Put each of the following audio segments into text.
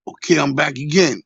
Okay, I'm back again.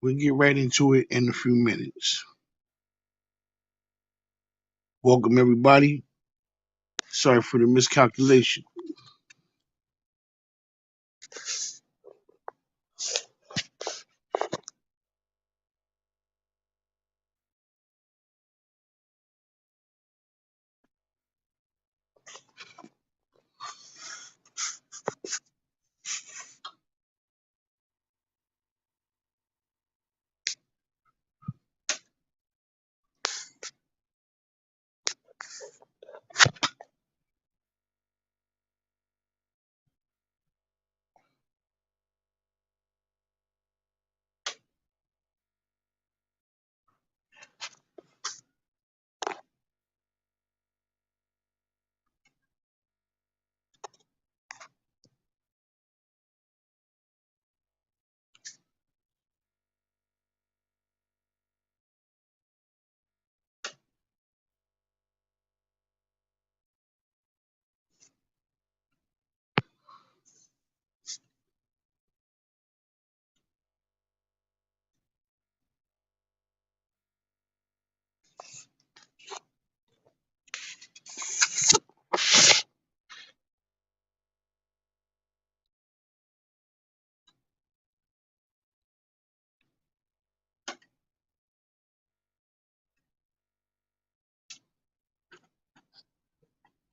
We'll get right into it in a few minutes. Welcome, everybody. Sorry for the miscalculation.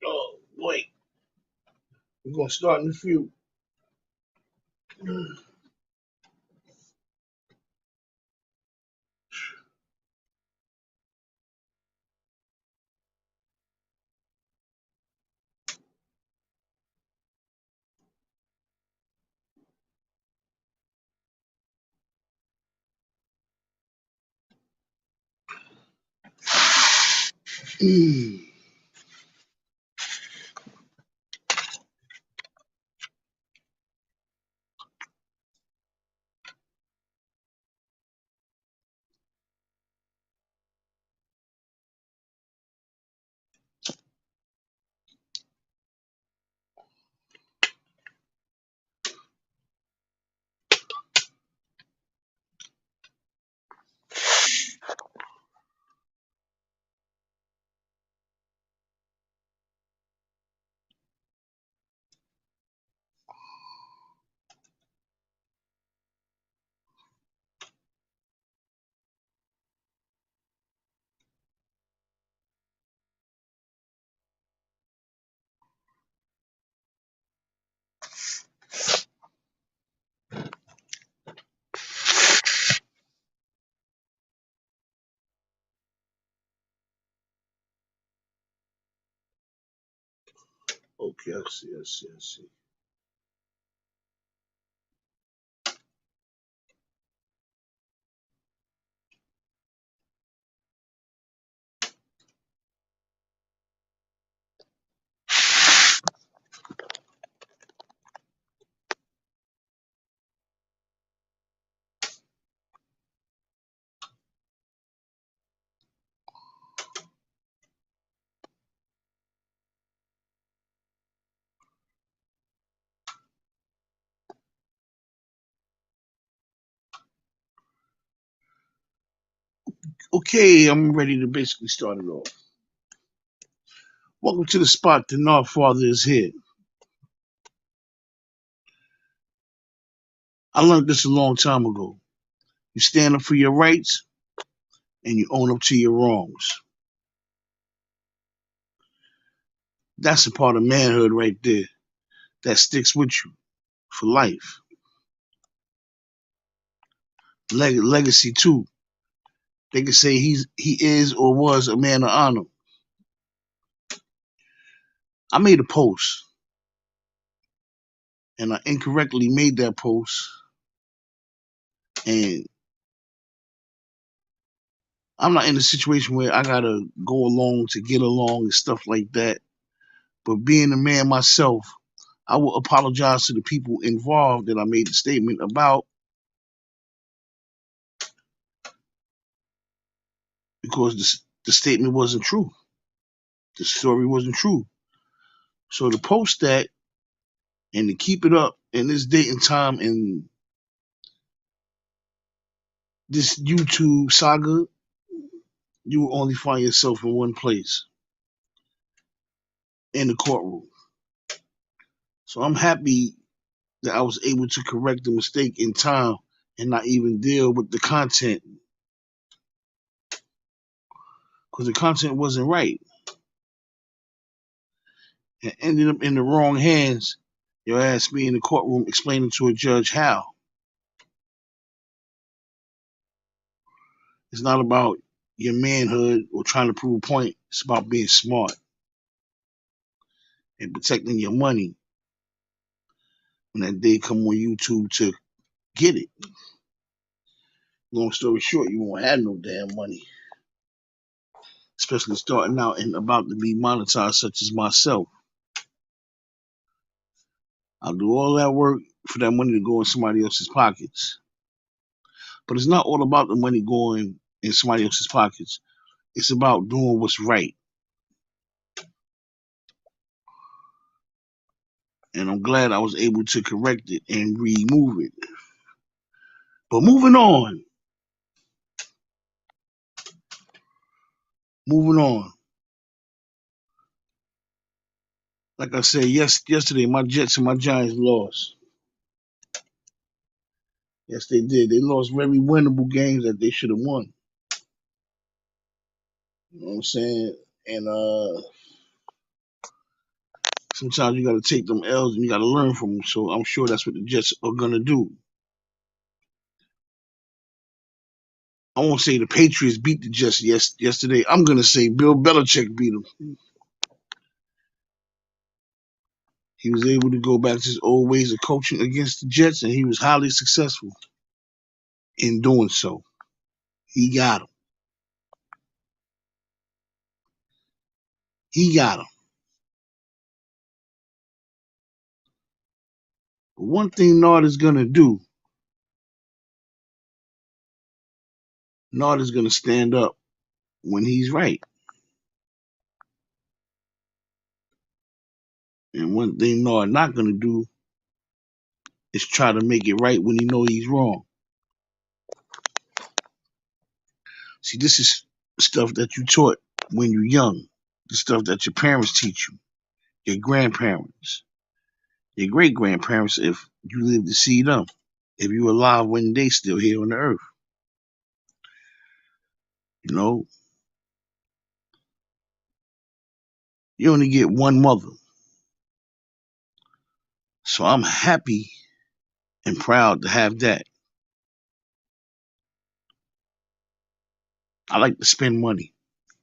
Oh, wait. We're going to start in a few. Okay, I see. Okay, I'm ready to basically start it off. Welcome to the spot. The North Father is here. I learned this a long time ago. You stand up for your rights and you own up to your wrongs. That's a part of manhood right there that sticks with you for life. Legacy too. They can say he is or was a man of honor. I made a post and I incorrectly made that post And I'm not in a situation where I gotta go along to get along and stuff like that. But being a man myself, I will apologize to the people involved that I made the statement about, because the statement wasn't true. The story wasn't true. So to post that and to keep it up in this date and time and this YouTube saga, you will only find yourself in one place, in the courtroom. So I'm happy that I was able to correct the mistake in time and not even deal with the content, because the content wasn't right. It ended up in the wrong hands. Your ass me in the courtroom explaining to a judge how. It's not about your manhood or trying to prove a point. It's about being smart and protecting your money when that day come on YouTube to get it. Long story short, you won't have no damn money, especially starting out and about to be monetized, such as myself. I'll do all that work for that money to go in somebody else's pockets. But it's not all about the money going in somebody else's pockets. It's about doing what's right. And I'm glad I was able to correct it and remove it. But moving on. Like I said, yesterday my Jets and my Giants lost. Yes, they did. They lost very winnable games that they should have won. You know what I'm saying? And sometimes you got to take them L's and you got to learn from them. So I'm sure that's what the Jets are gonna do. I won't say the Patriots beat the Jets yesterday. I'm gonna say Bill Belichick beat them. He was able to go back to his old ways of coaching against the Jets, and he was highly successful in doing so. He got him. He got him. But one thing Nard is gonna do, Nard is gonna stand up when he's right. And one thing Nard not gonna do is try to make it right when he know he's wrong. See, this is stuff that you taught when you're young. The stuff that your parents teach you, your grandparents, your great grandparents, if you live to see them, if you're alive when they still here on the earth. You know, you only get one mother. So I'm happy and proud to have that. I like to spend money.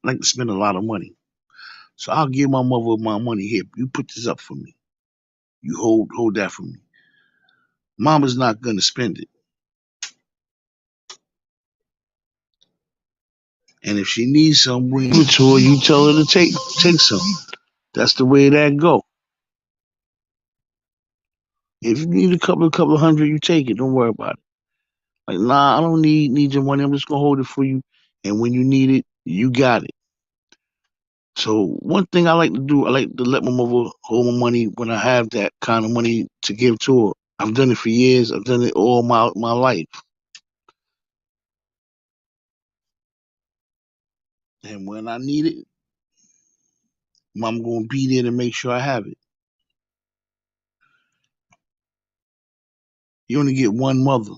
I like to spend a lot of money. So I'll give my mother my money. Here, you put this up for me. You hold that for me. Mama's not gonna spend it. And if she needs some, bring it to her. You tell her to take some. That's the way that go. If you need a couple of hundred, you take it. Don't worry about it. Like, nah, I don't need your money. I'm just gonna hold it for you. And when you need it, you got it. So one thing I like to do, I like to let my mother hold my money when I have that kind of money to give to her. I've done it for years. I've done it all my life. And when I need it, I'm gonna be there to make sure I have it. You only get one mother.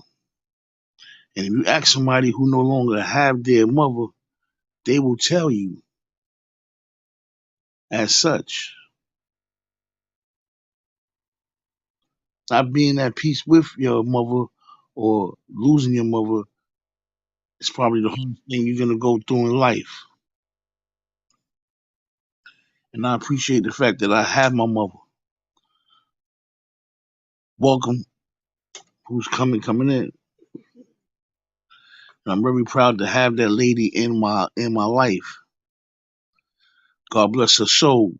And if you ask somebody who no longer have their mother, they will tell you as such. Not being at peace with your mother or losing your mother is probably the hardest thing you're gonna go through in life. And I appreciate the fact that I have my mother. Welcome, who's coming in. And I'm very proud to have that lady in my life. God bless her soul.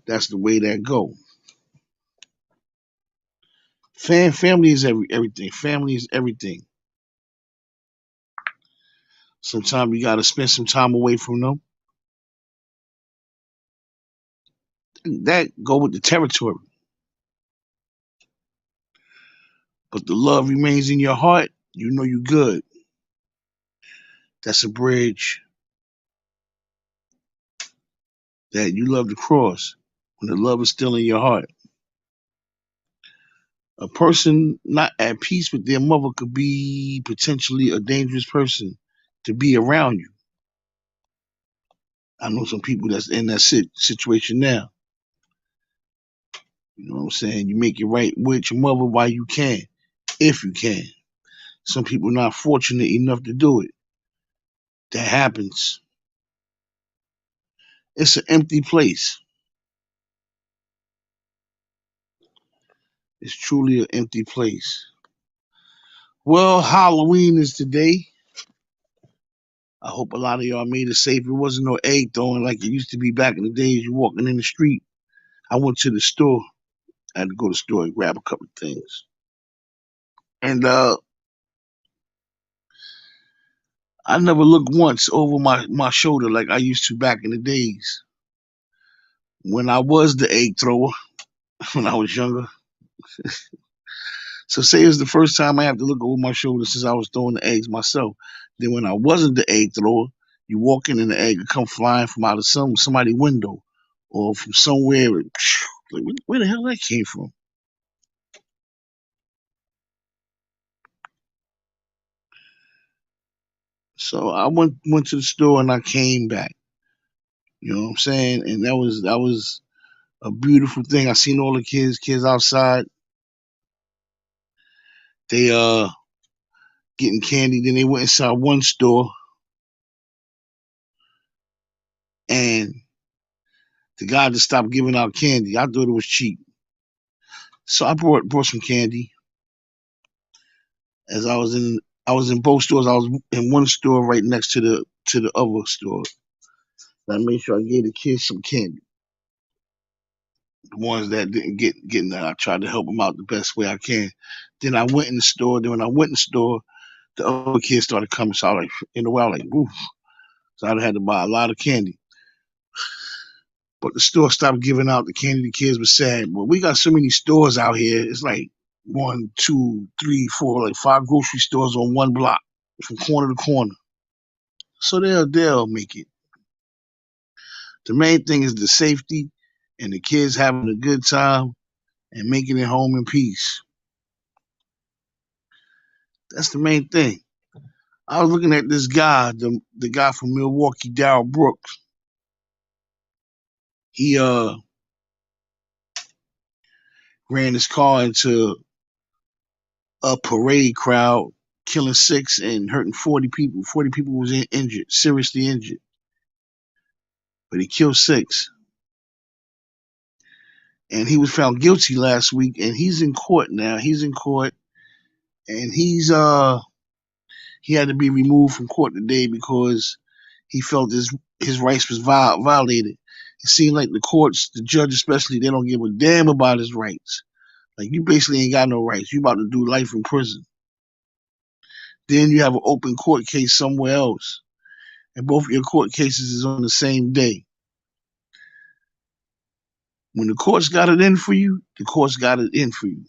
That's the way that go. Family is everything. Family is everything. Sometimes you gotta spend some time away from them. That go with the territory. But the love remains in your heart, you know you good. That's a bridge that you love to cross when the love is still in your heart. A person not at peace with their mother could be potentially a dangerous person to be around you. I know some people that's in that situation now. You know what I'm saying? You make it right with your mother while you can, if you can. Some people not fortunate enough to do it. That happens. It's an empty place. It's truly an empty place. Well, Halloween is today. I hope a lot of y'all made it safe. It wasn't no egg throwing like it used to be back in the days. You walking in the street. I went to the store. I had to go to the store and grab a couple of things. And I never looked once over my shoulder like I used to back in the days when I was the egg thrower when I was younger. So say it's the first time I have to look over my shoulder since I was throwing the eggs myself. Then when I wasn't the egg thrower, you walk in and the egg would come flying from out of somebody's window or from somewhere. Like, where the hell that came from? So I went to the store and I came back. You know what I'm saying? And that was a beautiful thing. I seen all the kids outside. They getting candy. Then they went inside one store and the guy just stopped giving out candy. I thought it was cheap. So I brought some candy. As I was in both stores. I was in one store right next to the other store. And I made sure I gave the kids some candy. The ones that didn't get that, I tried to help them out the best way I can. Then I went in the store. Then when I went in the store, the other kids started coming. So I was like, in a while, like, oof. So I had to buy a lot of candy. But the store stopped giving out the candy. The kids were sad. Well, we got so many stores out here. It's like one, two, three, four, like five grocery stores on one block from corner to corner. So they'll make it. The main thing is the safety and the kids having a good time and making it home in peace. That's the main thing. I was looking at this guy, the guy from Milwaukee, Darrell Brooks. He ran his car into a parade crowd, killing six and hurting 40 people. 40 people was injured, seriously injured. But he killed six. And he was found guilty last week and he's in court now. He's in court and he had to be removed from court today because he felt his rights was violated. It seemed like the courts, the judge especially, they don't give a damn about his rights. Like you basically ain't got no rights. You about to do life in prison. Then you have an open court case somewhere else, and both of your court cases is on the same day. When the courts got it in for you, the courts got it in for you.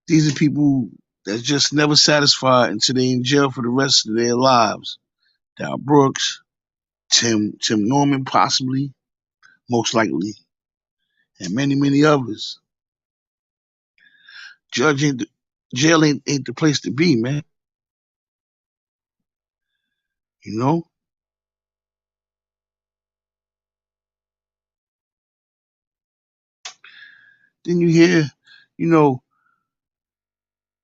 These are people that's just never satisfied until they in jail for the rest of their lives. Darrell Brooks, Tim Norman, possibly, most likely, and many others. Judge ain't the, Jail ain't the place to be, man. You know. Then you hear, you know,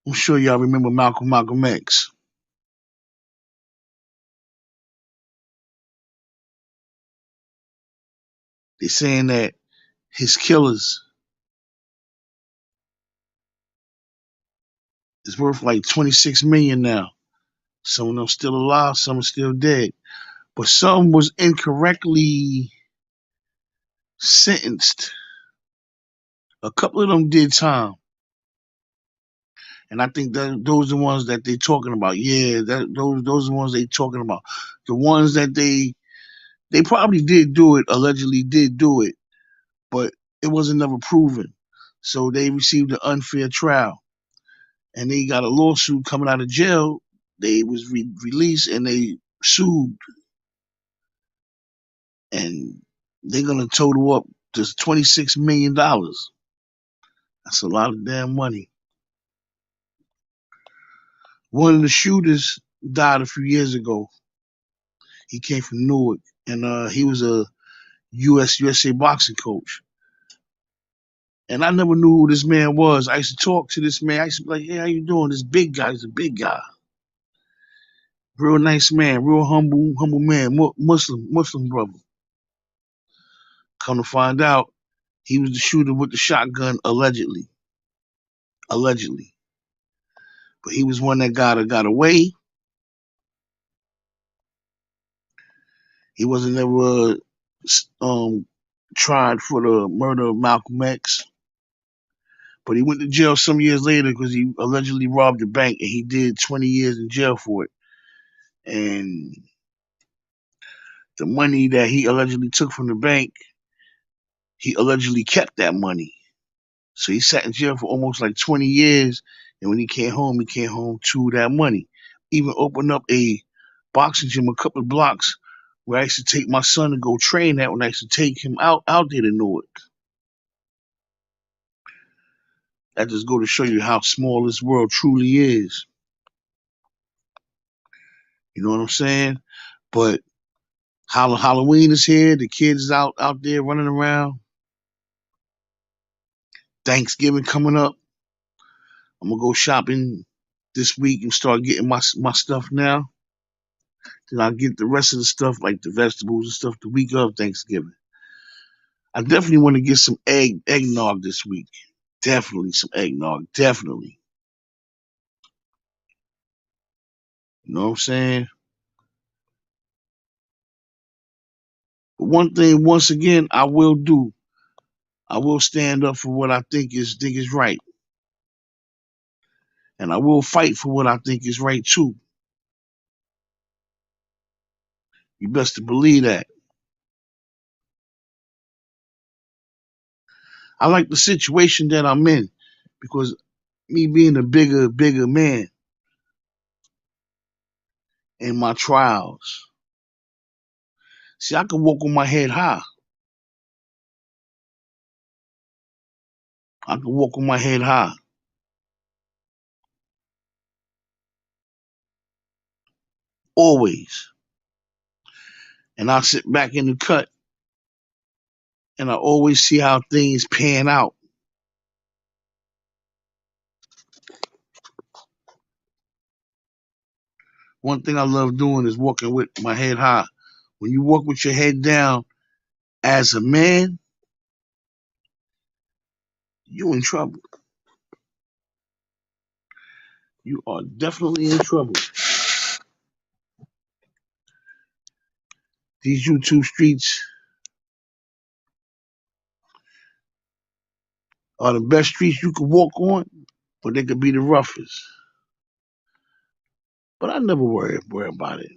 I'm sure y'all remember Malcolm X. They saying that his killers It's worth like 26 million now. Some of them still alive, some are still dead. But some was incorrectly sentenced. A couple of them did time. And I think that those are the ones that they talking about. Yeah, those are the ones they talking about. The ones that they probably did do it, allegedly did do it, but it wasn't never proven. So they received an unfair trial, and they got a lawsuit coming out of jail. They was released and they sued, and they're gonna total up to $26 million. That's a lot of damn money. One of the shooters died a few years ago. He came from Newark, and he was a USA boxing coach. And I never knew who this man was. I used to talk to this man. I used to be like, "Hey, how you doing?" This big guy, he's a big guy, real nice man, real humble man, Muslim brother. Come to find out, he was the shooter with the shotgun, allegedly. But he was one that got away. He wasn't ever tried for the murder of Malcolm X. But he went to jail some years later because he allegedly robbed a bank, and he did 20 years in jail for it. And the money that he allegedly took from the bank, he allegedly kept that money. So he sat in jail for almost like 20 years. And when he came home to that money. Even opened up a boxing gym a couple of blocks where I used to take my son to go train at when I used to take him out there to Newark. That just go to show you how small this world truly is. You know what I'm saying? But Halloween is here. The kids out there running around. Thanksgiving coming up. I'm gonna go shopping this week and start getting my stuff now. Then I'll get the rest of the stuff like the vegetables and stuff the week of Thanksgiving. I definitely want to get some eggnog this week. Definitely some eggnog. Definitely. You know what I'm saying? But one thing, once again, I will do. I will stand up for what I think is right, and I will fight for what I think is right too. You best to believe that. I like the situation that I'm in because me being a bigger man in my trials. See, I can walk with my head high. I can walk with my head high. Always. And I sit back in the cut and I always see how things pan out. One thing I love doing is walking with my head high. When you walk with your head down as a man, you in trouble. You are definitely in trouble. These YouTube streets are the best streets you could walk on, but they could be the roughest. But I never worry about it.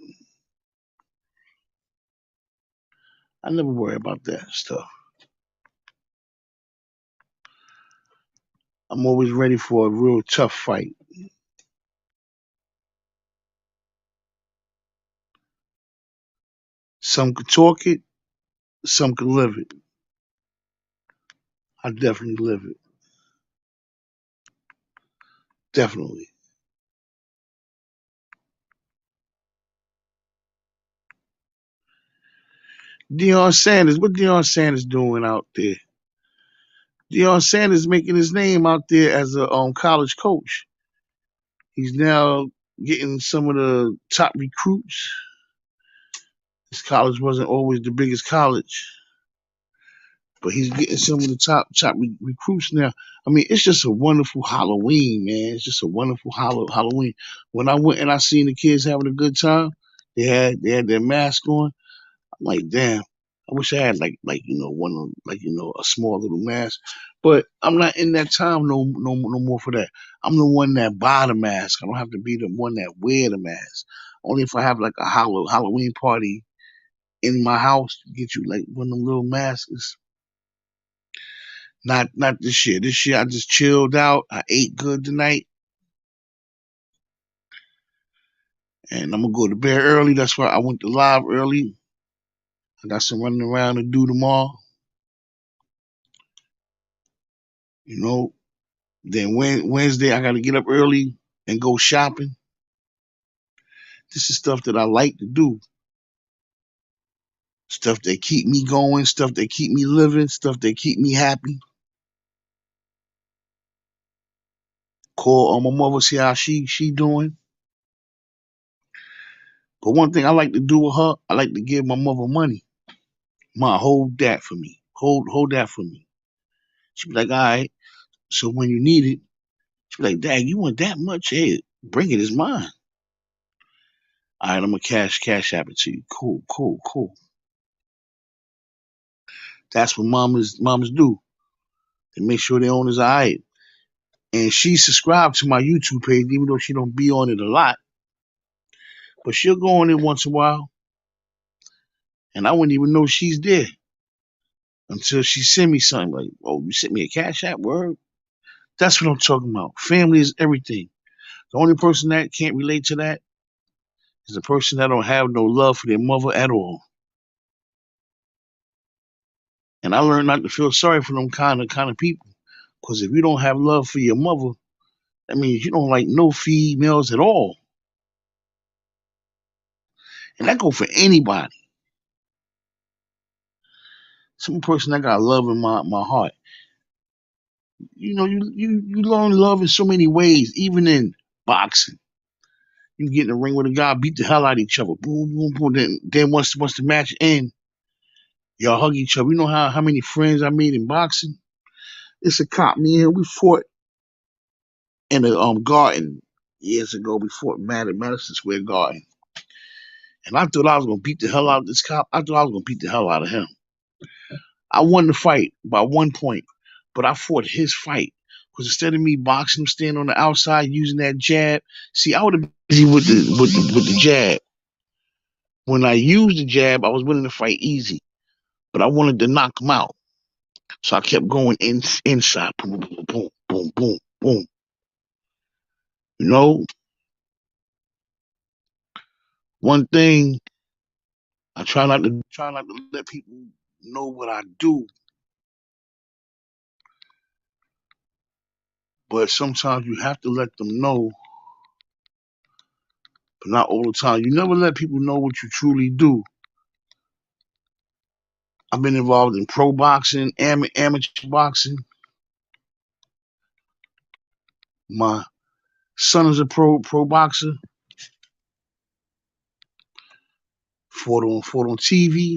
I never worry about that stuff. I'm always ready for a real tough fight. Some could talk it, some could live it. I definitely live it. Definitely. Deion Sanders, what Deion Sanders doing out there? Deion Sanders making his name out there as a college coach. He's now getting some of the top recruits. His college wasn't always the biggest college, but he's getting some of the top recruits now. I mean, it's just a wonderful Halloween, man. It's just a wonderful Halloween. When I went and I seen the kids having a good time, they had their mask on. I'm like, damn. I wish I had like one of a small little mask, but I'm not in that time no more for that. I'm the one that buy the mask. I don't have to be the one that wear the mask. Only if I have like a Halloween party in my house, get you like one of them little masks. Not this year. This year I just chilled out. I ate good tonight, and I'm gonna go to bed early. That's why I went to live early. I got some running around to do tomorrow. You know. Then Wednesday I gotta get up early and go shopping. This is stuff that I like to do. Stuff that keep me going. Stuff that keep me living. Stuff that keep me happy. Call on my mother, see how she doing. But one thing I like to do with her, I like to give my mother money. Ma, hold that for me. Hold that for me. She be like, all right. So when you need it, she be like, Dad, you want that much? Hey, bring it. It's mine. All right, I'm gonna cash app it to you. Cool. That's what mamas do. They make sure their owners are all right. And she subscribed to my YouTube page, even though she don't be on it a lot. But she'll go on it once in a while, and I wouldn't even know she's there until she sent me something like, "Oh, you sent me a cash app, word." That's what I'm talking about. Family is everything. The only person that can't relate to that is the person that don't have no love for their mother at all. And I learned not to feel sorry for them kind of people. Because if you don't have love for your mother, that means you don't like no females at all. And that go for anybody. Some person that got love in my heart. You learn love in so many ways, even in boxing. You get in the ring with a guy, beat the hell out of each other. Boom, boom, boom. Then once the match ends, y'all hug each other. You know how many friends I made in boxing? It's a cop. Me and him, we fought in the garden years ago. We fought Madison Square Garden. And I thought I was gonna beat the hell out of this cop. I thought I was gonna beat the hell out of him. I won the fight by 1 point, but I fought his fight. Because instead of me boxing him, standing on the outside using that jab, see, I would have been busy with the jab. When I used the jab, I was winning the fight easy, but I wanted to knock him out. So I kept going inside, boom, boom, boom, boom, boom, boom. You know, one thing I try not to let people know what I do, but sometimes you have to let them know, but not all the time. You never let people know what you truly do. I've been involved in pro boxing, amateur boxing. My son is a pro boxer. Fought on TV.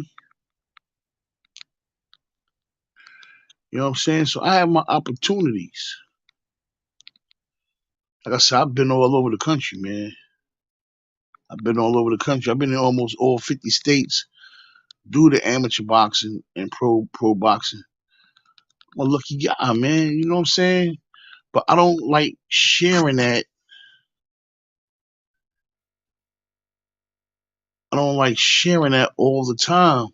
You know what I'm saying? So I have my opportunities. Like I said, I've been all over the country, man. I've been all over the country. I've been in almost all 50 states do the amateur boxing and pro boxing. I'm a lucky guy, man. You know what I'm saying? But I don't like sharing that. I don't like sharing that all the time.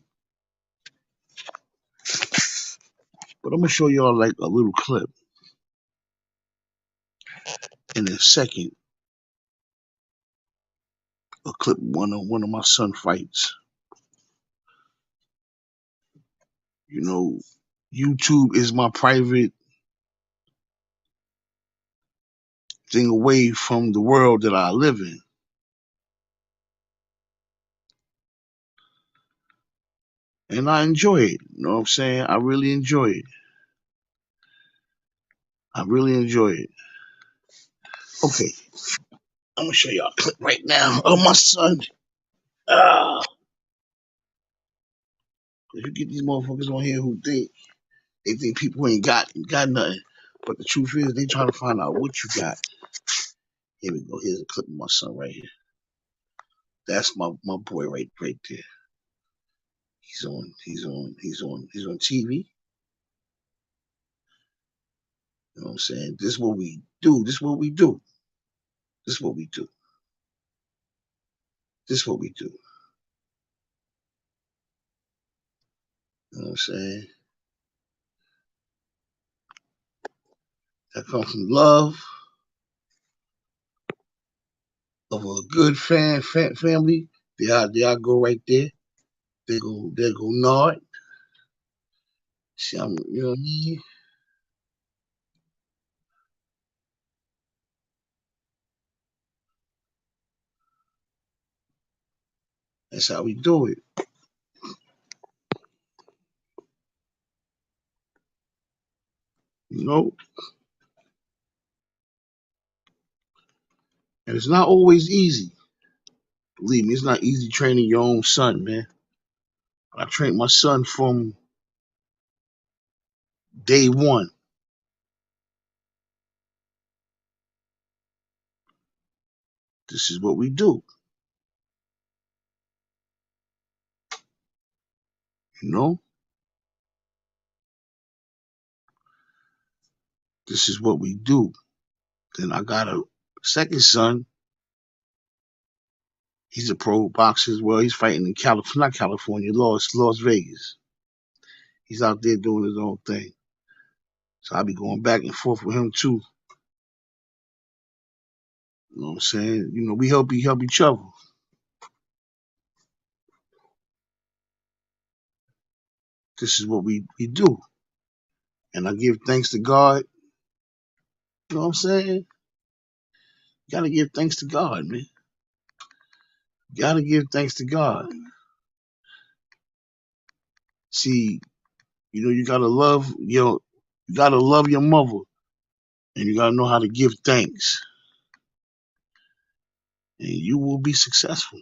But I'm gonna show y'all like a little clip in a second. A clip one of my son fights. You know, YouTube is my private thing away from the world that I live in. And I enjoy it. You know what I'm saying? I really enjoy it. I really enjoy it. Okay, I'm gonna show y'all a clip right now of my son. Ah, you get these motherfuckers on here who think They think people ain't got nothing. But the truth is, they trying to find out what you got. Here we go. Here's a clip of my son right here. That's my boy right there. He's on TV. You know what I'm saying? This is what we do. This is what we do. This is what we do. This is what we do. You know what I'm saying? That comes from love of a good family. They I go right there. They go Nod. See, you know what I mean? That's how we do it. You know? And it's not always easy. Believe me, it's not easy training your own son, man. I trained my son from day one. This is what we do. You know? This is what we do. Then I got a second son. He's a pro boxer as well. He's fighting in California, not California, Las Vegas. He's out there doing his own thing. So I'll be going back and forth with him too. You know what I'm saying? You know, we help each other. This is what we do. And I give thanks to God. You know what I'm saying? You gotta give thanks to God, man. You gotta give thanks to God. See, you gotta love your mother, and you gotta know how to give thanks, and you will be successful.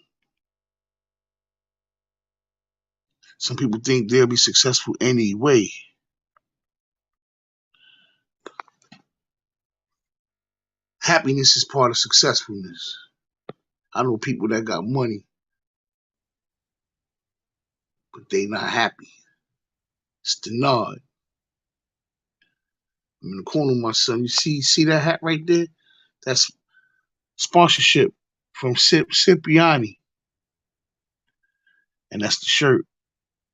Some people think they'll be successful anyway. Happiness is part of successfulness. I know people that got money, but they not happy. It's the nod. I'm in the corner of my son. You see that hat right there? That's sponsorship from Cipriani, and that's the shirt.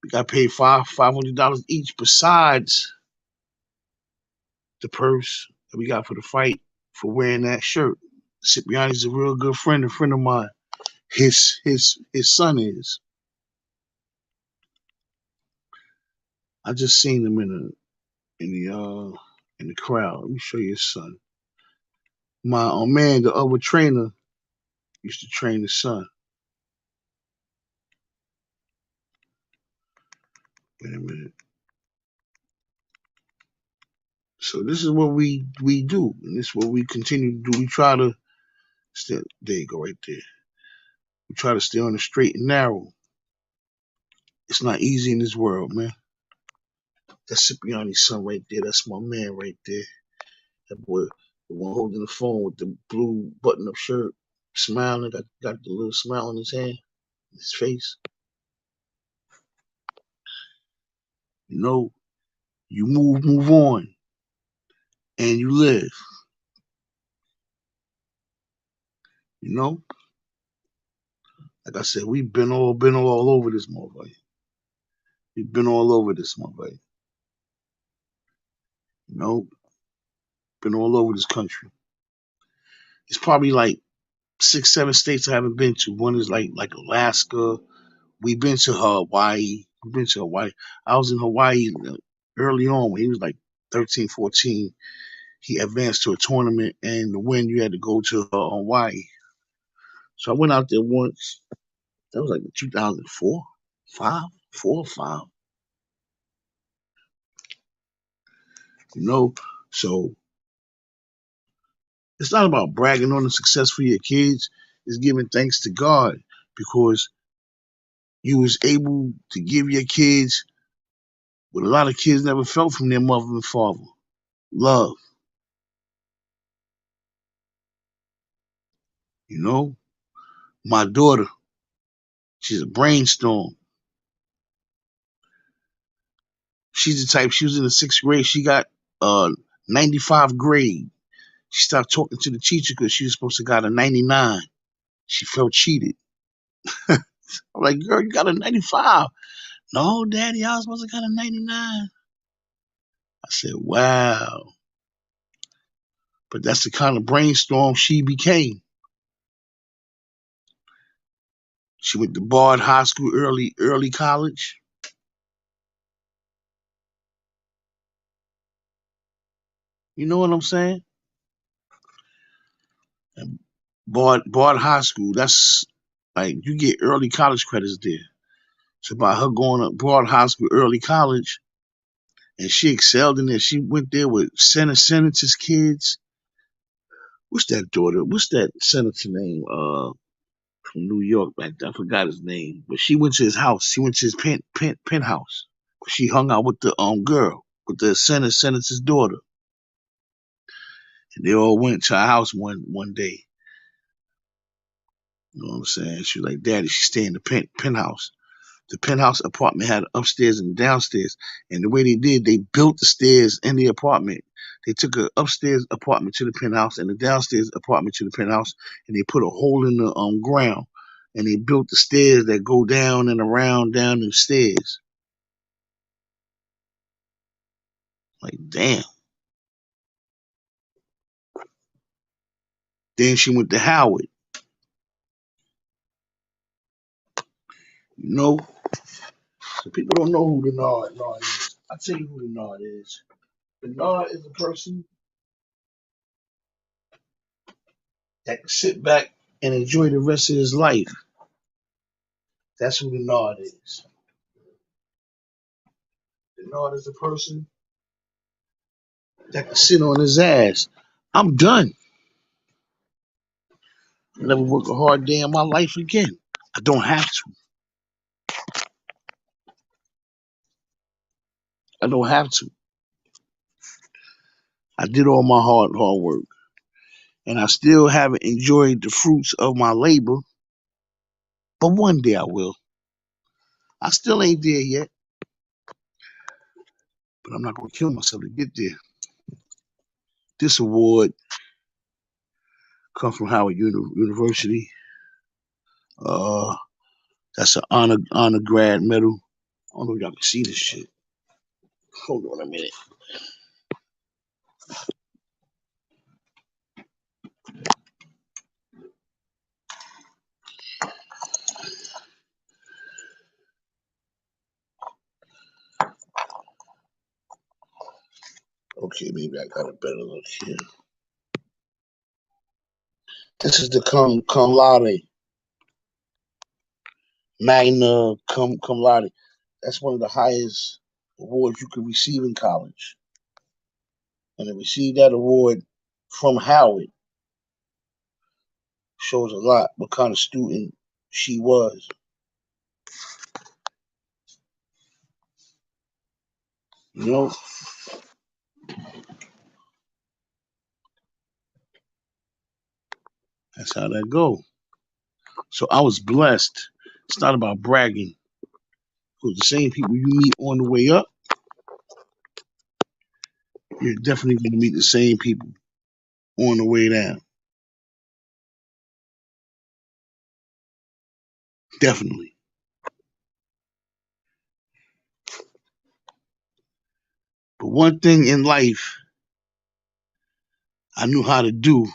We got paid $500 each, besides the purse that we got for the fight for wearing that shirt. Cipriani's a real good friend, a friend of mine. His son is. I just seen him in the crowd. Let me show you his son. My man, the other trainer, used to train his son. Wait a minute. So this is what we do, and this is what we continue to do. We try to stay. There you go, right there. We try to stay on the straight and narrow. It's not easy in this world, man. That's Cipriani's son right there. That's my man right there. That boy, the one holding the phone with the blue button-up shirt, smiling, got the little smile on his hand, his face. You know, you move on, and you live. You know, like I said, we've been all over this motherfucker. We've been all over this motherfucker. You know, been all over this country. It's probably like 6, 7 states I haven't been to. One is like Alaska. We've been to Hawaii. We've been to Hawaii. I was in Hawaii early on when he was like 13, 14. He advanced to a tournament, and to win, you had to go to Hawaii. So I went out there once. That was like 2004, 5, 4 or 5. You know, so it's not about bragging on the success for your kids. It's giving thanks to God because you was able to give your kids But a lot of kids never felt from their mother and father. Love, you know? My daughter, she's a brainstorm. She's the type, she was in the sixth grade, she got 95 grade. She stopped talking to the teacher because she was supposed to got a 99. She felt cheated. I'm like, girl, you got a 95. No, daddy, I was supposed to got a 99. I said, wow. But that's the kind of brainstorm she became. She went to Bard High School, early college. You know what I'm saying? And Bard High School, that's like you get early college credits there. So by her going to Bard High School, early college, and she excelled in it. She went there with senators' kids. What's that daughter? What's that senator name? From New York. I forgot his name, but she went to his house. She went to his penthouse. She hung out with the girl, with the senator's daughter, and they all went to her house one day. You know what I'm saying? She was like, "Daddy, she stay in the penthouse." The penthouse apartment had upstairs and downstairs, and the way they did, they built the stairs in the apartment. They took an upstairs apartment to the penthouse and the downstairs apartment to the penthouse, and they put a hole in the ground, and they built the stairs that go down and around down the stairs. Like, damn. Then she went to Howard. You know, so people don't know who the Nard is. I tell you who the Nard is. The Nard is a person that can sit back and enjoy the rest of his life. That's who the Nard is. The Nard is a person that can sit on his ass. I'm done. I'll never work a hard day in my life again. I don't have to. I don't have to. I did all my hard work. And I still haven't enjoyed the fruits of my labor, but one day I will. I still ain't there yet, but I'm not gonna kill myself to get there. This award comes from Howard University. Uh, that's an honor grad medal. I don't know if y'all can see this shit. Hold on a minute. Okay, maybe I got a better look here. This is the cum laude, magna cum laude. That's one of the highest awards you could receive in college. And to receive that award from Howard shows a lot what kind of student she was. You know, that's how that go. So I was blessed. It's not about bragging. Because the same people you meet on the way up, you're definitely going to meet the same people on the way down. Definitely. But one thing in life I knew how to do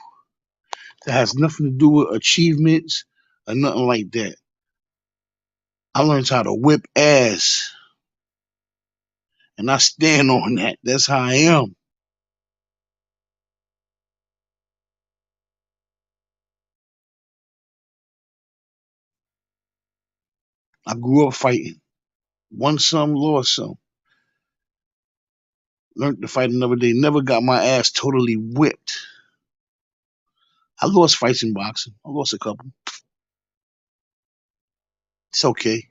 that has nothing to do with achievements or nothing like that. I learned how to whip ass. And I stand on that. That's how I am. I grew up fighting. Won some, lost some. Learned to fight another day. Never got my ass totally whipped. I lost fights in boxing. I lost a couple. It's okay.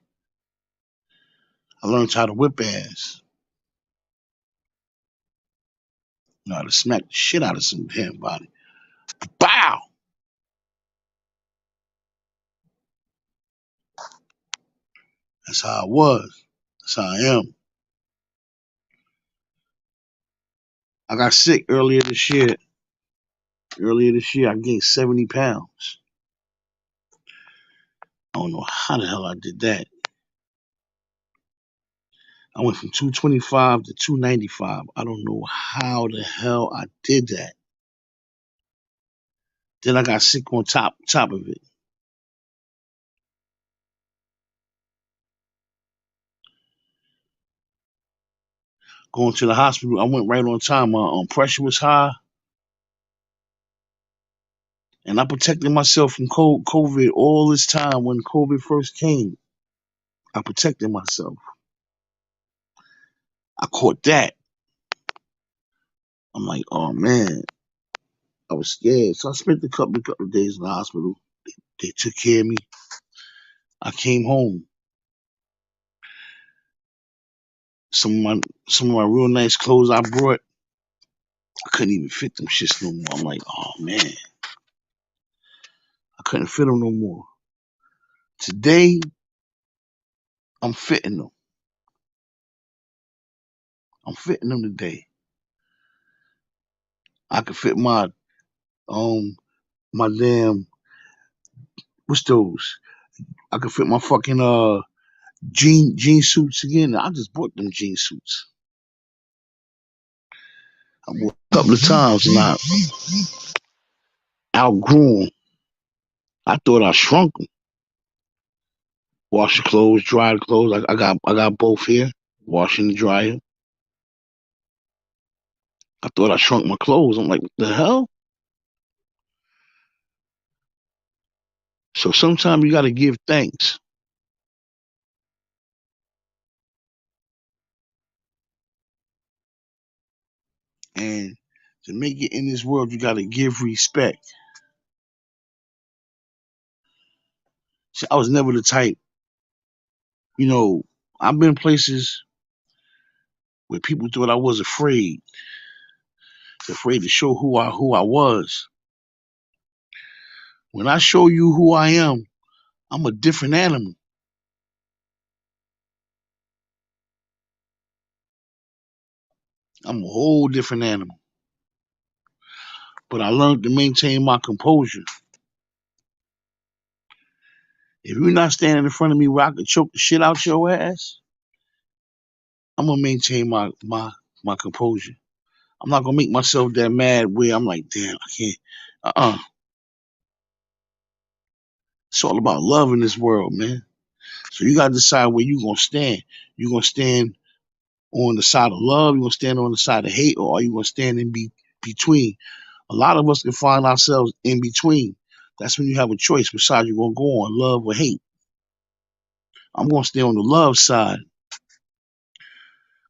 I learned how to whip ass. know how to smack the shit out of some damn body. Bow. That's how I was. That's how I am. I got sick earlier this year. Earlier this year, I gained 70 pounds. I don't know how the hell I did that. I went from 225 to 295. I don't know how the hell I did that. Then I got sick on top of it. Going to the hospital, I went right on time. My pressure was high, and I protected myself from COVID all this time. When COVID first came, I protected myself. I caught that. I'm like, oh man, I was scared. So I spent a couple of days in the hospital. They took care of me. I came home. Some of my real nice clothes I brought, I couldn't even fit them shits no more. I'm like, oh man, I couldn't fit them no more. Today, I'm fitting them. I'm fitting them today. I can fit um my damn what's those? I can fit my fucking jean suits again. I just bought them jean suits. I bought a couple of times and I outgrew them. I thought I shrunk them. Wash the clothes, dry the clothes. I got both here. Washing the dryer. I thought I shrunk my clothes. I'm like, what the hell? So sometimes you gotta give thanks. And to make it in this world, you gotta give respect. See, I was never the type, you know, I've been places where people thought I was afraid to show who I was. When I show you who I am, I'm a different animal. I'm a whole different animal. But I learned to maintain my composure. If you're not standing in front of me where I could choke the shit out your ass, I'm gonna maintain my composure. I'm not gonna make myself that mad where I'm like, damn, I can't. It's all about love in this world, man. So you gotta decide where you gonna stand. You gonna stand on the side of love? You gonna stand on the side of hate, or are you gonna stand in between? A lot of us can find ourselves in between. That's when you have a choice. Besides, you're gonna go on love or hate. I'm gonna stay on the love side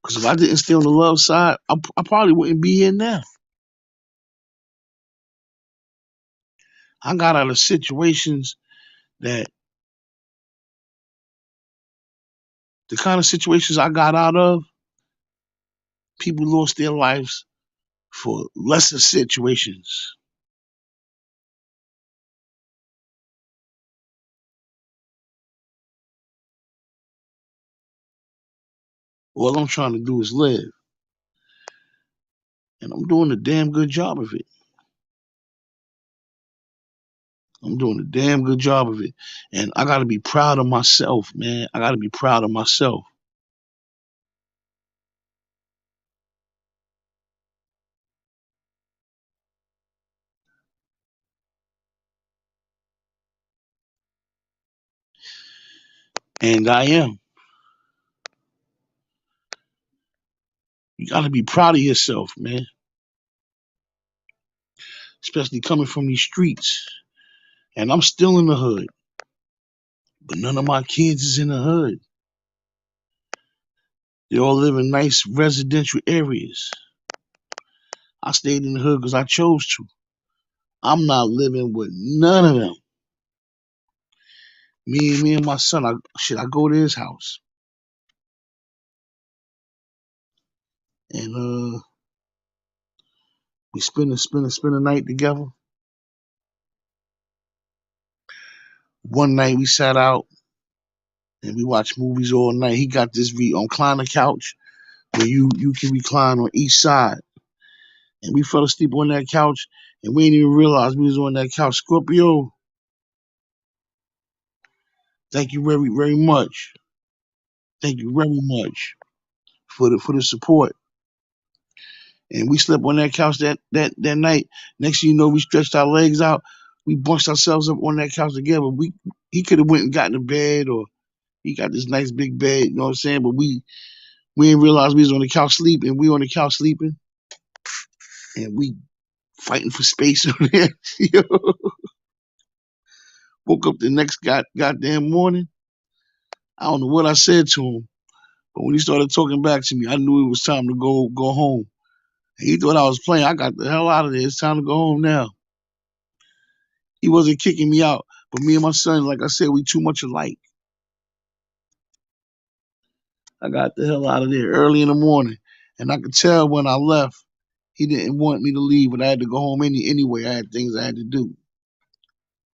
because if I didn't stay on the love side, I probably wouldn't be here now. I got out of situations that the kind of situations I got out of, people lost their lives for lesser situations. All I'm trying to do is live, and I'm doing a damn good job of it. I'm doing a damn good job of it. And I got to be proud of myself, man. I got to be proud of myself. And I am. You got to be proud of yourself, man. Especially coming from these streets. And I'm still in the hood, but none of my kids is in the hood. They all live in nice residential areas. I stayed in the hood because I chose to. I'm not living with none of them. Me and my son, I go to his house. And We spend a night together. One night we sat out and we watched movies all night. He got this recliner couch where you can recline on each side. And we fell asleep on that couch and we didn't even realize we was on that couch. Scorpio, thank you very, very much. Thank you very much for the support. And we slept on that couch that night. Next thing you know, we stretched our legs out. We bunched ourselves up on that couch together. He could have went and gotten a bed, or he got this nice big bed, you know what I'm saying? But we didn't realize we was on the couch sleeping. We on the couch sleeping, and we fighting for space over there. Yo, woke up the next goddamn morning. I don't know what I said to him, but when he started talking back to me, I knew it was time to go home. He thought I was playing. I got the hell out of there. It's time to go home now. He wasn't kicking me out, but me and my son, like I said, we too much alike. I got the hell out of there early in the morning, and I could tell when I left, he didn't want me to leave, but I had to go home anyway. I had things I had to do.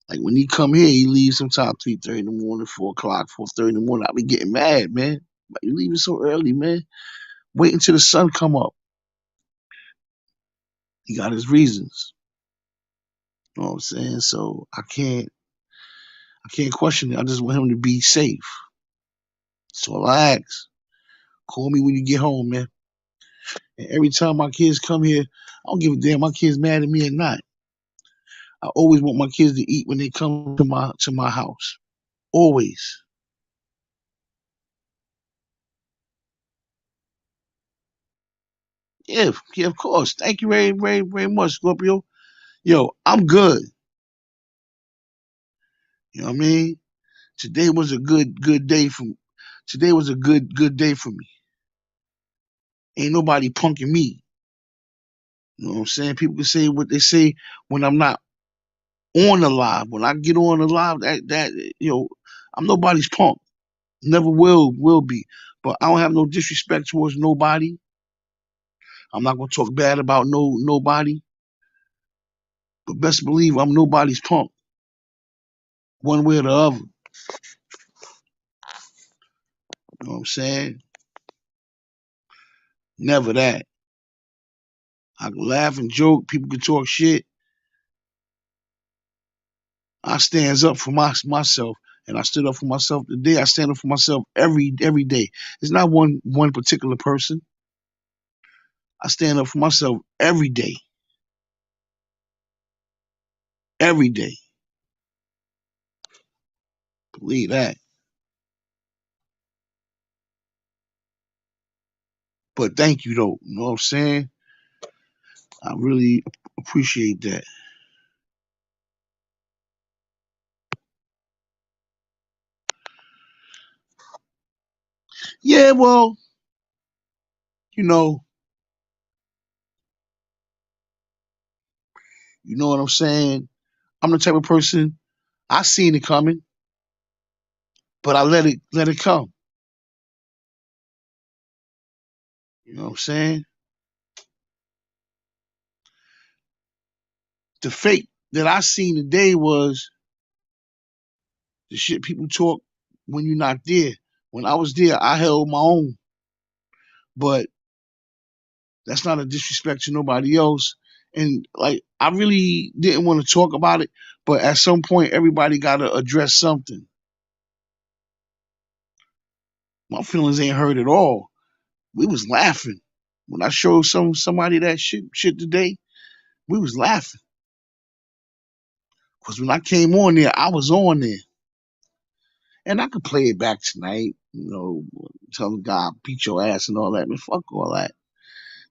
Like when he come here, he leaves sometime 3:30 in the morning, 4 o'clock, 4:30 in the morning. I be getting mad, man. Like, you leaving so early, man. Wait until the sun come up. He got his reasons. You know what I'm saying? So I can't question it. I just want him to be safe. So I ask. Call me when you get home, man. And every time my kids come here, I don't give a damn my kids mad at me or not. I always want my kids to eat when they come to my house. Always. Yeah, yeah, of course. Thank you very, very, very much, Scorpio. Yo, I'm good. You know what I mean? Today was a good day for today was a good day for me. Ain't nobody punking me. You know what I'm saying? People can say what they say when I'm not on the live. When I get on the live, that I'm nobody's punk. Never will be. But I don't have no disrespect towards nobody. I'm not gonna talk bad about nobody. But best believe I'm nobody's punk, one way or the other. You know what I'm saying? Never that. I can laugh and joke. People can talk shit. I stands up for myself, and I stood up for myself today. I stand up for myself every day. It's not one particular person. I stand up for myself every day. Believe that. But thank you though. You know what I'm saying? I really appreciate that. Yeah, well, you know, you know what I'm saying. I'm the type of person I seen it coming, but I let it come. You know what I'm saying? The fake that I seen today was the shit people talk when you're not there. When I was there, I held my own, but that's not a disrespect to nobody else. And like, I really didn't want to talk about it, but at some point, everybody got to address something. My feelings ain't hurt at all. We was laughing when I showed somebody that shit today. We was laughing because when I came on there, I was on there, and I could play it back tonight. Tell the guy beat your ass and all that. Man, fuck all that.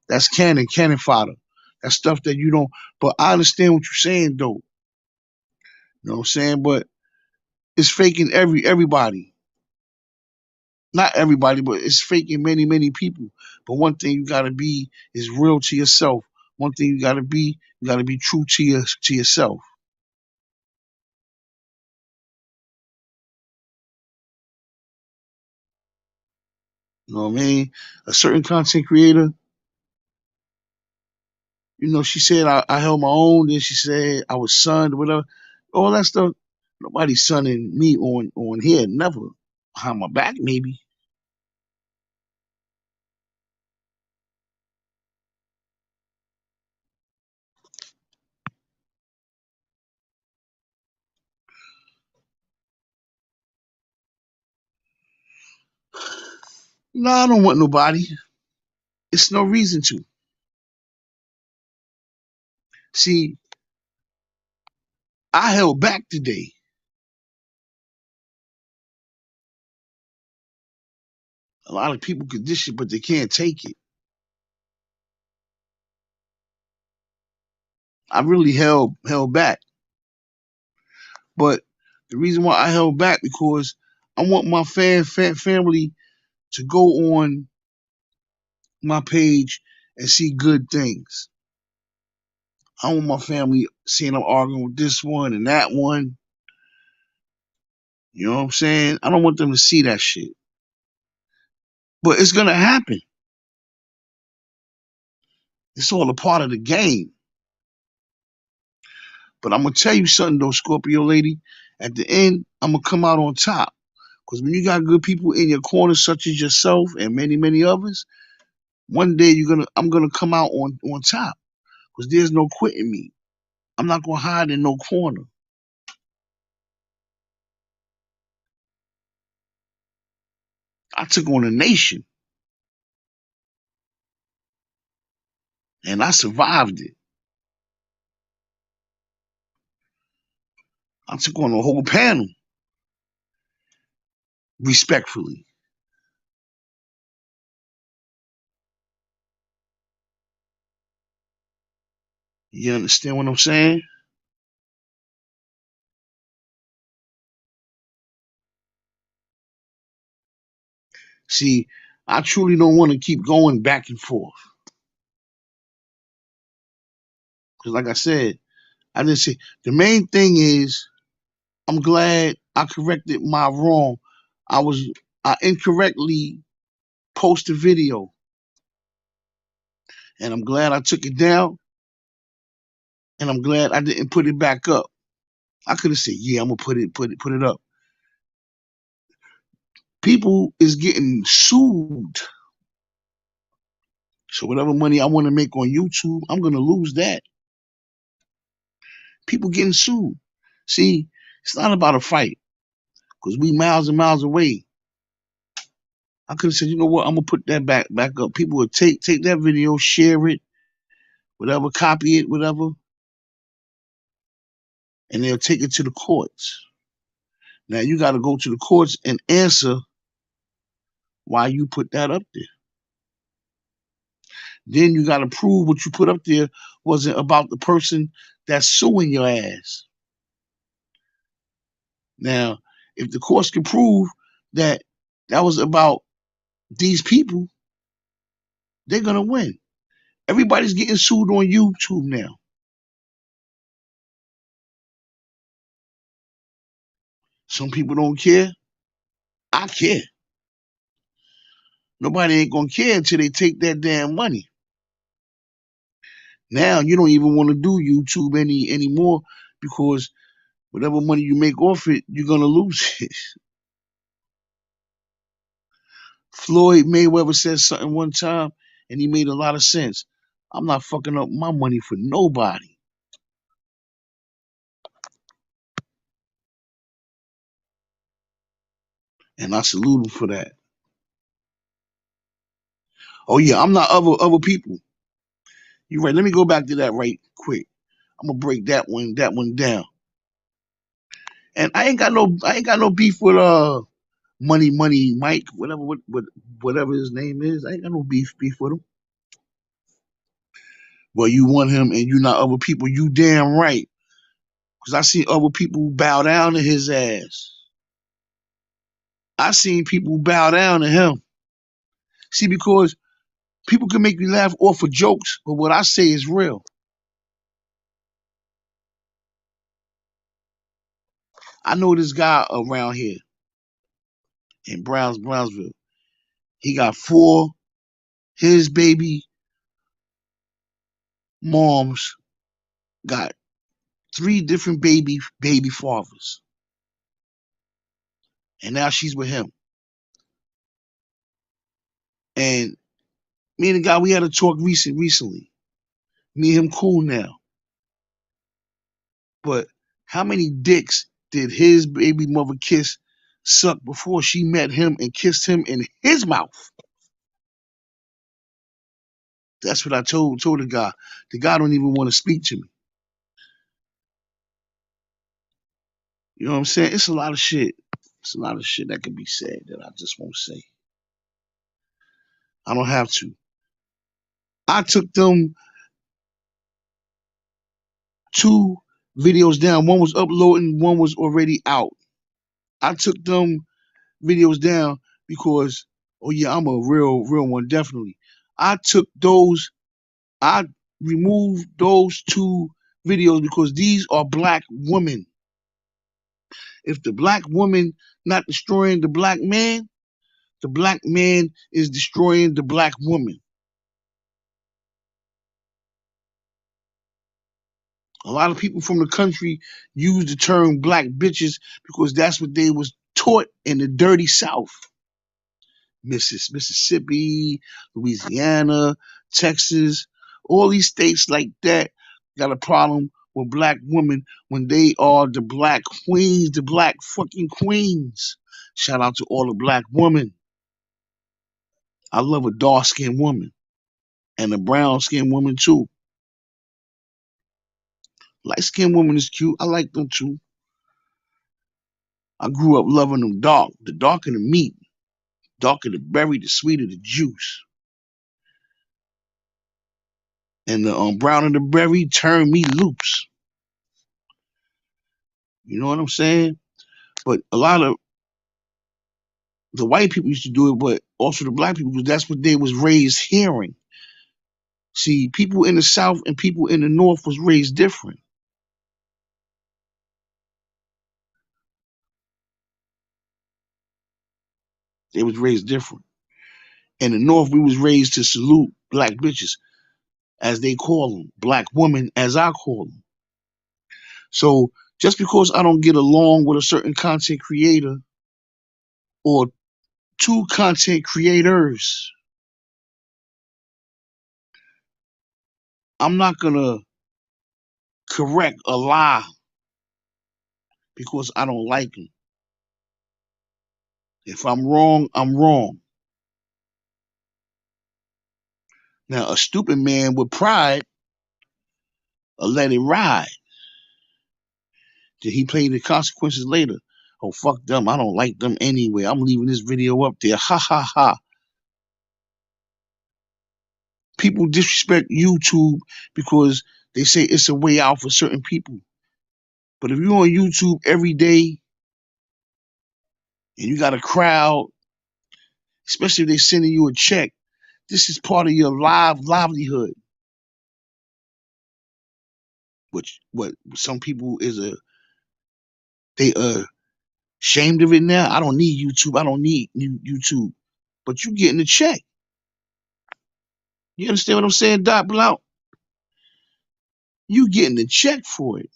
That's cannon fodder. That's stuff that you don't. But I understand what you're saying, though. You know what I'm saying? But it's faking everybody. Not everybody, but it's faking many people. But one thing you gotta be is real to yourself. One thing you gotta be true to yourself. You know what I mean? A certain content creator, She said I held my own. Then she said I was sunned, whatever. All that stuff. Nobody's sunning me on here. Never. Behind my back, maybe. No, I don't want nobody. It's no reason to. See, I held back today. A lot of people could dish it, but they can't take it. I really held back. But the reason why I held back because I want my family to go on my page and see good things. I want my family seeing I'm arguing with this one and that one. You know what I'm saying? I don't want them to see that shit. But it's gonna happen. It's all a part of the game. But I'm gonna tell you something though, Scorpio lady. At the end, I'm gonna come out on top. Because when you got good people in your corner, such as yourself and many, many others, one day I'm gonna come out on top. Because there's no quitting me. I'm not gonna hide in no corner. I took on a nation and I survived it. I took on a whole panel, respectfully. You understand what I'm saying? See, I truly don't want to keep going back and forth. Because like I said, I didn't say the main thing is I'm glad I corrected my wrong. I incorrectly posted video and I'm glad I took it down and I'm glad I didn't put it back up. I could have said, yeah, I'm gonna put it up. People is getting sued. So whatever money I want to make on YouTube, I'm gonna lose that. People getting sued. See, it's not about a fight because we miles and miles away. I could have said, you know what, I'm gonna put that back up. People would take that video, share it, whatever, copy it, whatever, and they'll take it to the courts. Now you got to go to the courts and answer why you put that up there. Then you got to prove what you put up there wasn't about the person that's suing your ass. Now, if the courts can prove that that was about these people, they're gonna win. Everybody's getting sued on YouTube now. Some people don't care. I care. Nobody ain't gonna care until they take that damn money. Now you don't even want to do YouTube anymore because whatever money you make off it, you're gonna lose it. Floyd Mayweather said something one time, and he made a lot of sense. I'm not fucking up my money for nobody, and I salute him for that. Oh yeah, I'm not other people. You're right. Let me go back to that right quick. I'm gonna break that one down. And I ain't got no beef with Money Mike, whatever his name is. I ain't got no beef with him. Well, you want him and you not other people. You damn right. Because I seen other people bow down to his ass. I seen people bow down to him. See, because people can make you laugh off of jokes, but what I say is real. I know this guy around here in Brownsville. He got four. His baby moms got three different baby fathers, and now she's with him. And me and the guy, we had a talk recently. Me and him cool now. But how many dicks did his baby mother suck before she met him and kissed him in his mouth? That's what I told the guy. The guy don't even want to speak to me. You know what I'm saying? It's a lot of shit. It's a lot of shit that can be said that I just won't say. I don't have to. I took them 2 videos down. One was uploading, one was already out. I took them videos down because, oh yeah, I'm a real one, definitely. I took those, I removed those 2 videos because these are black women. If the black woman not destroying the black man is destroying the black woman. A lot of people from the country use the term black bitches because that's what they was taught in the dirty South. Mississippi, Louisiana, Texas, all these states like that got a problem with black women when they are the black queens, the black fucking queens. Shout out to all the black women. I love a dark-skinned woman and a brown-skinned woman too. Light-skinned woman is cute. I like them too. I grew up loving them dark. The darker the meat, darker the berry, the sweeter the juice. And the brown of the berry turned me loose. You know what I'm saying? But a lot of the white people used to do it, but also the black people, because that's what they was raised hearing. See, people in the South and people in the North was raised different. They was raised different. In the North, we was raised to salute black bitches, as they call them, black women, as I call them. So just because I don't get along with a certain content creator or 2 content creators, I'm not gonna correct a lie because I don't like them. If I'm wrong, I'm wrong. Now, a stupid man with pride will let it ride. Did he pay the consequences later? Oh, fuck them. I don't like them anyway. I'm leaving this video up there. Ha ha ha. People disrespect YouTube because they say it's a way out for certain people. But if you're on YouTube every day and you got a crowd, especially if they're sending you a check, this is part of your livelihood. Which what some people they ashamed of it now. I don't need YouTube. I don't need YouTube. But you getting a check. You understand what I'm saying, Doc Blount? You getting a check for it.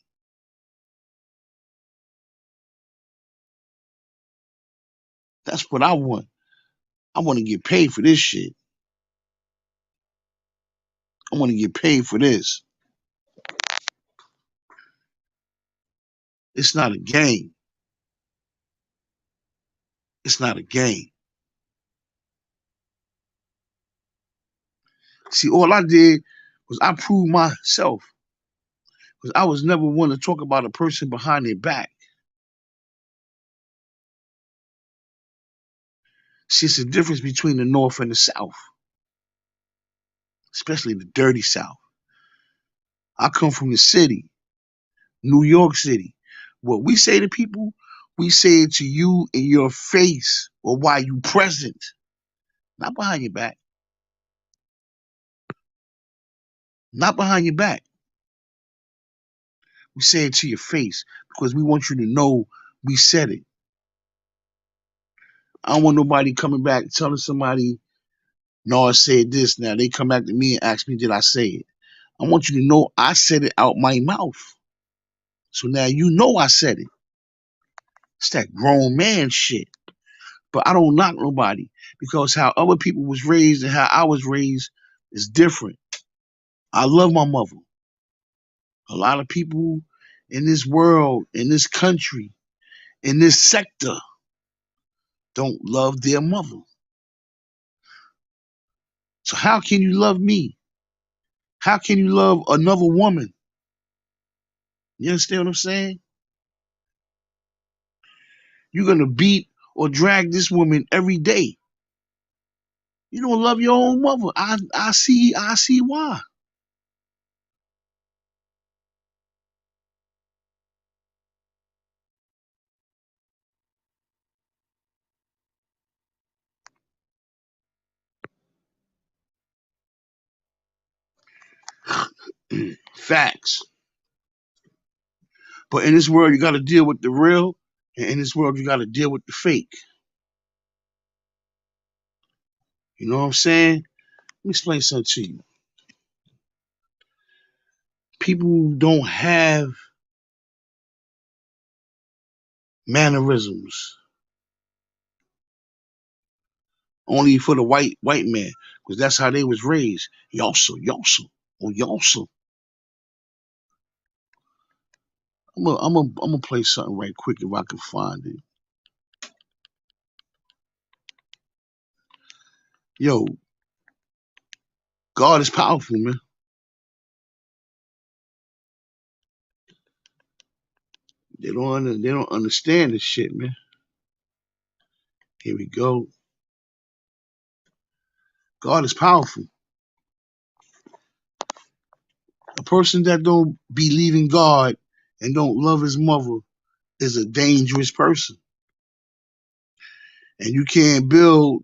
That's what I want. I want to get paid for this shit. I want to get paid for this. It's not a game. It's not a game. See, all I did was I proved myself. Because I was never one to talk about a person behind their back. See, it's the difference between the North and the South, especially the dirty South. I come from the city, New York City. What we say to people, we say it to you in your face or while you present, not behind your back. Not behind your back. We say it to your face because we want you to know we said it. I don't want nobody coming back telling somebody, no, I said this now. They come back to me and ask me, did I say it? I want you to know I said it out my mouth. So now you know I said it. It's that grown man shit. But I don't knock nobody because how other people was raised and how I was raised is different. I love my mother. A lot of people in this world, in this country, in this sector don't love their mother. So how can you love me? How can you love another woman? You understand what I'm saying? You're gonna beat or drag this woman every day. You don't love your own mother. I see why. Facts. But in this world, you got to deal with the real, and in this world, you got to deal with the fake. You know what I'm saying? Let me explain something to you. People don't have mannerisms only for the white man, because that's how they was raised. Yossa. I'm gonna play something right quick if I can find it. Yo, God is powerful, man. They don't understand this shit, man. Here we go. God is powerful. A person that don't believe in God and don't love his mother is a dangerous person. And you can't blame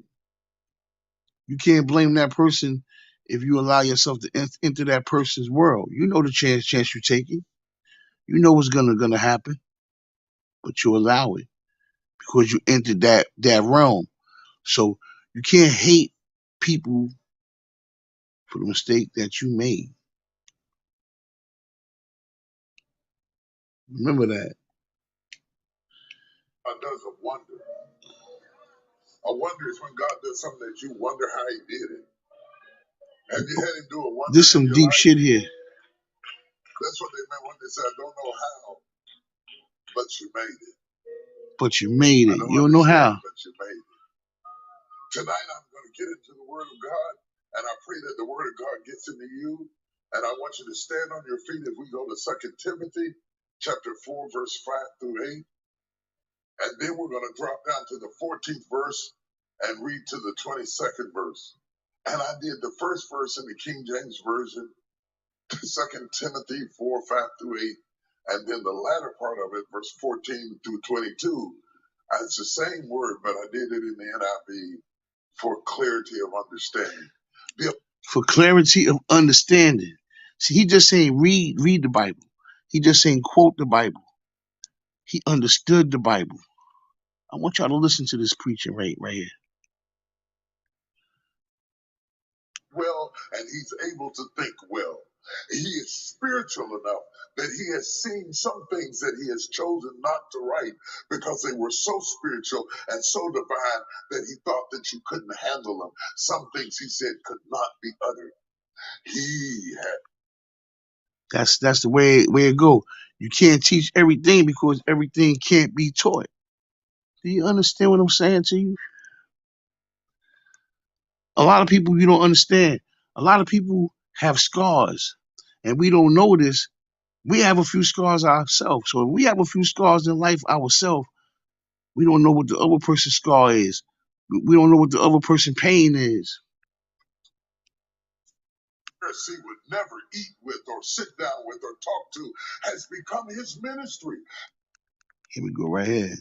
that person if you allow yourself to enter that person's world. You know the chance you're taking. You know what's gonna happen, but you allow it because you entered that realm. So you can't hate people for the mistake that you made. Remember that. God does a wonder. A wonder is when God does something that you wonder how he did it. Have you had him do a wonder? This some deep life? Shit here. That's what they meant when they said, I don't know how, but you made it. But you made it. You don't know how. But you made it. Tonight I'm going to get into the Word of God, and I pray that the Word of God gets into you. And I want you to stand on your feet if we go to 2 Timothy chapter 4, verse 5 through 8. And then we're going to drop down to the 14th verse and read to the 22nd verse. And I did the first verse in the King James Version, 2 Timothy 4, 5 through 8. And then the latter part of it, verse 14 through 22. It's the same word, but I did it in the NIV for clarity of understanding. For clarity of understanding. See, he just saying read the Bible. He just saying quote the Bible. He understood the Bible. I want y'all to listen to this preaching right here. Well, and he's able to think well. He is spiritual enough that he has seen some things that he has chosen not to write because they were so spiritual and so divine that he thought that you couldn't handle them. Some things he said could not be uttered. He had. That's the way it go. You can't teach everything because everything can't be taught. Do you understand what I'm saying to you? A lot of people you don't understand. A lot of people have scars, and we don't know this. We have a few scars ourselves. So if we have a few scars in life ourselves, we don't know what the other person's scar is. We don't know what the other person's pain is. He would never eat with or sit down with or talk to has become his ministry. Here we go right here.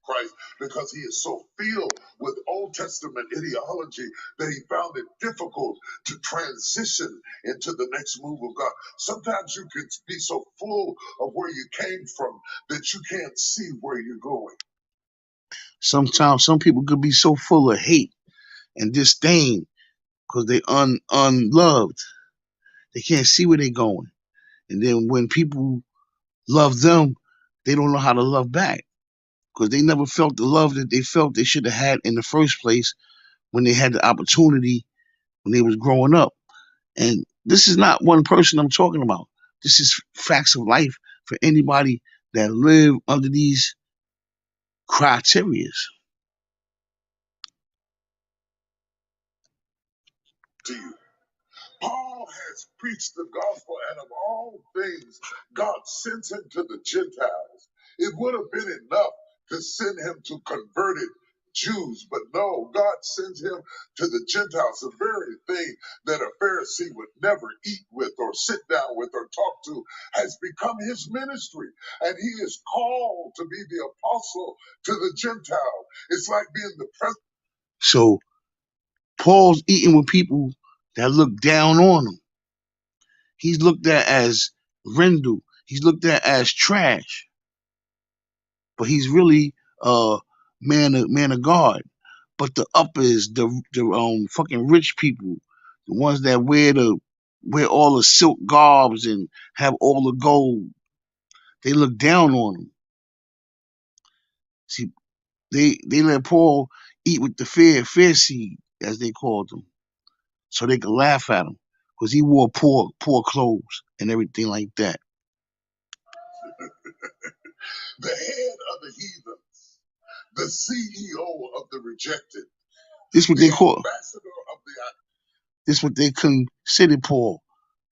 Christ, because he is so filled with Old Testament ideology that he found it difficult to transition into the next move of God. Sometimes you can be so full of where you came from that you can't see where you're going. Sometimes some people could be so full of hate and disdain because they unloved. They can't see where they're going. And then when people love them, they don't know how to love back because they never felt the love that they felt they should have had in the first place when they had the opportunity when they was growing up. And this is not one person I'm talking about. This is facts of life for anybody that live under these criterias. Paul has preached the gospel, and of all things, God sends him to the Gentiles. It would have been enough to send him to converted Jews, but no, God sends him to the Gentiles, the very thing that a Pharisee would never eat with or sit down with or talk to has become his ministry. And he is called to be the apostle to the Gentiles. It's like being the president. So Paul's eating with people that look down on him. He's looked at as Rendell. He's looked at as trash. But he's really a man of God. But the uppers, the fucking rich people, the ones that wear all the silk garbs and have all the gold, they look down on him. See, they let Paul eat with the fair seed, as they called them, so they could laugh at him because he wore poor clothes and everything like that. The head of the heathens, the CEO of the rejected, This what the they call. ambassador of the This what they consider Paul,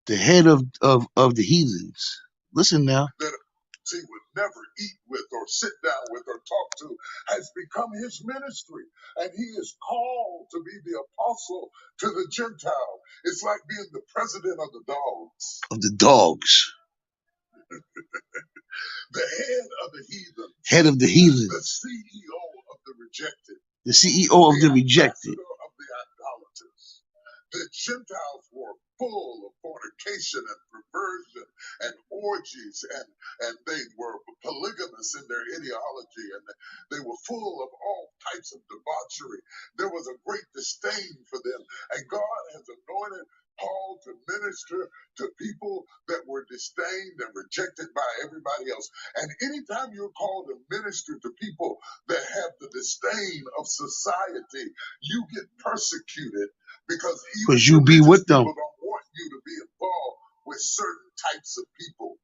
the head of the heathens. Listen now. that he would never eat with or sit down with or talk to has become his ministry. And he is called to be the apostle to the Gentile. It's like being the president of the dogs. Of the dogs. The head of the heathen. Head of the heathen. The CEO of the rejected. The CEO of the rejected. Ambassador of the idolaters. The Gentiles were full of fornication and perversion and orgies, and they were polygamous in their ideology, and they were full of all types of debauchery. There was a great disdain for them, and God has anointed Paul to minister to people that were disdained and rejected by everybody else. And anytime you're called to minister to people that have the disdain of society, you get persecuted because you be with them. People don't want you to be involved with certain types of people.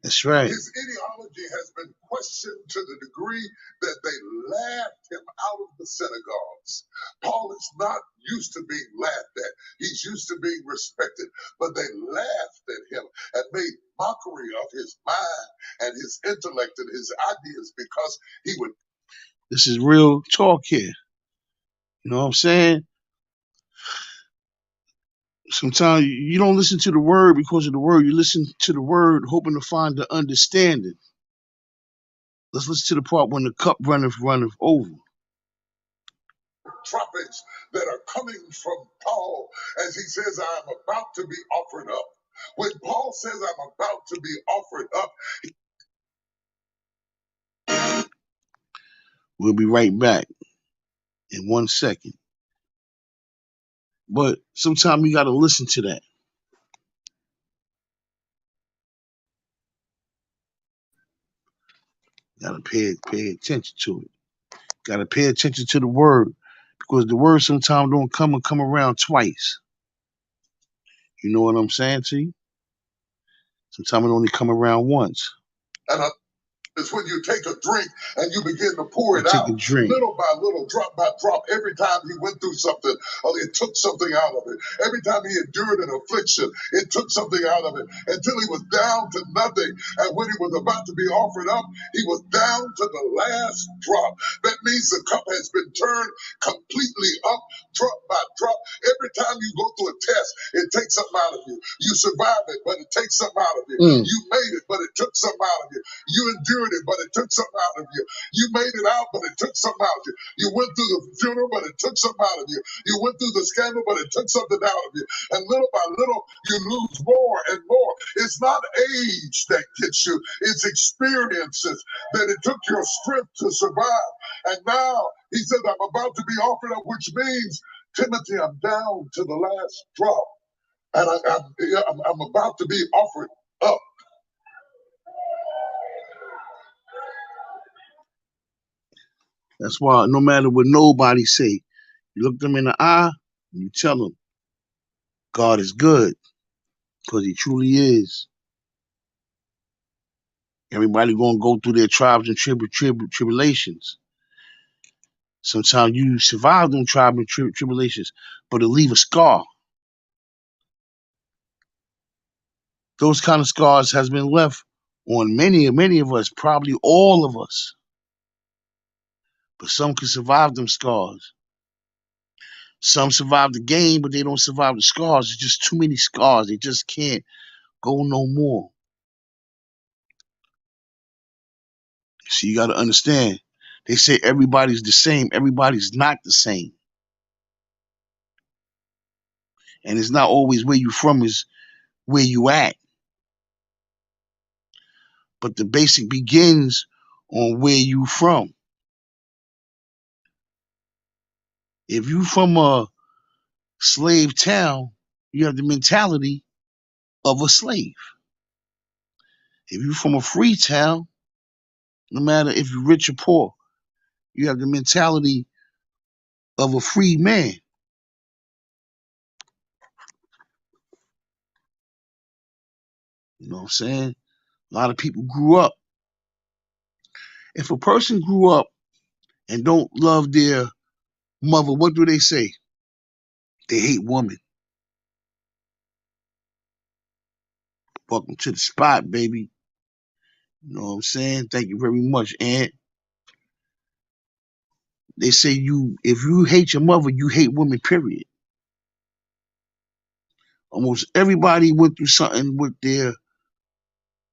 That's right. His ideology has been questioned to the degree that they laughed him out of the synagogues. Paul is not used to being laughed at. He's used to being respected, but they laughed at him and made mockery of his mind and his intellect and his ideas because he would. This is real talk here. You know what I'm saying? Sometimes you don't listen to the word because of the word. You listen to the word hoping to find the understanding. Let's listen to the part when the cup runneth over. Droppings that are coming from Paul as he says, I am about to be offered up. When Paul says, I'm about to be offered up. We'll be right back in 1 second. But sometimes you got to listen to that. Got to pay attention to it. Got to pay attention to the word because the word sometimes don't come around twice. You know what I'm saying to you? Sometimes it only come around once. And is when you take a drink and you begin to pour it out little by little, drop by drop. Every time he went through something, it took something out of it. Every time he endured an affliction, it took something out of it until he was down to nothing. And when he was about to be offered up, he was down to the last drop. That means the cup has been turned completely up, drop by drop. Every time you go through a test, it takes something out of you. You survive it, but it takes something out of you. You made it, but it took something out of you. You endured it, but it took something out of you. You made it out, but it took something out of you. You went through the funeral, but it took something out of you. You went through the scandal, but it took something out of you. And little by little, you lose more and more. It's not age that gets you, it's experiences that it took your strength to survive. And now he said, I'm about to be offered up, which means, Timothy, I'm down to the last drop. And I'm about to be offered up. That's why no matter what nobody say, you look them in the eye and you tell them, God is good, because he truly is. Everybody gonna go through their tribes and tribulations. Sometimes you survive them tribes and tribulations, but it'll leave a scar. Those kind of scars has been left on many of us, probably all of us. But some can survive them scars. Some survive the game, but they don't survive the scars. It's just too many scars. They just can't go no more. So you got to understand. They say everybody's the same. Everybody's not the same. And it's not always where you from, is where you at. But the basic begins on where you from. If you from a slave town, you have the mentality of a slave. If you from a free town, no matter if you're rich or poor, you have the mentality of a free man. You know what I'm saying? A lot of people grew up. If a person grew up and don't love their mother, what do they say? They hate women. Welcome to the spot, baby. You know what I'm saying? Thank you very much, Aunt. They say if you hate your mother, you hate women, period. Almost everybody went through something with their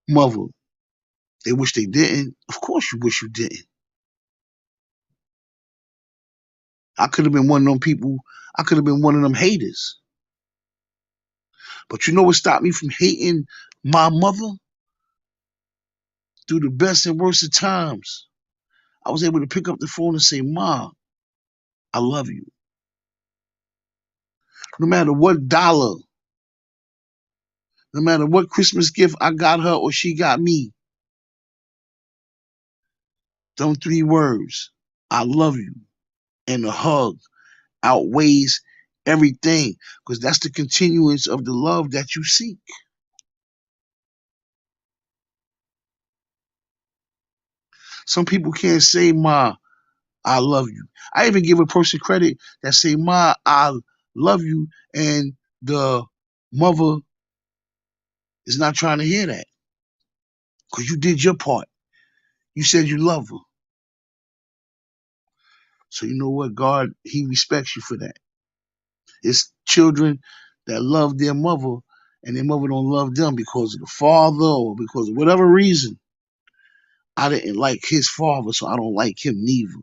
mother. They wish they didn't. Of course you wish you didn't. I could have been one of them people. I could have been one of them haters. But you know what stopped me from hating my mother? Through the best and worst of times, I was able to pick up the phone and say, "Mom, I love you." No matter what dollar, no matter what Christmas gift I got her or she got me, them 3 words, "I love you," and a hug outweighs everything, because that's the continuance of the love that you seek. Some people can't say, "Ma, I love you." I even give a person credit that say, "Ma, I love you," and the mother is not trying to hear that, because you did your part. You said you love her. So you know what? God, he respects you for that. It's children that love their mother and their mother don't love them because of the father or because of whatever reason. I didn't like his father, so I don't like him neither.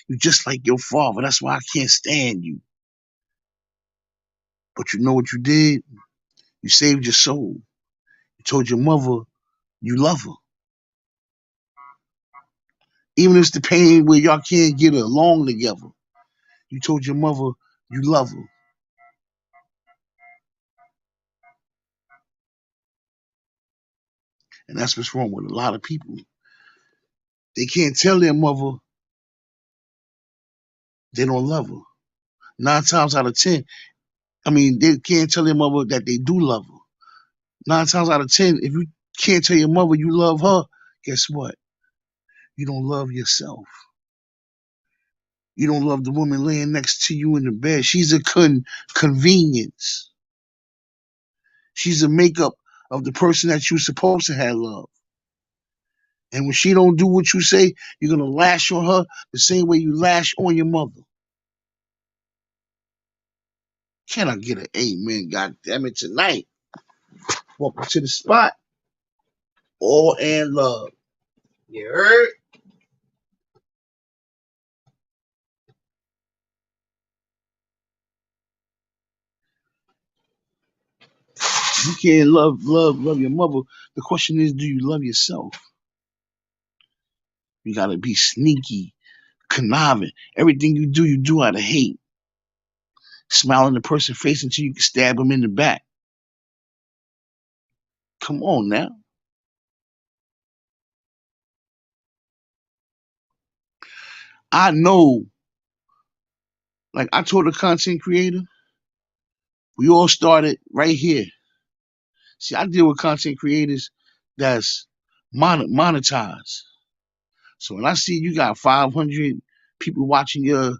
You just like your father. That's why I can't stand you. But you know what you did? You saved your soul. You told your mother you love her. Even if it's the pain where y'all can't get along together. You told your mother you love her. And that's what's wrong with a lot of people. They can't tell their mother they don't love her. 9 times out of 10, they can't tell their mother that they do love her. 9 times out of 10, if you can't tell your mother you love her, guess what? You don't love yourself. You don't love the woman laying next to you in the bed. She's a convenience. She's a makeup of the person that you're supposed to have love. And when she don't do what you say, you're gonna lash on her the same way you lash on your mother. Can I get an amen? God damn it, tonight. Welcome to the spot. All and love. You heard? You can't love your mother. The question is, do you love yourself? You gotta be sneaky, conniving. Everything you do out of hate. Smile in the person's face until you can stab them in the back. Come on now. I know, like I told a content creator, we all started right here. See, I deal with content creators that's monetized. So when I see you got 500 people watching your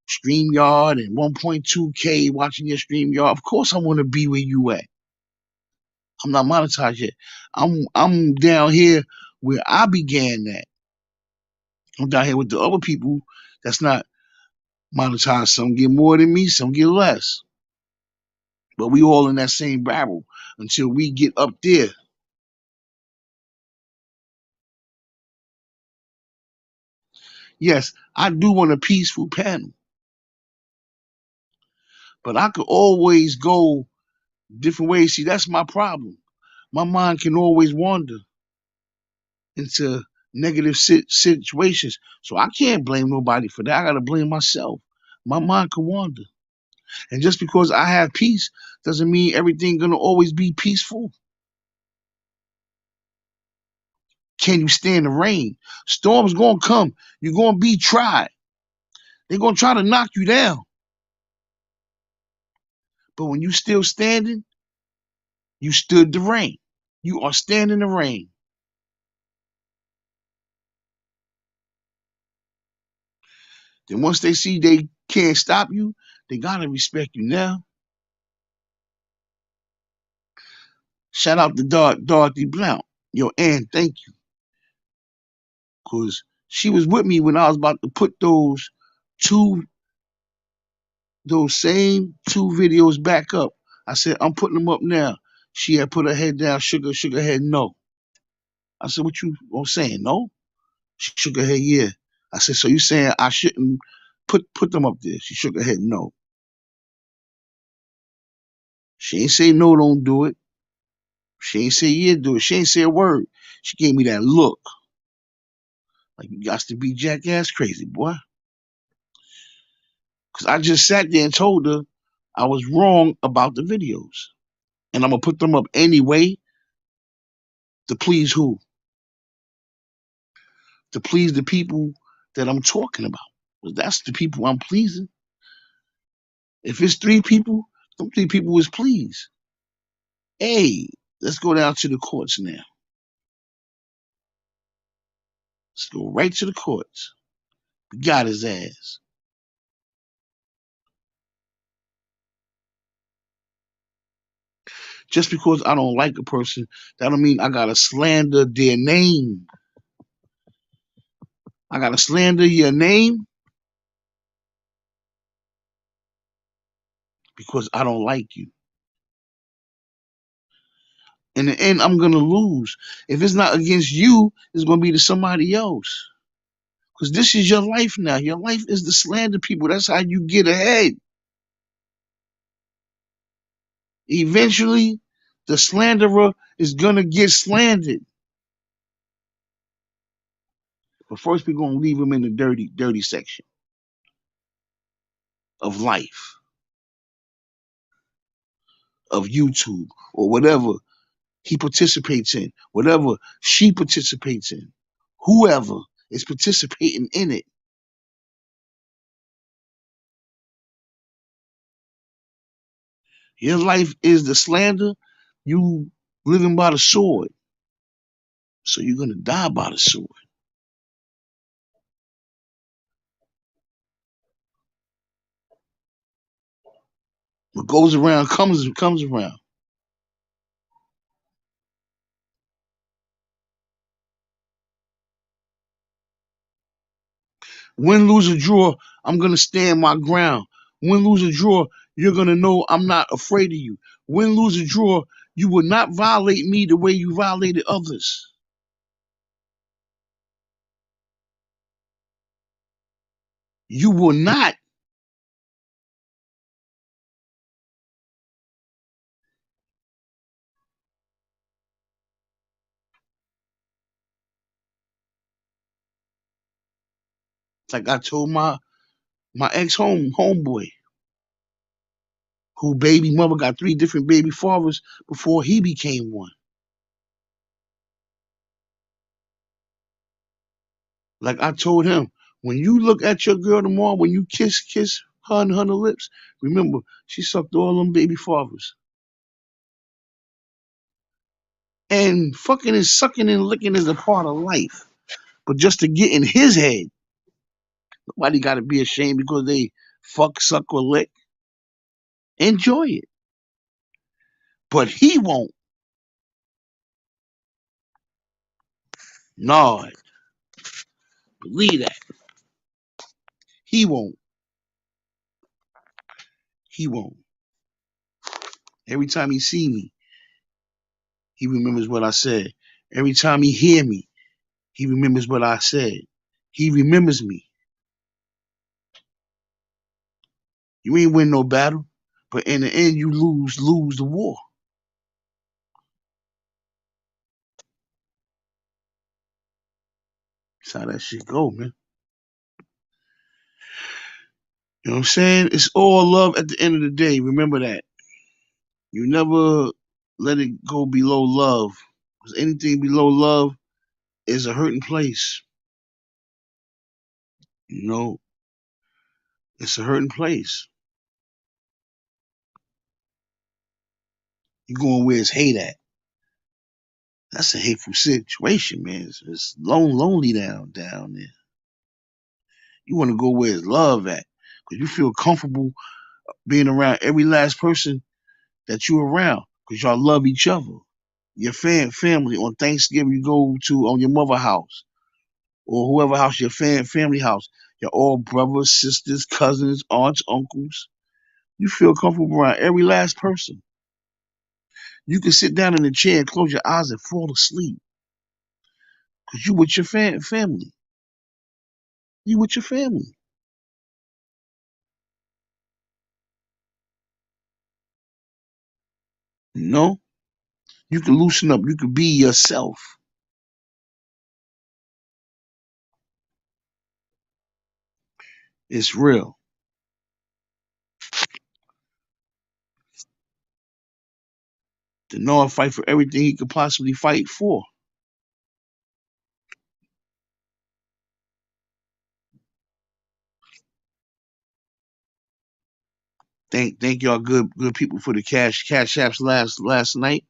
StreamYard and 1.2K watching your StreamYard, of course I want to be where you at. I'm not monetized yet. I'm down here where I began that. I'm down here with the other people that's not monetized. Some get more than me, some get less. But we all in that same barrel until we get up there. Yes, I do want a peaceful panel, but I could always go different ways. See, that's my problem. My mind can always wander into negative situations. So I can't blame nobody for that. I got to blame myself. My mind can wander. And just because I have peace doesn't mean everything going to always be peaceful. Can you stand the rain? Storms going to come. You're going to be tried. They're going to try to knock you down. But when you still standing, you stood the rain. You are standing the rain. Then once they see they can't stop you, they gotta respect you now. Shout out to Dorothy Blount. Yo, Ann, thank you. Cause she was with me when I was about to put those same two videos back up. I said, I'm putting them up now. She had put her head down, shook her head no. I said, what you saying? No? She shook her head, yeah. I said, so you saying I shouldn't put them up there? She shook her head no. She ain't say no, don't do it. She ain't say yeah, do it. She ain't say a word. She gave me that look. Like you got to be jackass crazy, boy. Cause I just sat there and told her I was wrong about the videos. And I'm gonna put them up anyway to please who? To please the people that I'm talking about. Because that's the people I'm pleasing. If it's three people, them three people is pleased. Hey, let's go down to the courts now. Let's go right to the courts. We got his ass. Just because I don't like a person, that don't mean I gotta slander their name. I gotta slander your name because I don't like you. In the end, I'm gonna lose. If it's not against you, it's gonna be to somebody else. Because this is your life now. Your life is to slander people. That's how you get ahead. Eventually, the slanderer is gonna get slandered. But first, we're gonna leave him in the dirty section of life, of YouTube, or whatever he participates in, whatever she participates in, whoever is participating in it. Your life is the slander, you living by the sword. So you're gonna die by the sword. What goes around comes around. Win, lose, or draw, I'm gonna stand my ground. Win, lose, or draw, you're gonna know I'm not afraid of you. Win, lose, or draw, you will not violate me the way you violated others. You will not. Like I told my ex homeboy, who baby mother got three different baby fathers before he became one. Like I told him, when you look at your girl tomorrow, when you kiss her on her lips, remember she sucked all them baby fathers. And fucking and sucking and licking is a part of life. But just to get in his head, nobody got to be ashamed because they fuck, suck, or lick. Enjoy it. But he won't. No, believe that. He won't. He won't. Every time he see me, he remembers what I said. Every time he hear me, he remembers what I said. He remembers me. You ain't win no battle, but in the end, you lose the war. That's how that shit go, man. You know what I'm saying? It's all love at the end of the day. Remember that. You never let it go below love. Because anything below love is a hurting place. You know, it's a hurting place. You going where it's hate at. That's a hateful situation, man. It's lonely down there. You want to go where it's love at. Because you feel comfortable being around every last person that you're around. Because y'all love each other. Your family on Thanksgiving, you go to on your mother house or whoever house your family house. You're all brothers, sisters, cousins, aunts, uncles. You feel comfortable around every last person. You can sit down in a chair and close your eyes and fall asleep because you with your family. You with your family. You know, you can loosen up. You can be yourself. It's real. The Noah fight for everything he could possibly fight for. Thank y'all good people for the cash apps last night.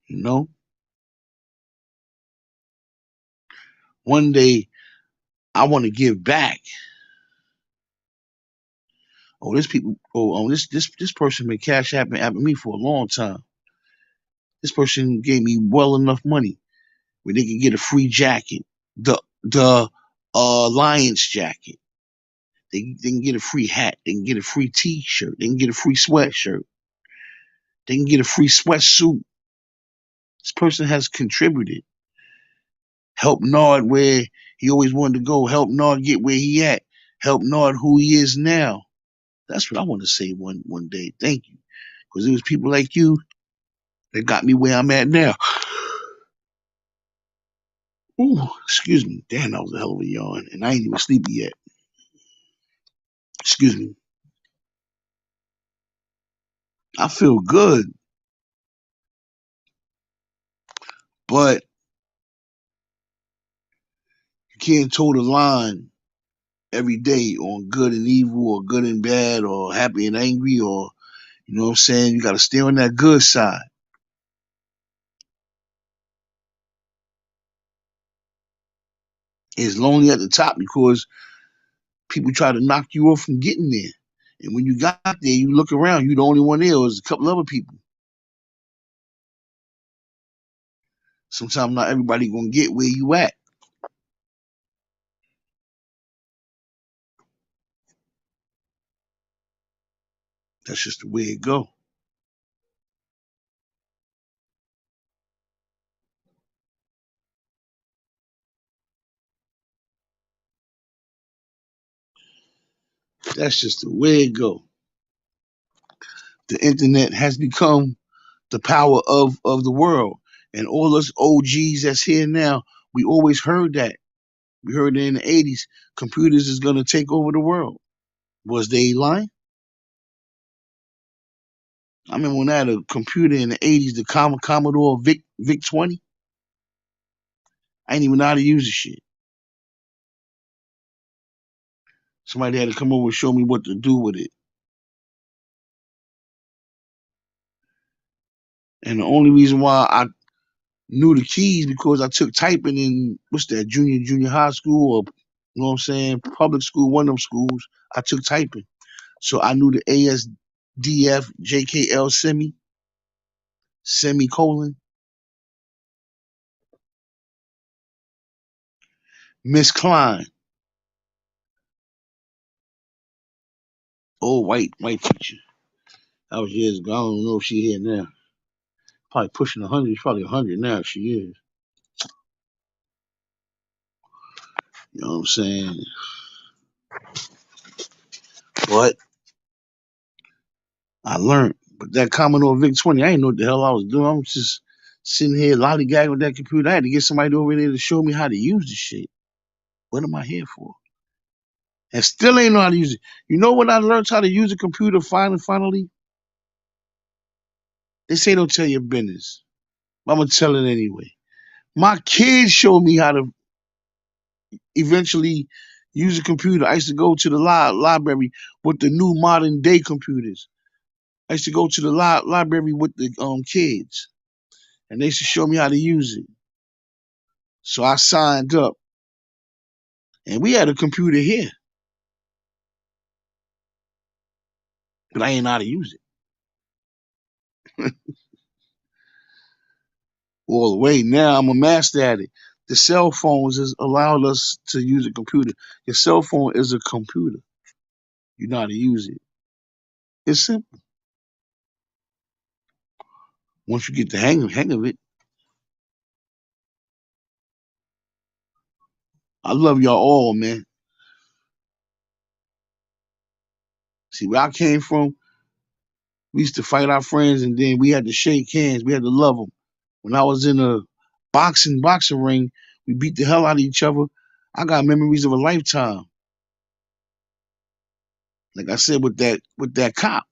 You know, one day I want to give back. Oh, this person been cash apping at me for a long time. This person gave me well enough money where they could get a free jacket, the Lions jacket. They can get a free hat. They can get a free T-shirt. They can get a free sweatshirt. They can get a free sweatsuit. This person has contributed. Help Nard where he always wanted to go. Help Nard get where he at. Help Nard who he is now. That's what I want to say one day. Thank you. Because it was people like you that got me where I'm at now. Ooh, excuse me. Damn, that was a hell of a yawn. And I ain't even sleepy yet. Excuse me. I feel good. But you can't toe the line every day on good and evil or good and bad or happy and angry or, you know what I'm saying? You got to stay on that good side. It's lonely at the top because people try to knock you off from getting there. And when you got there, you look around, you the only one there. There's a couple other people. Sometimes not everybody gonna get where you at. That's just the way it go. That's just the way it go. The internet has become the power of the world. And all us OGs that's here now, we always heard that. We heard it in the 80s. Computers is gonna take over the world. Was they lying? I remember when I had a computer in the 80s, the Commodore VIC 20. I didn't even know how to use the shit. Somebody had to come over and show me what to do with it. And the only reason why I knew the keys because I took typing in what's that, junior high school, or you know what I'm saying, public school, one of them schools. I took typing. So I knew the ASDF JKL semicolon. Miss Klein. Old white teacher. That was years ago. I don't know if she's here now. Probably pushing 100. She's probably 100 now. She is. You know what I'm saying? But I learned. But that Commodore VIC 20, I didn't know what the hell I was doing. I was just sitting here lollygagging with that computer. I had to get somebody over there to show me how to use the shit. What am I here for? And still ain't know how to use it. You know when I learned how to use a computer finally? They say don't tell your business. But I'm going to tell it anyway. My kids showed me how to eventually use a computer. I used to go to the library with the new modern day computers. I used to go to the library with the kids, and they used to show me how to use it. So I signed up, and we had a computer here, but I ain't know how to use it all the way. Now I'm a master at it. The cell phones has allowed us to use a computer. Your cell phone is a computer. You know how to use it. It's simple. Once you get the hang of it. I love y'all all, man. See, where I came from, we used to fight our friends, and then we had to shake hands. We had to love them. When I was in a boxing ring, we beat the hell out of each other. I got memories of a lifetime. Like I said, with that cop,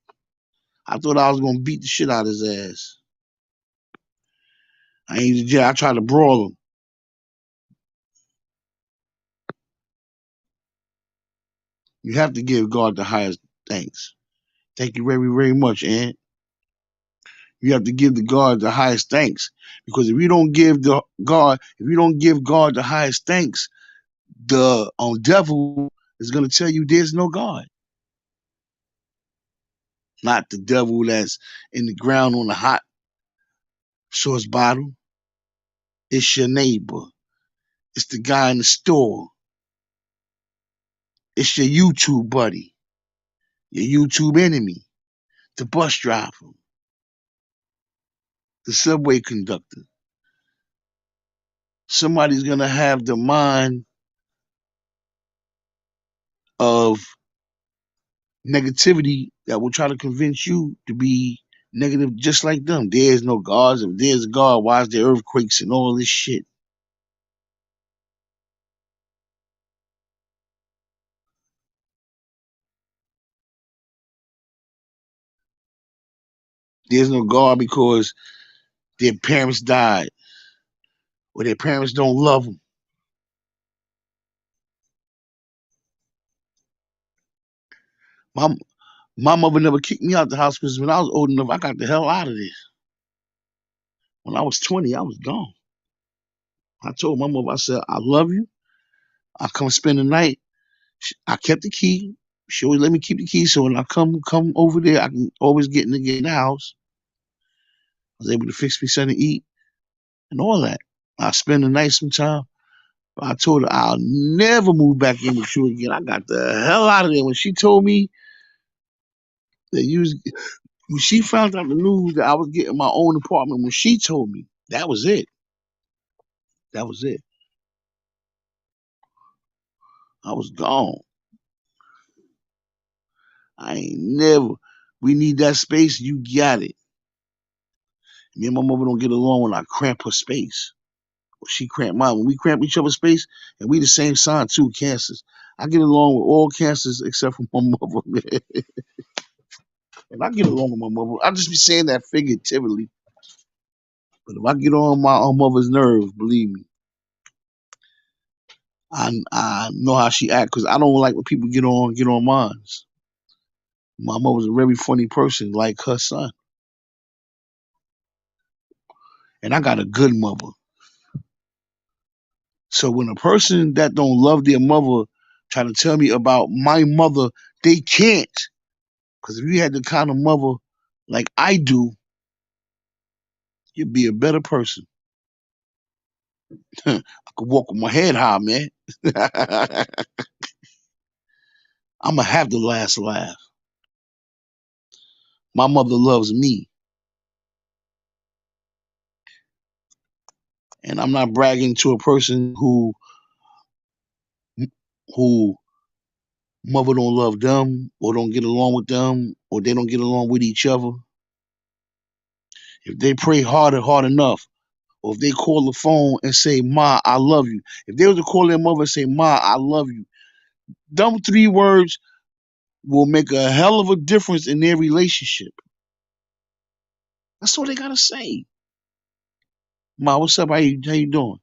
I thought I was gonna beat the shit out of his ass. I ain't in jail. I tried to brawl him. You have to give God the highest thanks. Thank you very, very much, Aunt. You have to give the God the highest thanks, because if you don't give God the highest thanks, the devil is gonna tell you there's no God. Not the devil that's in the ground on the hot sauce bottle. It's your neighbor. It's the guy in the store. It's your YouTube buddy, your YouTube enemy, the bus driver, the subway conductor. Somebody's gonna have the mind of negativity that will try to convince you to be negative just like them. There's no gods. If there's a God, why is there earthquakes and all this shit? There's no God because their parents died or their parents don't love them. My my mother never kicked me out the house because when I was old enough, I got the hell out of there. When I was 20, I was gone. I told my mother, I said, I love you. I come spend the night. I kept the key. She always let me keep the key, so when I come over there, I can always get in the house. I was able to fix me something to eat and all that. I spend the night sometime. But I told her I'll never move back in with you again. I got the hell out of there. When she told me that when she found out the news that I was getting my own apartment, when she told me, that was it. That was it. I was gone. I ain't never. We need that space. You got it. Me and my mother don't get along when I cramp her space. She cramped mine. When we cramp each other's space, and we the same sign too, cancers. I get along with all cancers except for my mother, man. And I get along with my mother. I just be saying that figuratively. But if I get on my own mother's nerves, believe me, I know how she act because I don't like when people get on mine. My mother's a very funny person, like her son, and I got a good mother. So when a person that don't love their mother try to tell me about my mother, they can't. Because if you had the kind of mother like I do, you'd be a better person. I could walk with my head high, man. I'ma have the last laugh. My mother loves me. And I'm not bragging to a person who mother don't love them or don't get along with them or they don't get along with each other. If they pray hard enough, or if they call the phone and say, Ma, I love you. If they were to call their mother and say, Ma, I love you, them 3 words will make a hell of a difference in their relationship. That's all they gotta say. Ma, what's up? How you doing?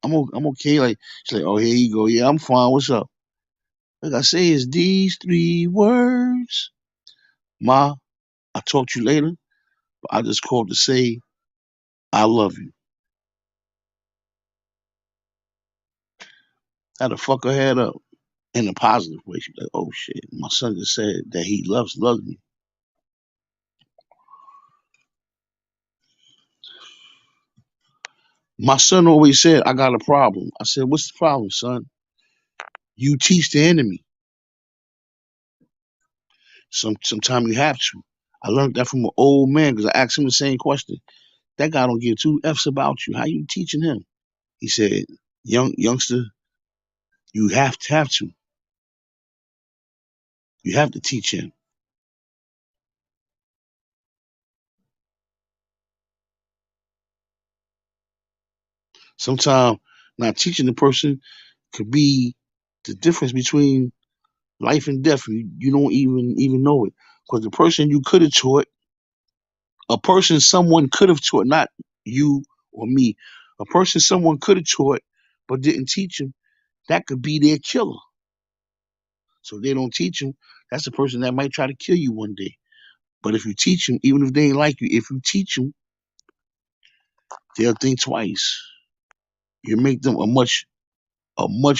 I'm okay. Like she's like, oh, here you go. Yeah, I'm fine. What's up? Like I say, is these 3 words. Ma, I talk to you later, but I just called to say I love you. I had to fuck her head up in a positive way. She's like, oh shit, my son just said that he loves me. My son always said, I got a problem. I said, what's the problem, son? You teach the enemy. Sometimes you have to. I learned that from an old man because I asked him the same question. That guy don't give 2 F's about you. How you teaching him? He said, youngster, you have to. You have to teach him. Sometimes not teaching the person could be the difference between life and death. You don't even know it. Because the person you could have taught, a person someone could have taught, not you or me, a person someone could have taught but didn't teach him, that could be their killer. So if they don't teach him, that's a person that might try to kill you one day. But if you teach them, even if they ain't like you, if you teach them, they'll think twice. You make them a much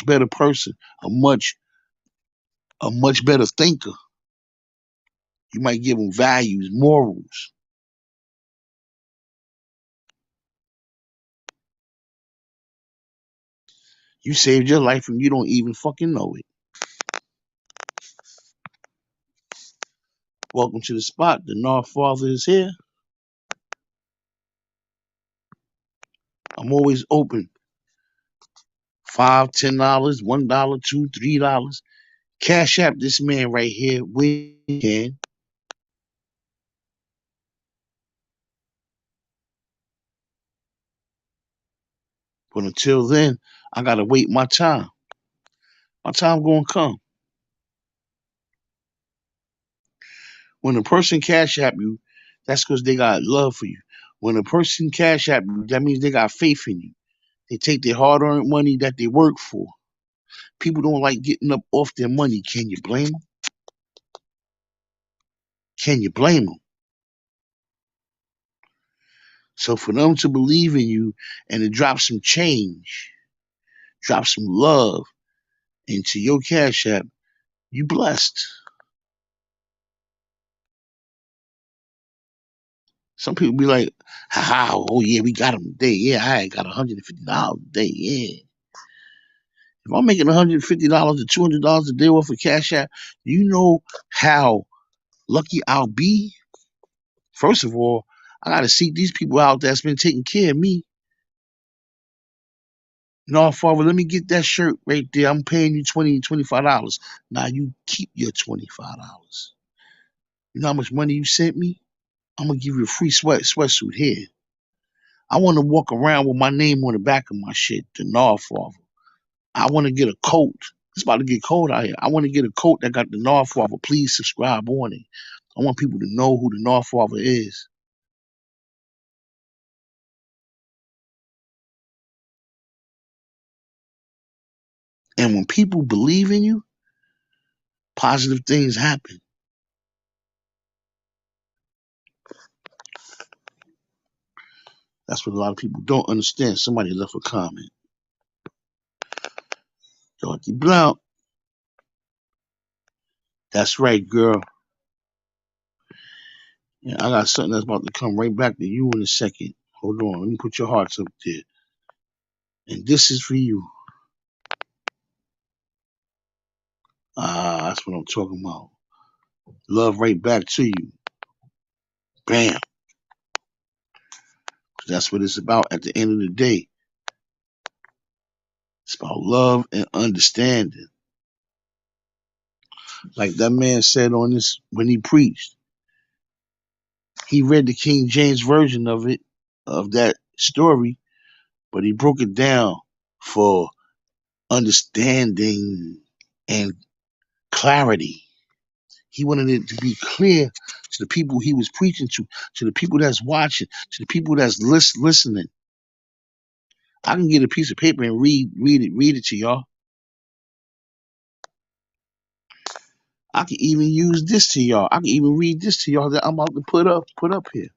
better person, a much better thinker. You might give them values, morals. You saved your life and you don't even fucking know it. Welcome to the spot. The North Father is here. I'm always open. $5, $10, $1, $2, $3. Cash app this man right here when you can. But until then, I gotta wait my time. My time gonna come. When a person cash app you, that's because they got love for you. When a person cash app you, that means they got faith in you. They take their hard-earned money that they work for. People don't like getting up off their money. Can you blame them? Can you blame them? So for them to believe in you and to drop some change, drop some love into your cash app, you blessed. Some people be like, ha, oh yeah, we got him today. Yeah, I got $150 a day. Yeah. If I'm making $150 to $200 a day off of Cash App, you know how lucky I'll be? First of all, I got to seek these people out that's been taking care of me. No, Father, let me get that shirt right there. I'm paying you $20, $25. Now you keep your $25. You know how much money you sent me? I'm going to give you a free sweatsuit here. I want to walk around with my name on the back of my shit, the Nard Father. I want to get a coat. It's about to get cold out here. I want to get a coat that got the Nard Father. Please subscribe on it. I want people to know who the North Father is. And when people believe in you, positive things happen. That's what a lot of people don't understand. Somebody left a comment. Dorothy Blount. That's right, girl. Yeah, I got something that's about to come right back to you in a second. Hold on. Let me put your hearts up there. And this is for you. That's what I'm talking about. Love right back to you. Bam. That's what it's about at the end of the day. It's about love and understanding. Like that man said on this when he preached. He read the King James version of it, of that story, but he broke it down for understanding and clarity. He wanted it to be clear to the people he was preaching to the people that's watching, to the people that's listening. I can get a piece of paper and read it to y'all. I can even use this to y'all. I can even read this to y'all that I'm about to put up here.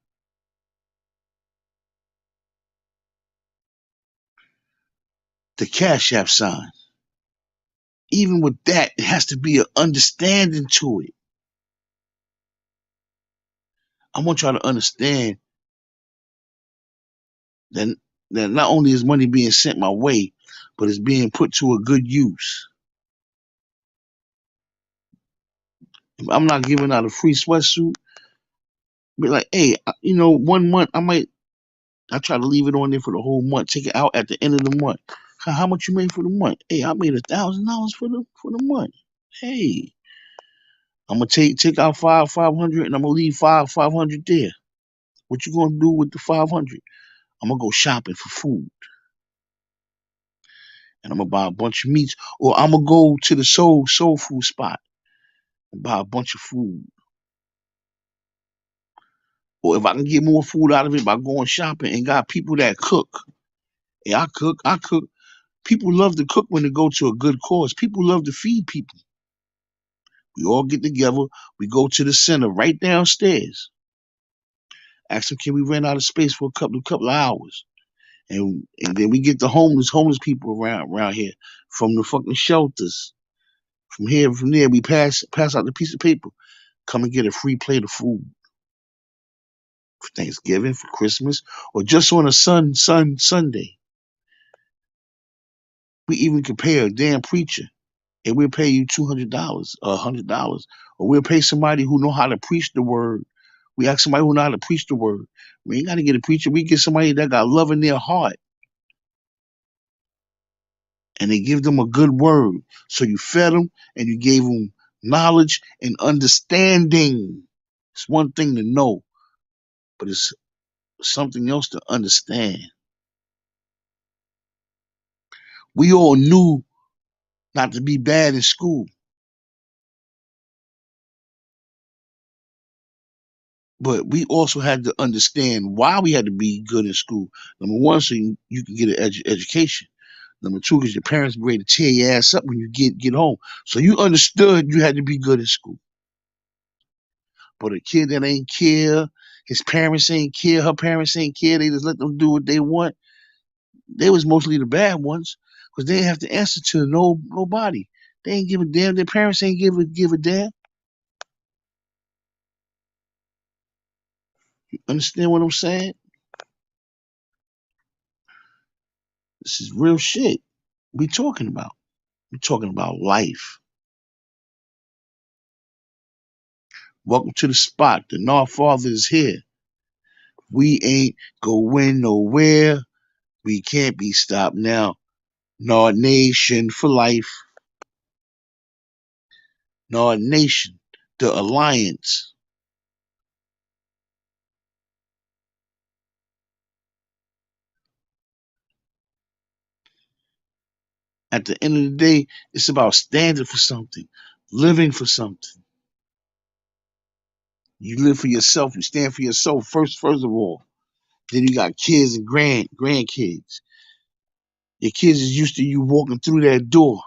The Cash App sign. Even with that, it has to be an understanding to it. I want y'all to understand that not only is money being sent my way, but it's being put to a good use. If I'm not giving out a free sweatsuit, be like, hey, 1 month I try to leave it on there for the whole month. Take it out at the end of the month. How much you made for the month? Hey, I made $1,000 for the month. Hey, I'm gonna take out 500 and I'm gonna leave 500 there. What you gonna do with the 500? I'm gonna go shopping for food. And I'm gonna buy a bunch of meats, or I'm gonna go to the soul food spot and buy a bunch of food. Or if I can get more food out of it by going shopping and got people that cook. Hey, I cook. People love to cook when they go to a good cause. People love to feed people. We all get together. We go to the center right downstairs. Ask them, can we rent out of space for a couple of hours? And then we get the homeless people around here from the fucking shelters. From there, we pass out the piece of paper. Come and get a free plate of food for Thanksgiving, for Christmas, or just on a Sunday. We even could pay a damn preacher, and we'll pay you $200 or $100, or we'll pay somebody who know how to preach the word. We ask somebody who know how to preach the word. We ain't got to get a preacher. We get somebody that got love in their heart, and they give them a good word. So you fed them, and you gave them knowledge and understanding. It's one thing to know, but it's something else to understand. We all knew not to be bad in school, but we also had to understand why we had to be good in school. Number one, so you can get an education. Number two, because your parents were ready to tear your ass up when you get home. So you understood you had to be good in school. But a kid that ain't care, his parents ain't care, her parents ain't care, they just let them do what they want. They was mostly the bad ones, because they didn't have to answer to nobody. They ain't give a damn. Their parents ain't give a damn. Understand what I'm saying? This is real shit we talking about. We talking about life. Welcome to the spot. The North Father is here. We ain't going nowhere. We can't be stopped now. Nord Nation for life. Nord Nation, the alliance. At the end of the day, it's about standing for something, living for something. You live for yourself. You stand for yourself first of all. Then you got kids and grandkids. Your kids is used to you walking through that door.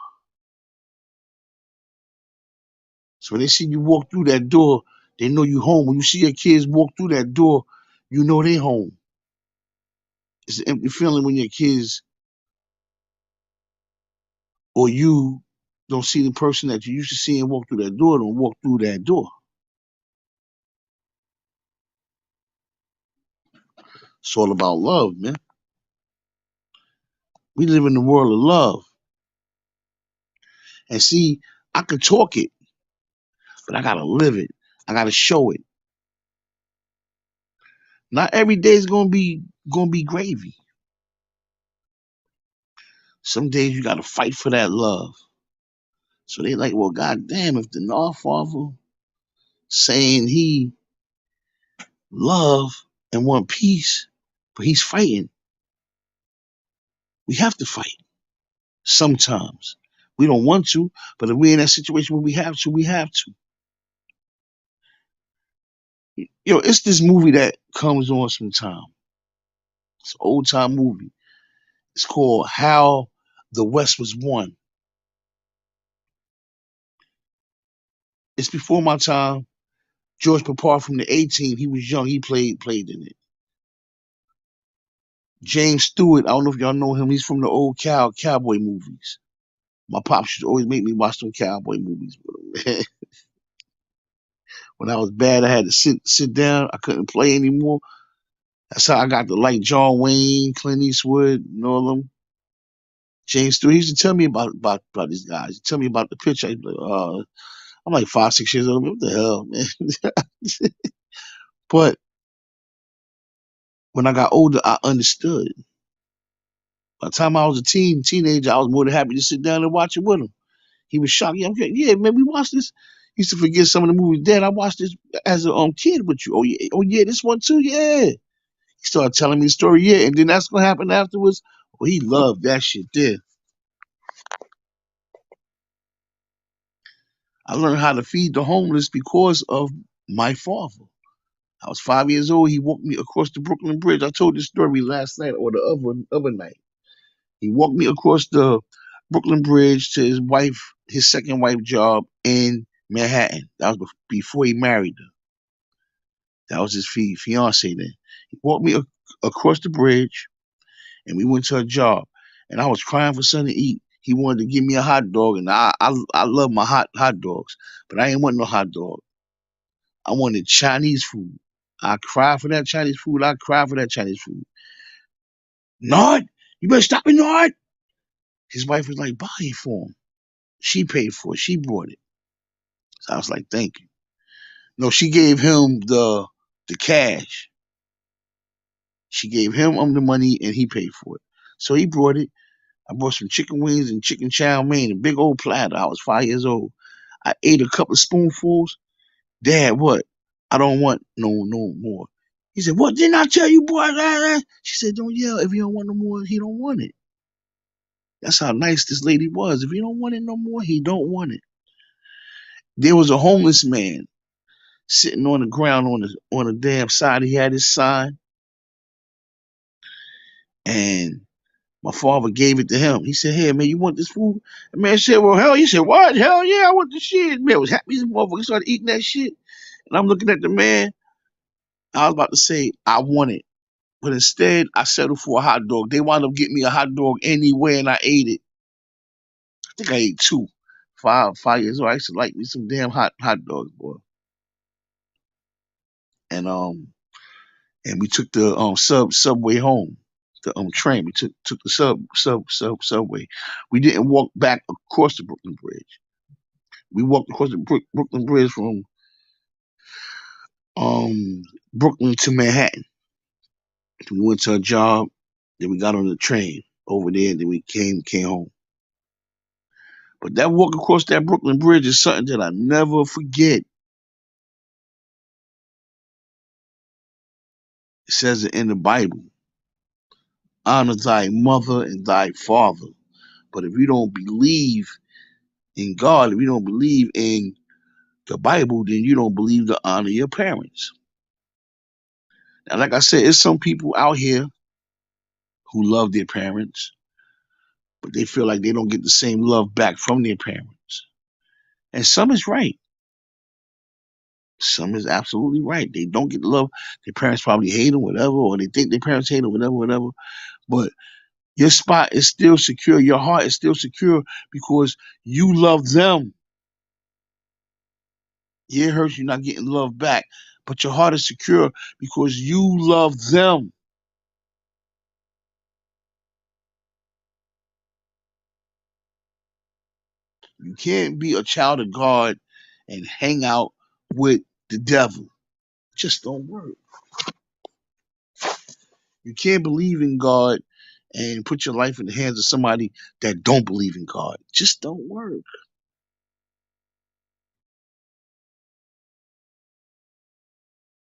So when they see you walk through that door, they know you home. When you see your kids walk through that door, you know they home. It's an empty feeling when your kids or you don't see the person that you used to see and walk through that door, don't walk through that door. It's all about love, man. We live in the world of love. And see, I could talk it, but I gotta live it. I gotta show it. Not every day is gonna be gravy. Some days you gotta fight for that love. So they like, well, goddamn, if the North Father saying he love and want peace, but he's fighting. We have to fight sometimes. We don't want to, but if we're in that situation where we have to, we have to. Yo, it's this movie that comes on sometime. It's an old time movie. It's called How the West Was Won. It's before my time. George Papard from the A-Team, he was young. He played in it. James Stewart, I don't know if y'all know him. He's from the old cowboy movies. My pops used to always make me watch them cowboy movies. When I was bad, I had to sit down. I couldn't play anymore. That's how I got to like John Wayne, Clint Eastwood, and all them. James Stewart. He used to tell me about these guys. He'd tell me about the picture. I'd be like, I'm like 5, 6 years old. What the hell, man? But when I got older, I understood. By the time I was a teenager, I was more than happy to sit down and watch it with him. He was shocked. Yeah, okay, yeah, man, we watched this. He used to forget some of the movies. Dad, I watched this as a kid with you. Oh yeah, this one too. Yeah. He started telling me the story. Yeah, and then that's what happened afterwards. Well, he loved that shit there. I learned how to feed the homeless because of my father. I was 5 years old. He walked me across the Brooklyn Bridge. I told this story last night or the other night. He walked me across the Brooklyn Bridge to his second wife job in Manhattan. That was before he married her. That was his fiance then. He walked me across the bridge, and we went to a job. And I was crying for something to eat. He wanted to give me a hot dog, and I love my hot dogs, but I ain't want no hot dog. I wanted Chinese food. I cried for that Chinese food. I cried for that Chinese food. Nod, you better stop it, Nod. His wife was like, buy it for him. She paid for it. She brought it. So I was like, thank you. No, she gave him the cash. She gave him the money and he paid for it. So he brought it. I bought some chicken wings and chicken chow mein, a big old platter. I was 5 years old. I ate a couple of spoonfuls. Dad, what? I don't want no more. He said, what didn't I tell you, boy? She said, don't yell. If you don't want no more, he don't want it. That's how nice this lady was. If he don't want it no more, he don't want it. There was a homeless man sitting on the ground on the damn side. He had his sign, and my father gave it to him. He said, hey, man, you want this food? The man said, well, hell, he said, what? Hell yeah, I want this shit. Man, I was happy as a motherfucker. He started eating that shit. And I'm looking at the man. I was about to say, I want it. But instead, I settled for a hot dog. They wound up getting me a hot dog anyway, and I ate it. I think I ate two. 5 years old. I used to like me some damn hot dogs, boy. And we took the subway home. The train. We took the subway. We didn't walk back across the Brooklyn Bridge. We walked across the Brooklyn Bridge from Brooklyn to Manhattan. We went to a job, then we got on the train over there, then we came home. But that walk across that Brooklyn Bridge is something that I never forget. It says it in the Bible. Honor thy mother and thy father. But if you don't believe in God, if you don't believe in the Bible, then you don't believe to honor your parents. Now, like I said, it's some people out here who love their parents, but they feel like they don't get the same love back from their parents. And some is right. Some is absolutely right. They don't get the love. Their parents probably hate them, whatever, or they think their parents hate them, whatever, whatever. But your spot is still secure. Your heart is still secure because you love them. Yeah, it hurts you not getting love back, but your heart is secure because you love them. You can't be a child of God and hang out with the devil. It just don't work. You can't believe in God and put your life in the hands of somebody that don't believe in God. It just don't work.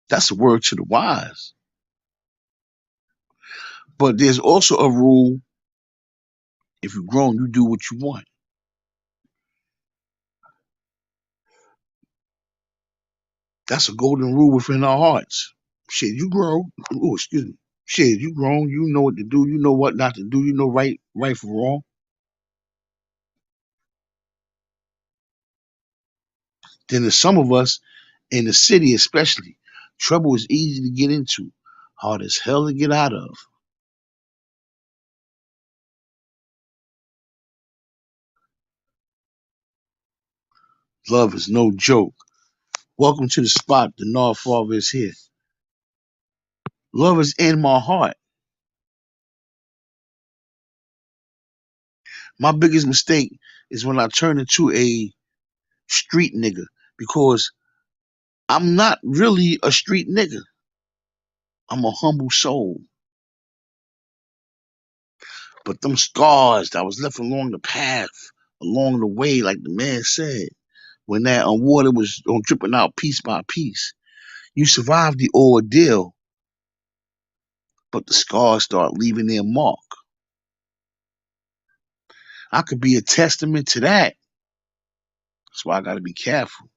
That's a word to the wise. But there's also a rule: if you're grown, you do what you want. That's a golden rule within our hearts. Shit, you grow. Oh, excuse me. Shit, you grown. You know what to do. You know what not to do. You know right from wrong. Then there's some of us in the city, especially. Trouble is easy to get into, hard as hell to get out of. Love is no joke. Welcome to the spot. The North Father is here. Love is in my heart. My biggest mistake is when I turn into a street nigga because I'm not really a street nigga. I'm a humble soul. But them scars that was left along the path, along the way, like the man said, when that water was dripping out piece by piece, you survived the ordeal, but the scars start leaving their mark. I could be a testament to that. That's why I got to be careful.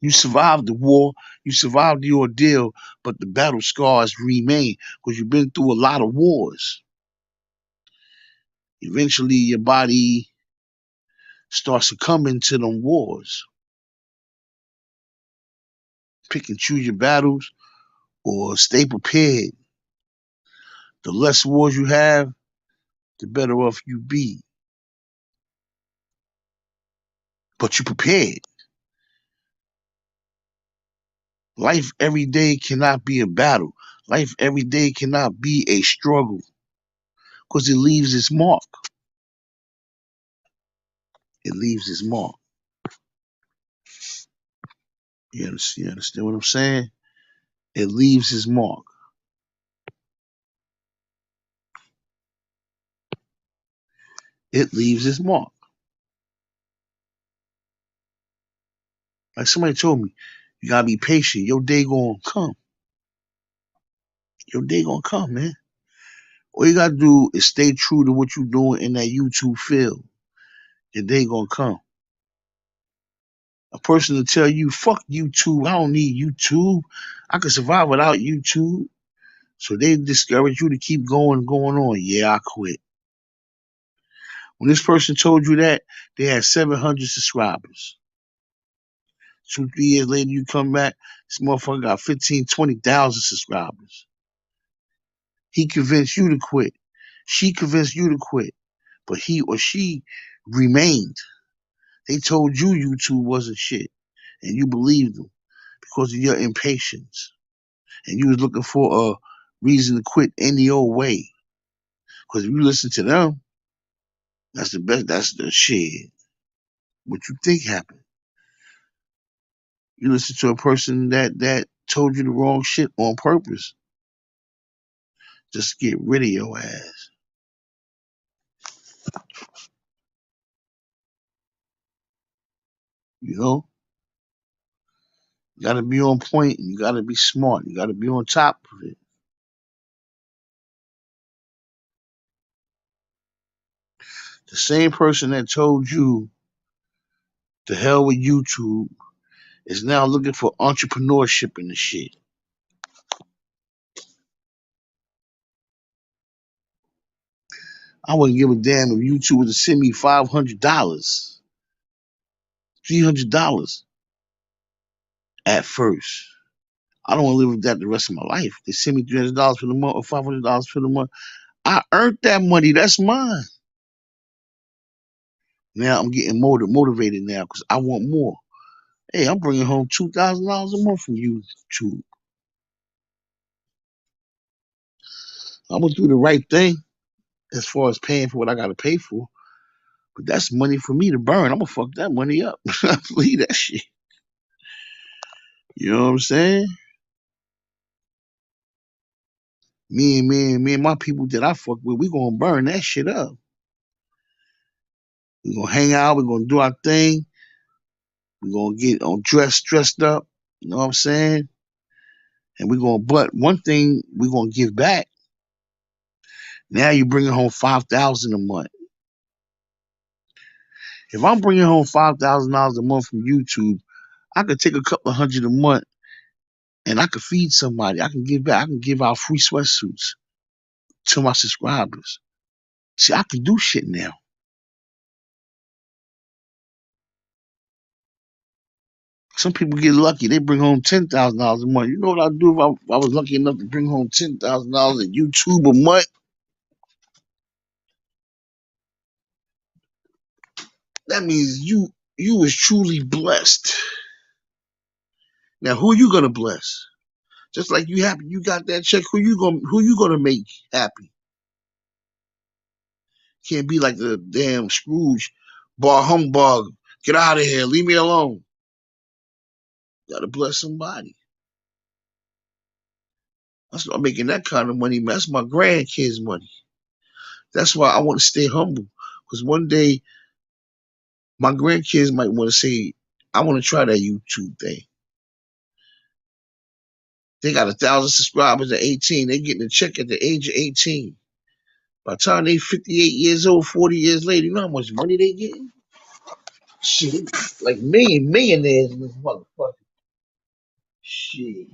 You survived the war, you survived the ordeal, but the battle scars remain because you've been through a lot of wars. Eventually, your body starts succumbing to them wars. Pick and choose your battles or stay prepared. The less wars you have, the better off you be. But you prepared. Life every day cannot be a battle. Life every day cannot be a struggle because it leaves its mark. It leaves its mark. You understand what I'm saying? It leaves its mark. It leaves its mark. Like somebody told me, you gotta be patient. Your day gonna come. Your day gonna come, man. All you gotta do is stay true to what you're doing in that YouTube field. Your day gonna come. A person to tell you, fuck YouTube, I don't need YouTube. I can survive without YouTube. So they discourage you to keep going on. Yeah, I quit. When this person told you that, they had 700 subscribers. 2, 3 years later, you come back, this motherfucker got 15, 20,000 subscribers. He convinced you to quit. She convinced you to quit. But he or she remained. They told you YouTube wasn't shit. And you believed them because of your impatience. And you was looking for a reason to quit any old way. Because if you listen to them, that's the best, that's the shit. What you think happened? You listen to a person that told you the wrong shit on purpose. Just get rid of your ass. You know? You gotta be on point and you gotta be smart. You gotta be on top of it. The same person that told you the hell with YouTube is now looking for entrepreneurship in the shit. I wouldn't give a damn if YouTube was to send me $500, $300 at first. I don't want to live with that the rest of my life. They send me $300 for the month or $500 for the month. I earned that money. That's mine. Now I'm getting motivated now because I want more. Hey, I'm bringing home $2,000 a month from YouTube. I'm gonna do the right thing as far as paying for what I gotta pay for. But that's money for me to burn. I'm gonna fuck that money up. Leave that shit. You know what I'm saying? Me and my people that I fuck with, we gonna burn that shit up. We gonna hang out. We gonna do our thing. We gonna get on dressed up. You know what I'm saying? And we gonna. But one thing we gonna give back. Now you bringing home 5,000 a month. If I'm bringing home $5,000 a month from YouTube, I could take a couple of hundred a month and I could feed somebody. I can give back. I can give out free sweatsuits to my subscribers. See, I can do shit now. Some people get lucky. They bring home $10,000 a month. You know what I'd do if I was lucky enough to bring home $10,000 at YouTube a month? That means you is truly blessed. Now, who are you gonna bless? Just like you happy you got that check, who you gonna make happy? Can't be like the damn Scrooge, bar humbug. Get out of here. Leave me alone. Gotta bless somebody. I start making that kind of money, man. That's my grandkids' money. That's why I want to stay humble. Because one day my grandkids might want to say, I want to try that YouTube thing. They got 1,000 subscribers at 18. They getting a check at the age of 18. By the time they 58 years old, 40 years later, you know how much money they getting? Shit, like millionaires in this motherfucker. Shit.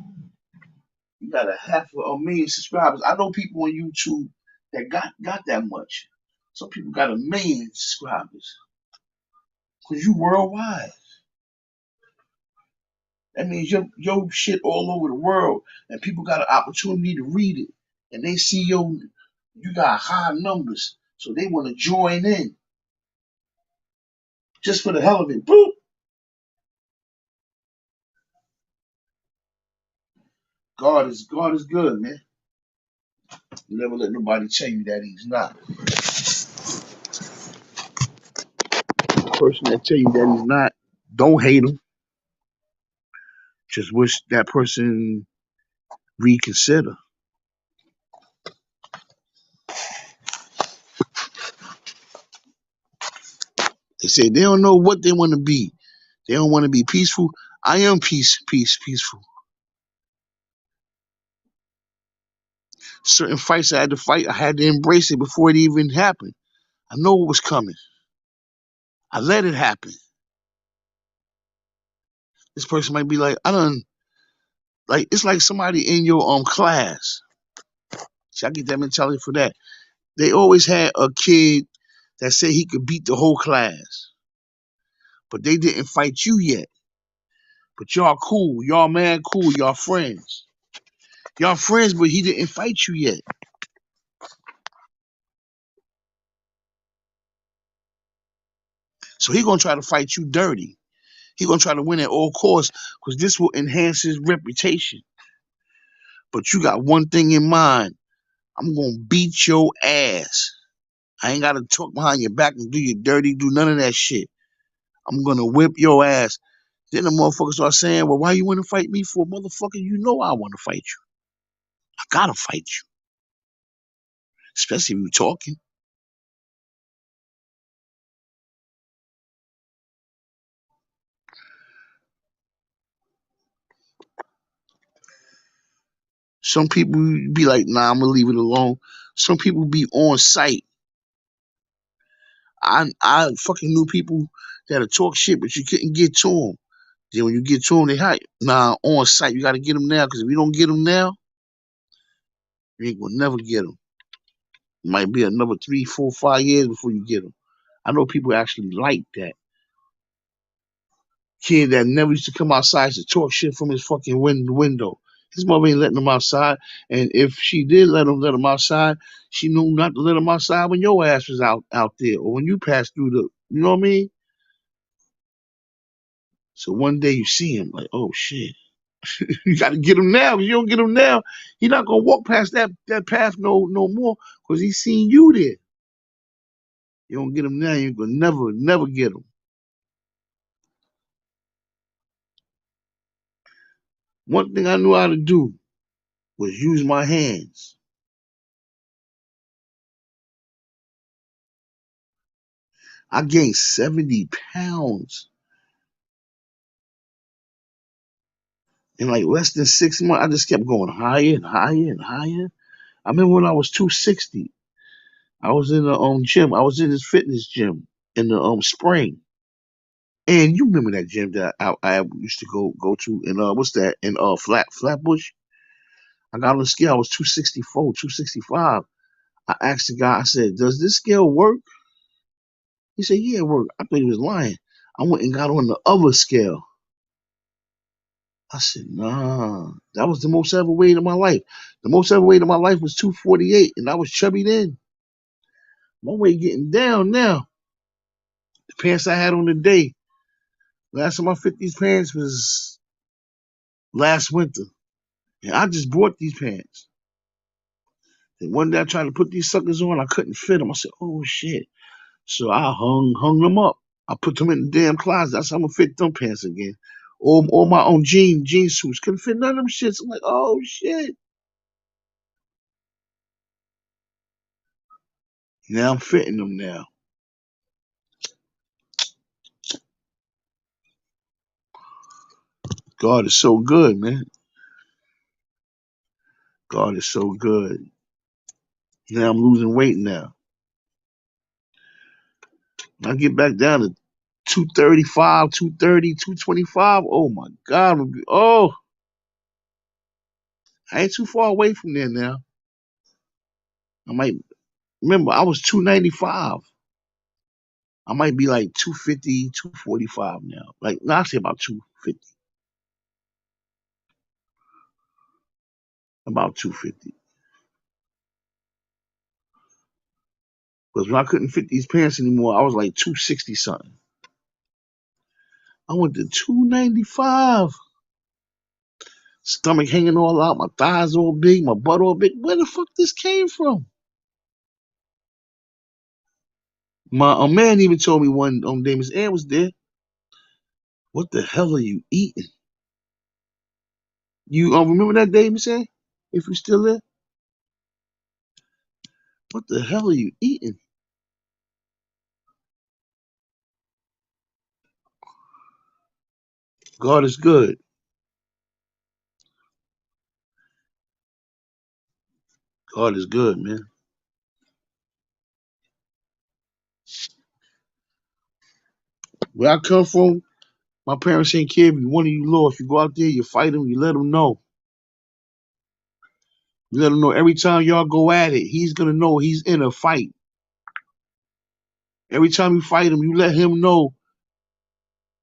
You got a half of a million subscribers. I know people on YouTube that got that much. Some people got 1 million subscribers. Cause you worldwide. That means your shit all over the world, and people got an opportunity to read it, and they see you got high numbers, so they want to join in just for the hell of it. Boop. God is good, man. Never let nobody tell you that he's not. The person that tell you that he's not, don't hate him. Just wish that person reconsider. They say they don't know what they want to be. They don't want to be peaceful. I am peaceful. Certain fights I had to fight, I had to embrace it before it even happened. I know what was coming. I let it happen. This person might be like, it's like somebody in your class. See, I get that mentality for that. They always had a kid that said he could beat the whole class. But they didn't fight you yet. But y'all cool. Y'all mad cool. Y'all friends. Y'all friends, but he didn't fight you yet. So he gonna try to fight you dirty. He gonna try to win at all costs because this will enhance his reputation. But you got one thing in mind. I'm gonna beat your ass. I ain't gotta talk behind your back and do you dirty, do none of that shit. I'm gonna whip your ass. Then the motherfuckers start saying, well, why you wanna fight me for? Motherfucker, you know I wanna fight you. I gotta fight you. Especially if you talking. Some people be like, nah, I'm gonna leave it alone. Some people be on site. I fucking knew people that'll talk shit, but you couldn't get to them. Then when you get to them, they hide. Nah, on site, you got to get them now, because if you don't get them now, you ain't gonna never get them. It might be another 3, 4, 5 years before you get them. I know people actually like that. Kid that never used to come outside to talk shit from his fucking window. His mother ain't letting him outside, and if she did let him outside, she knew not to let him outside when your ass was out there, or when you passed through the, you know what I mean? So one day you see him, like, oh shit, you got to get him now. If you don't get him now, he not gonna walk past that path no more, because he seen you there. You don't get him now, you gonna never get him. One thing I knew how to do was use my hands. I gained 70 pounds in like less than 6 months. I just kept going higher and higher and higher. I remember when I was 260, I was in the gym. I was in this fitness gym in the spring. And you remember that gym that I used to go to in what's that, in Flatbush? I got on the scale, I was 264, 265. I asked the guy, I said, does this scale work? He said, yeah, it worked. I thought he was lying. I went and got on the other scale. I said, nah, that was the most ever weight of my life. The most ever weight of my life was 248, and I was chubby then. My weight getting down now. The pants I had on today, last time I fit these pants was last winter. And I just bought these pants. And one day I tried to put these suckers on, I couldn't fit them. I said, oh shit. So I hung them up. I put them in the damn closet. That's how I'm gonna fit them pants again. Or my own jean suits. Couldn't fit none of them shits. I'm like, oh shit. Now I'm fitting them now. God is so good, man. God is so good. Now I'm losing weight now. When I get back down to 235, 230, 225. Oh my God. Oh, I ain't too far away from there now. I might remember I was 295. I might be like 250, 245 now. Like, no, I say about 250. About 250. Because when I couldn't fit these pants anymore, I was like 260 something. I went to 295. Stomach hanging all out, my thighs all big, my butt all big. Where the fuck this came from? My man even told me one day Miss Ann was there. What the hell are you eating? You remember that day, Miss Ann? If you're still there? What the hell are you eating? God is good. God is good, man. Where I come from, my parents ain't care if you one of you low. If you go out there, you fight him, you let him know. You let him know every time y'all go at it, he's gonna know he's in a fight. Every time you fight him, you let him know,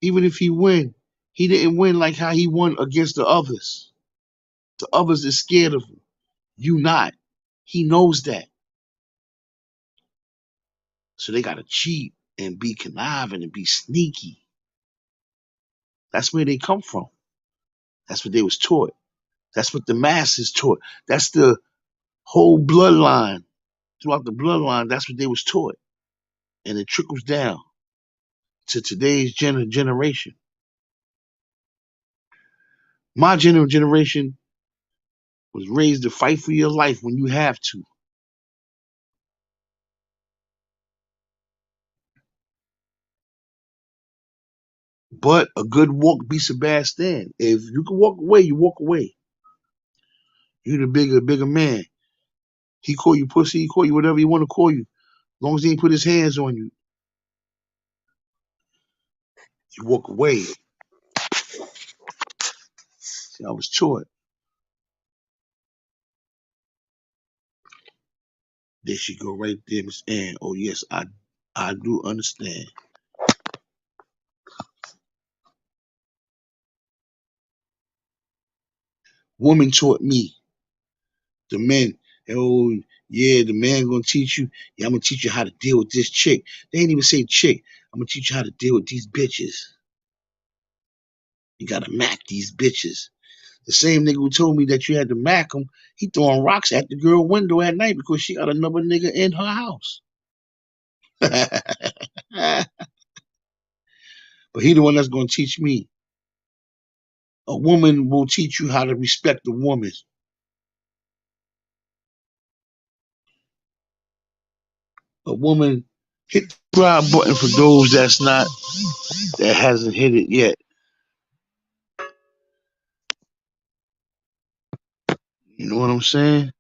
even if he win, he didn't win like how he won against the others. The others is scared of him. You not. He knows that. So they gotta cheat and be conniving and be sneaky. That's where they come from. That's what they was taught. That's what the masses taught. That's the whole bloodline. Throughout the bloodline, that's what they was taught. And it trickles down to today's generation. My generation was raised to fight for your life when you have to. But a good walk beats a bad stand. If you can walk away, you walk away. You the bigger man. He call you pussy, he call you whatever he want to call you. As long as he ain't put his hands on you. You walk away. See, I was taught. There she go right there, Miss Ann. Oh yes, I do understand. Woman taught me. The men, oh yeah, the man gonna teach you. Yeah, I'm gonna teach you how to deal with this chick. They ain't even say chick. I'm gonna teach you how to deal with these bitches. You gotta mac these bitches. The same nigga who told me that you had to mac them, he throwing rocks at the girl window at night because she got another nigga in her house. But he the one that's gonna teach me. A woman will teach you how to respect a woman. A woman hit the subscribe button for those that hasn't hit it yet. You know what I'm saying?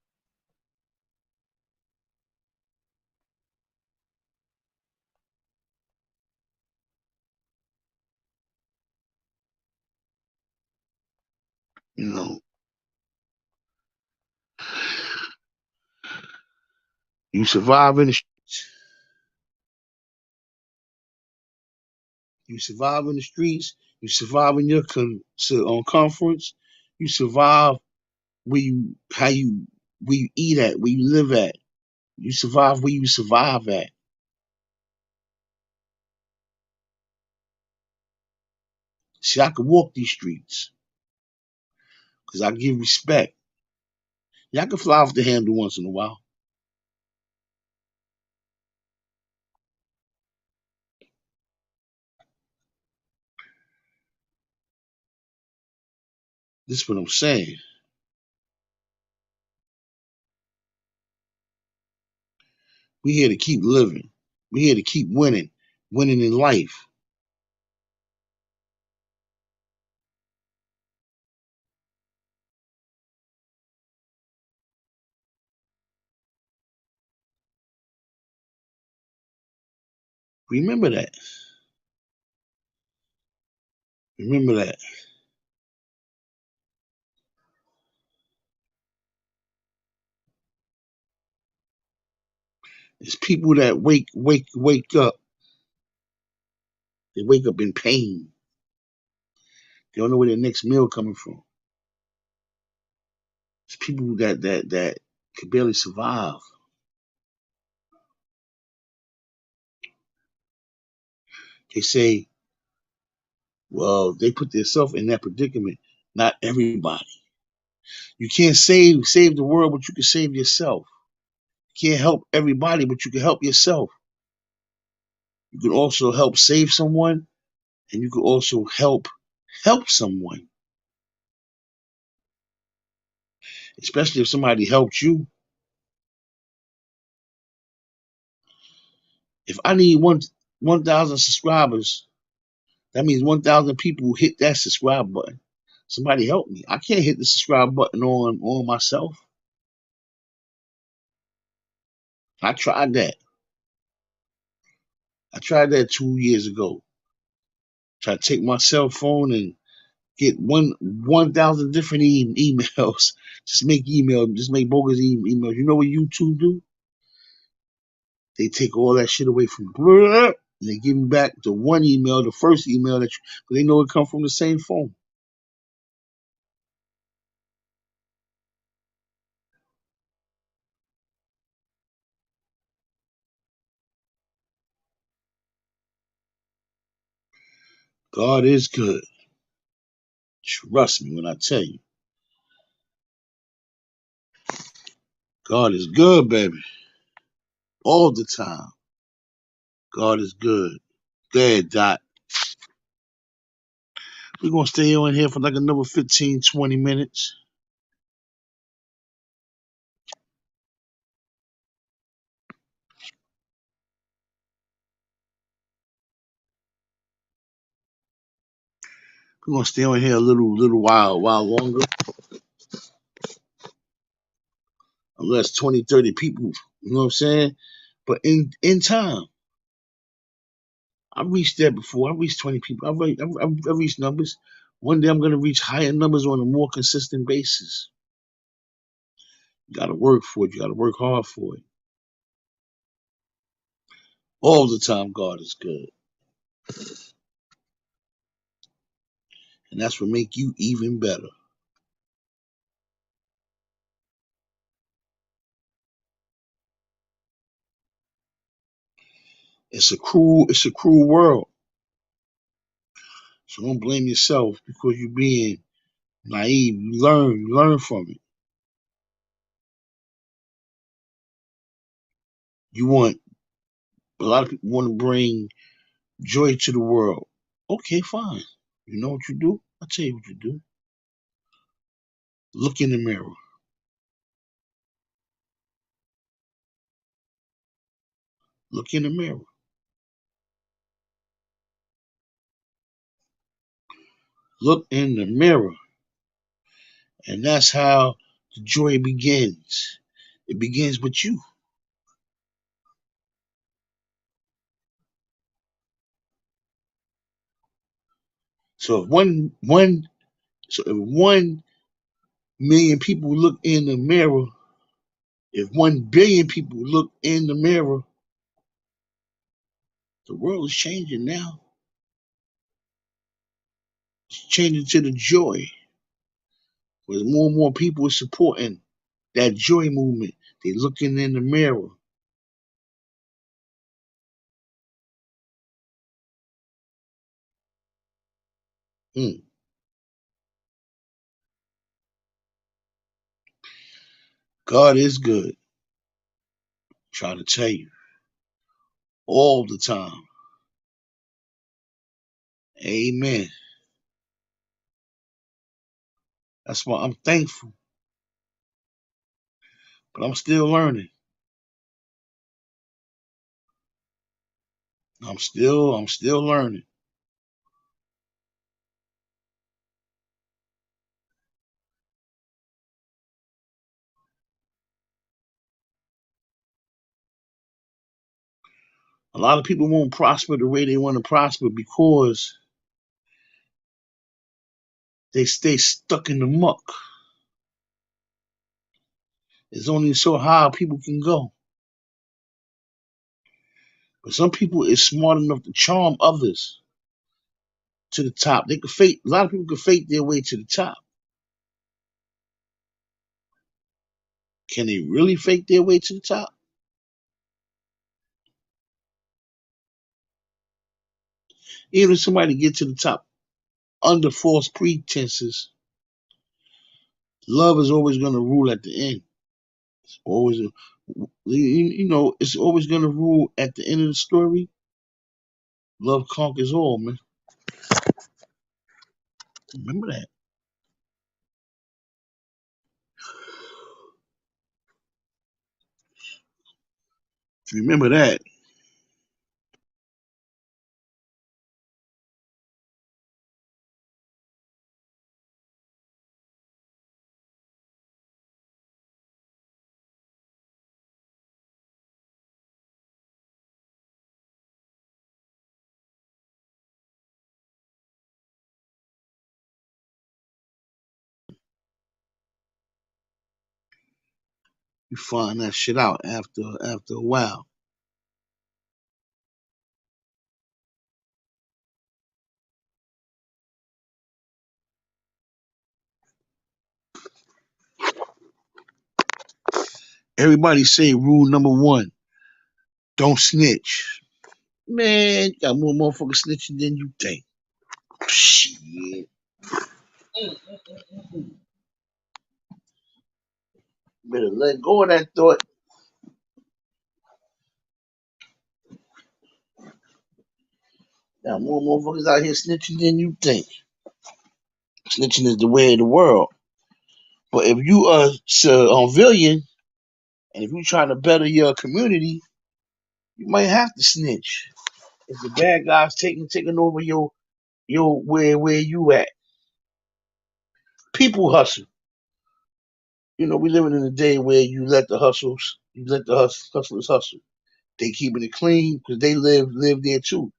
You know, you survive in the you survive in the streets. You survive in your on conference. You survive where you where you eat at, where you live at. You survive where you survive at. See, I can walk these streets because I give respect. Yeah, I can fly off the handle once in a while. This is what I'm saying. We here to keep living. We here to keep winning, winning in life. Remember that. Remember that. It's people that wake up. They wake up in pain. They don't know where their next meal coming from. It's people that can barely survive. They say, well, they put themselves in that predicament. Not everybody. You can't save the world, but you can save yourself. You can't help everybody, but you can help yourself. You can also help save someone, and you can also help someone. Especially if somebody helped you. If I need 1,000 subscribers, that means 1,000 people hit that subscribe button. Somebody help me. I can't hit the subscribe button on myself. I tried that. I tried that 2 years ago. Tried to take my cell phone and get 1,000 different emails. Just make bogus emails. You know what YouTube do? They take all that shit away from and they give me back the one email, the first email that they know it come from the same phone. God is good. Trust me when I tell you. God is good, baby. All the time. God is good. Go ahead, Dot. We're going to stay on here for like another 15, 20 minutes. We're going to stay on here a little while longer. Unless 20, 30 people, you know what I'm saying? But in time, I reached that before. I reached 20 people. I reached numbers. One day I'm going to reach higher numbers on a more consistent basis. You got to work for it. You got to work hard for it. All the time, God is good. And that's what make you even better. It's a cruel world. So don't blame yourself because you're being naive. You learn from it. A lot of people want to bring joy to the world. Okay, fine. You know what you do? I'll tell you what you do. Look in the mirror. Look in the mirror. Look in the mirror. And that's how the joy begins. It begins with you. So if so if 1 million people look in the mirror, if 1 billion people look in the mirror, the world is changing now. It's changing to the joy. Because more and more people are supporting that joy movement. They looking in the mirror. Mm. God is good. Trying to tell you all the time. Amen. That's why I'm thankful, but I'm still learning. I'm still learning. A lot of people won't prosper the way they want to prosper because they stay stuck in the muck. It's only so high people can go. But some people is smart enough to charm others to the top. They could fake. A lot of people can fake their way to the top. Can they really fake their way to the top? Even if somebody get to the top under false pretenses, love is always going to rule at the end. It's always, it's always going to rule at the end of the story. Love conquers all, man. Remember that. Remember that. You find that shit out after a while. Everybody say rule number 1: don't snitch. Man, you got more motherfuckers snitching than you think. Shit. Better let go of that thought. Got more motherfuckers out here snitching than you think. Snitching is the way of the world. But if you are civilian and if you trying to better your community, you might have to snitch. If the bad guys taking over your where you at. People hustle. We living in a day where you let the hustlers hustle. They keeping it clean because they live there too.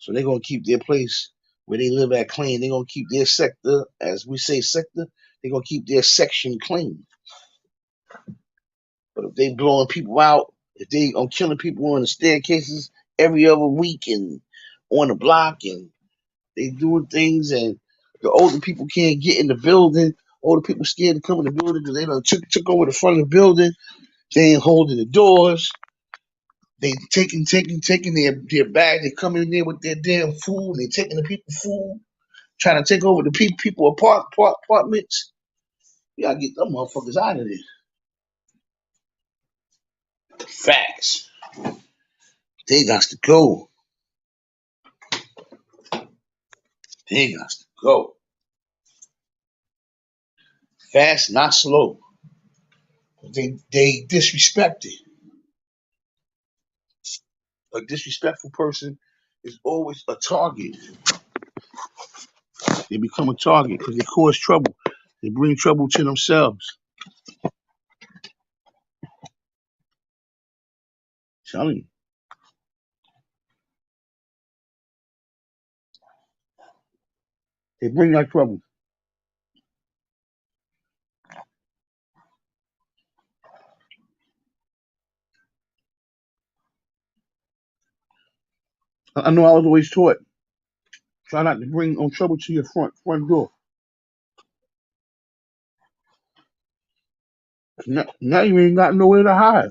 So they're gonna keep their place where they live at clean. They're gonna keep their sector, as we say sector, they're gonna keep their section clean. But if they blowing people out, if they killing people on the staircases every other week and on the block, and they doing things, and the older people can't get in the building. Older people scared to come in the building because they done took over the front of the building. They ain't holding the doors. They taking their bag. They come in there with their damn food. They taking the people food, trying to take over the people apartments. You gotta get them motherfuckers out of there. Facts. They got to go. They got to go. Fast, not slow. They disrespected. A disrespectful person is always a target. They become a target because they cause trouble. They bring trouble to themselves. Telling you. They bring that trouble. I know I was always taught, try not to bring trouble to your front door. Now you ain't got nowhere to hide.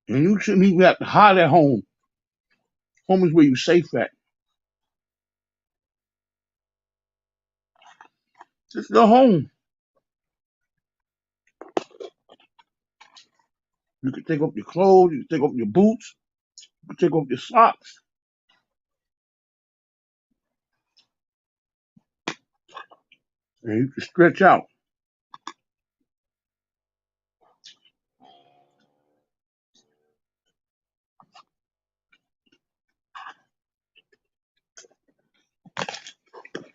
And you shouldn't even have to hide at home. Home is where you safe at. Just go home. You can take off your clothes, you can take off your boots, you can take off your socks, and you can stretch out.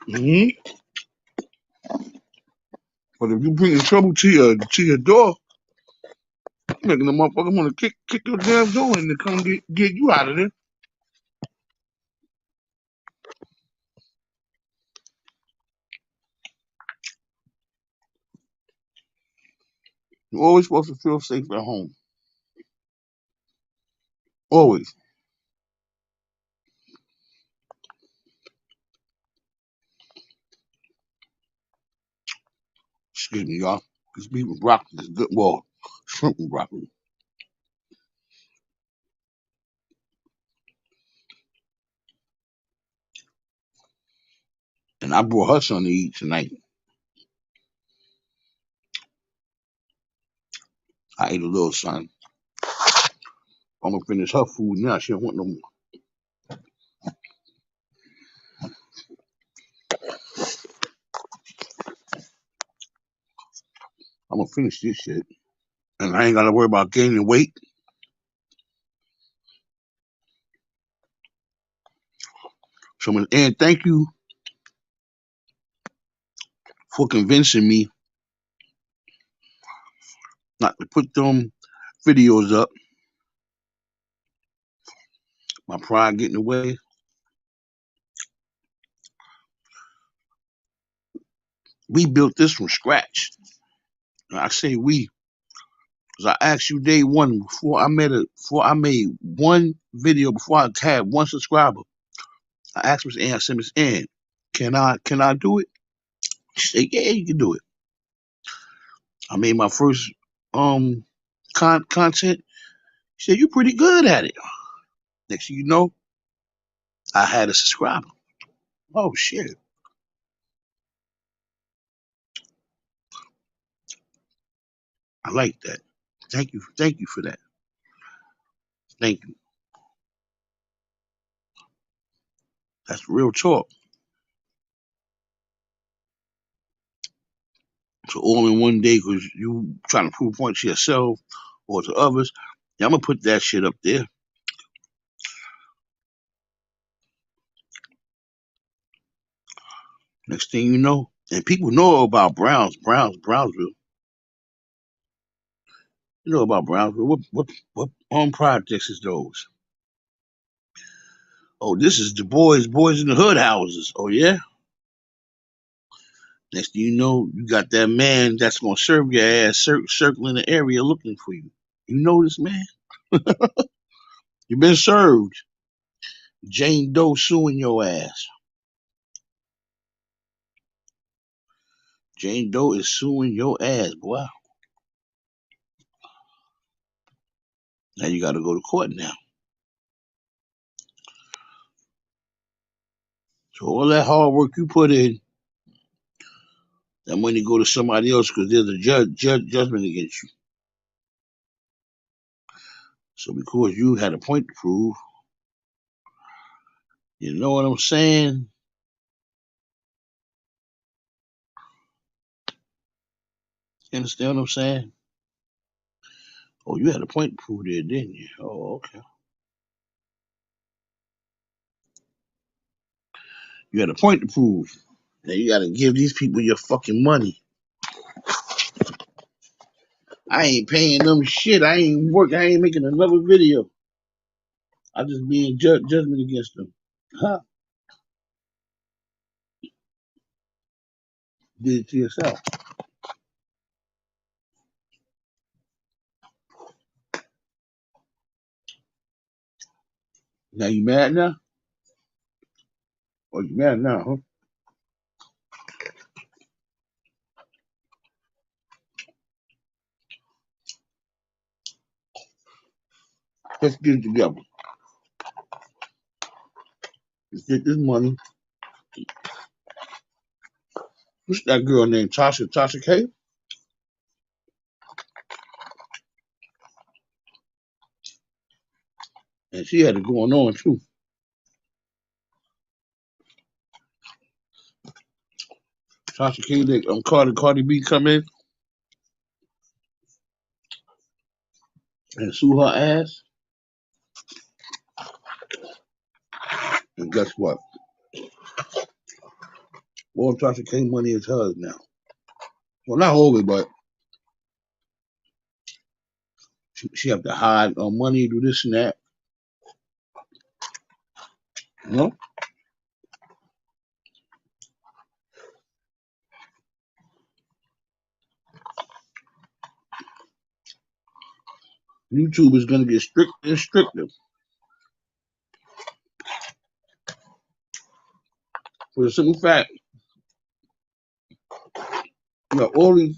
Hmm. But if you bring trouble to your door, making the motherfucker want to kick your damn door in to come get you out of there. You're always supposed to feel safe at home. Always. Excuse me, y'all. This beef with broccoli is good. Well, shrimp and broccoli. And I brought her son to eat tonight. I ate a little son. I'm gonna finish her food now. She don't want no more. I'm gonna finish this shit. And I ain't gotta worry about gaining weight. So, and thank you for convincing me not to put them videos up. My pride getting away. We built this from scratch. And I say we, because I asked you day one before I made one video, before I had one subscriber. I asked Miss Ann, I said, Miss Ann, can I do it? She said, yeah, you can do it. I made my first content. She said, you pretty good at it. Next thing you know, I had a subscriber. Oh shit. I like that. Thank you for that. Thank you. That's real talk. So all in one day, because you trying to prove a point to yourself or to others, yeah, I'm gonna put that shit up there. Next thing you know, and people know about Brownsville. You know about Brownsville. What projects is those? Oh, this is the boys in the hood houses. Oh yeah. Next thing you know, you got that man that's gonna serve your ass circling the area looking for you. You know this man? You been served. Jane Doe suing your ass. Jane Doe is suing your ass, boy. Now you gotta go to court now. So all that hard work you put in, that money go to somebody else because there's a judgment against you. So because you had a point to prove, you know what I'm saying? You understand what I'm saying? Oh, you had a point to prove there, didn't you? Oh, okay. You had a point to prove. Now you gotta give these people your fucking money. I ain't paying them shit. I ain't work. I ain't making another video. I just being judgment against them. Huh? Did it to yourself. Now you mad now? Or you mad now, huh? Let's get it together. Let's get this money. What's that girl named Tasha K? And she had it going on too. Tasha K, Cardi B come in and sue her ass. And guess what? All Tasha K money is hers now. Well, not all of it, but she have to hide money, do this and that. You know? YouTube is gonna get stricter and stricter. For the simple fact, you know, all these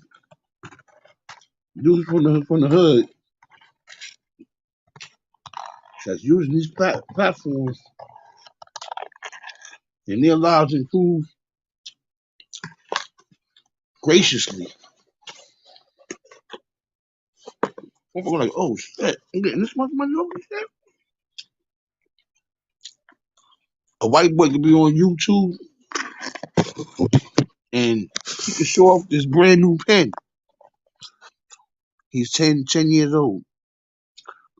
dudes from the hood that's using these platforms and they're allowed to improve graciously. People are like, oh shit, I'm getting this much money over shit. A white boy could be on YouTube and he can show off this brand new pen. He's 10 years old.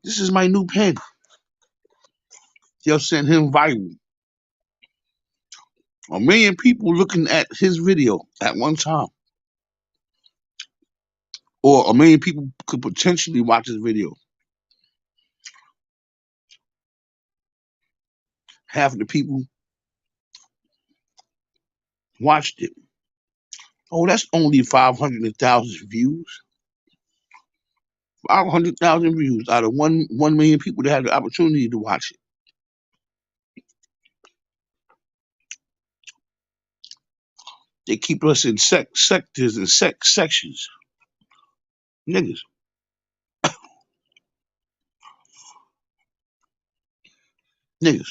This is my new pen. They'll send him viral. 1 million people looking at his video at one time. Or 1 million people could potentially watch his video. Half of the people watched it. Oh, that's only 500,000 views. 500,000 views out of 1 million people that had the opportunity to watch it. They keep us in sectors and sections. Niggas. Niggas.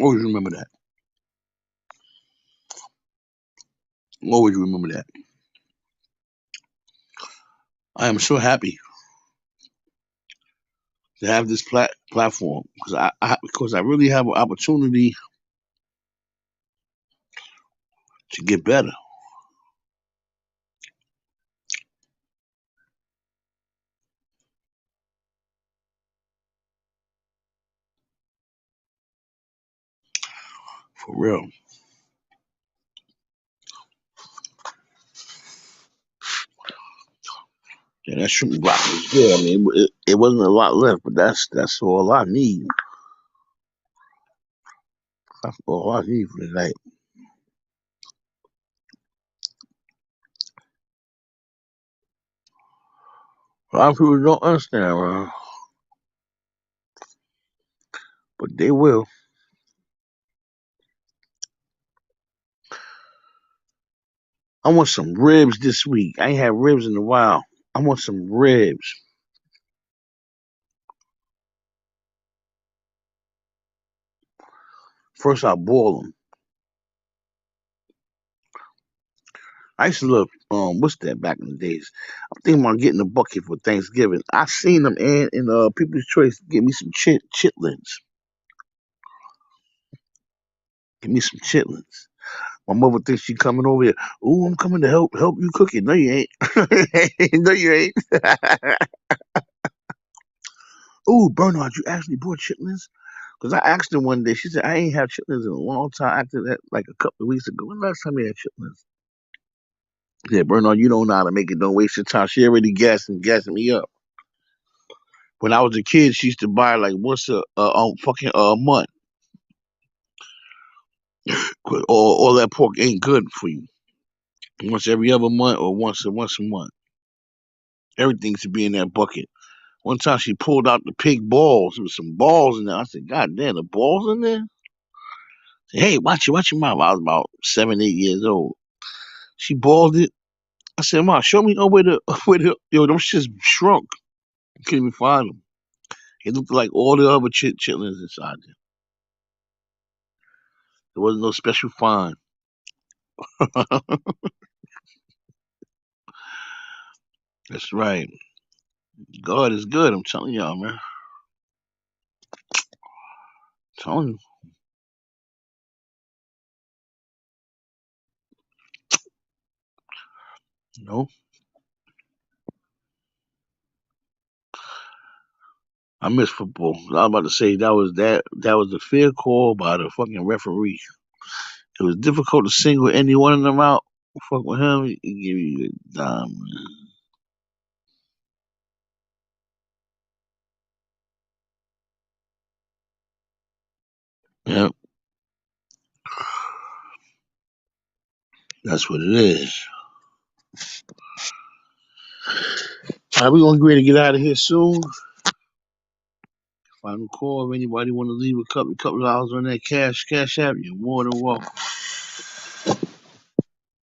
Always remember that. Always remember that. I am so happy to have this platform because I really have an opportunity to get better. For real. Yeah, that shrimp broth was good. I mean, it wasn't a lot left, but that's all I need. That's all I need for tonight. A lot of people don't understand, but they will. I want some ribs this week. I ain't had ribs in a while. I want some ribs. First, I boil them. I used to love what's that back in the days? I'm thinking about getting a bucket for Thanksgiving. I seen them and in People's Choice. Give me some chitlins. Give me some chitlins. My mother thinks she coming over here. Ooh, I'm coming to help you cook it. No, you ain't. No, you ain't. Ooh, Bernard, you actually bought chitlins? Because I asked her one day. She said I ain't had chitlins in a long time. After that, like a couple of weeks ago. When last time you had chitlins? Yeah, Bernard, you don't know how to make it. Don't waste your time. She already gassing me up. When I was a kid, she used to buy like once fucking month. All that pork ain't good for you. Once every other month or once a month. Everything should be in that bucket. One time she pulled out the pig balls. There was some balls in there. I said, God damn, the balls in there? I said, hey, watch your mouth. I was about 7, 8 years old. She balled it. I said, Mom, show me where the yo, them shits shrunk. I couldn't even find them. It looked like all the other chitlins inside there. There wasn't no special find. That's right. God is good. I'm telling y'all, man. I'm telling you. You know, I miss football. I was about to say that was a fair call by the fucking referee. It was difficult to single any one of them out. Fuck with him, he give you a dime, man. Yep, that's what it is. All right, we gonna get ready to get out of here soon. Final call. If anybody want to leave a couple of dollars on that cash app, you're more than welcome.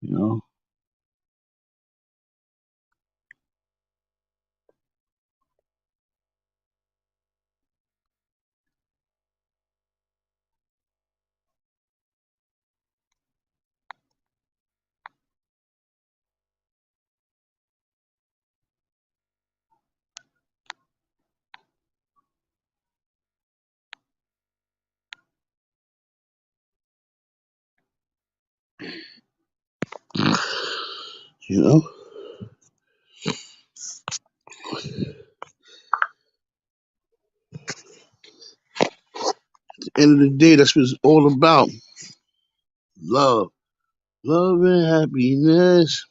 You know. You know. At the end of the day, that's what it's all about. Love, love and happiness.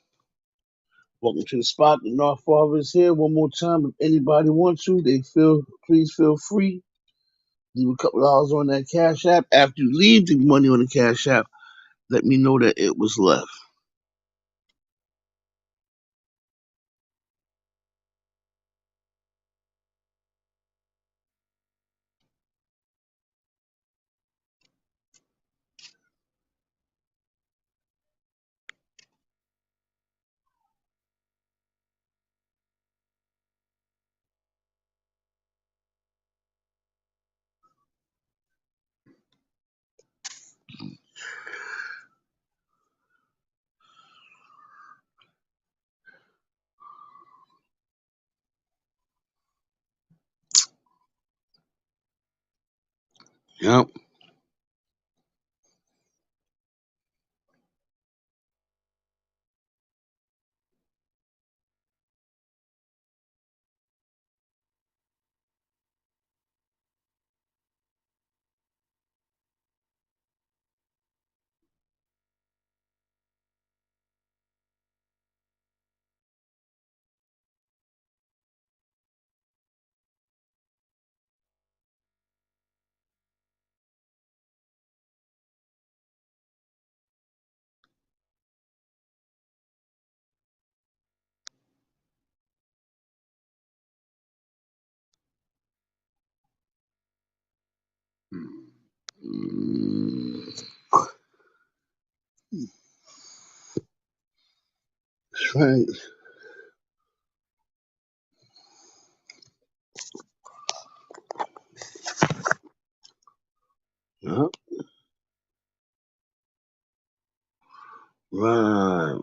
Welcome to the spot. The North Father is here one more time. If anybody wants to, please feel free. Leave a couple dollars on that cash app. After you leave the money on the cash app, let me know that it was left. Yep. That's right. Yep. Right.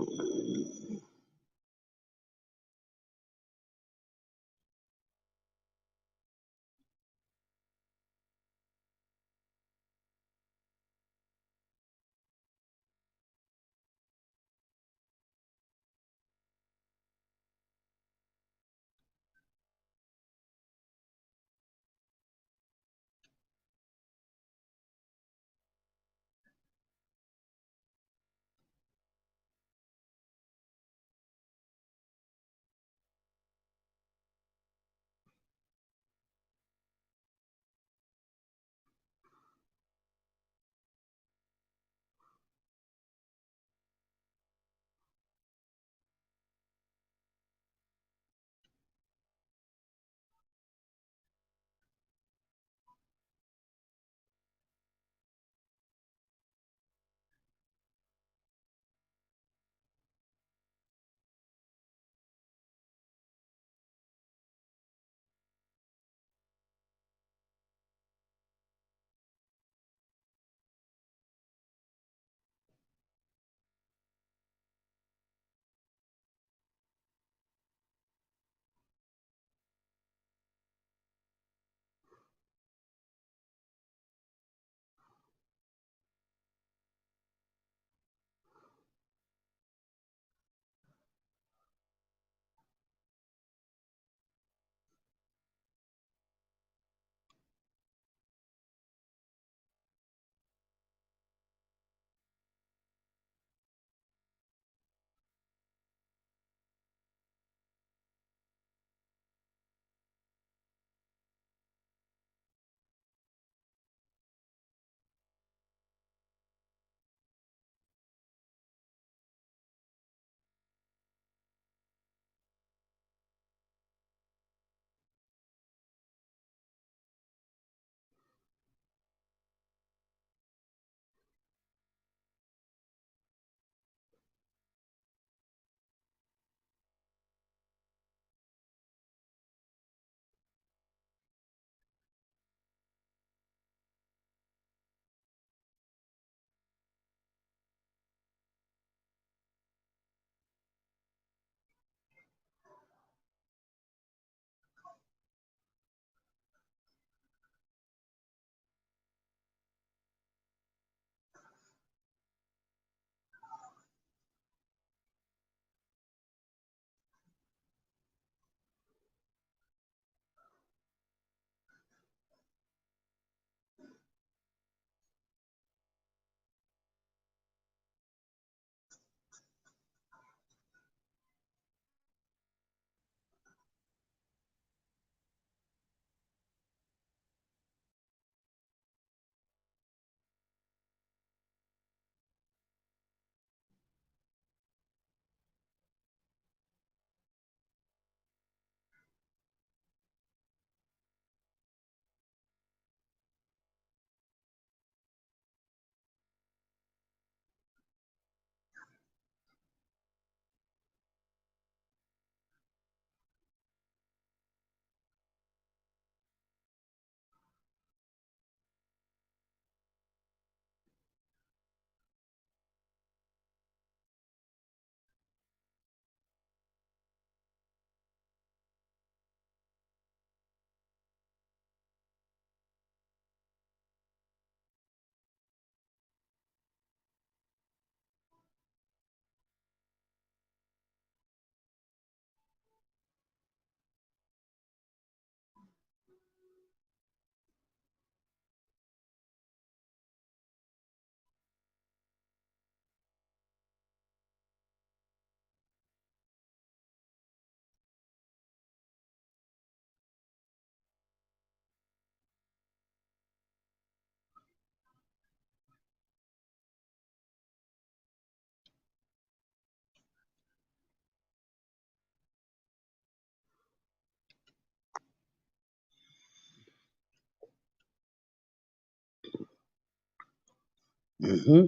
Mm-hmm.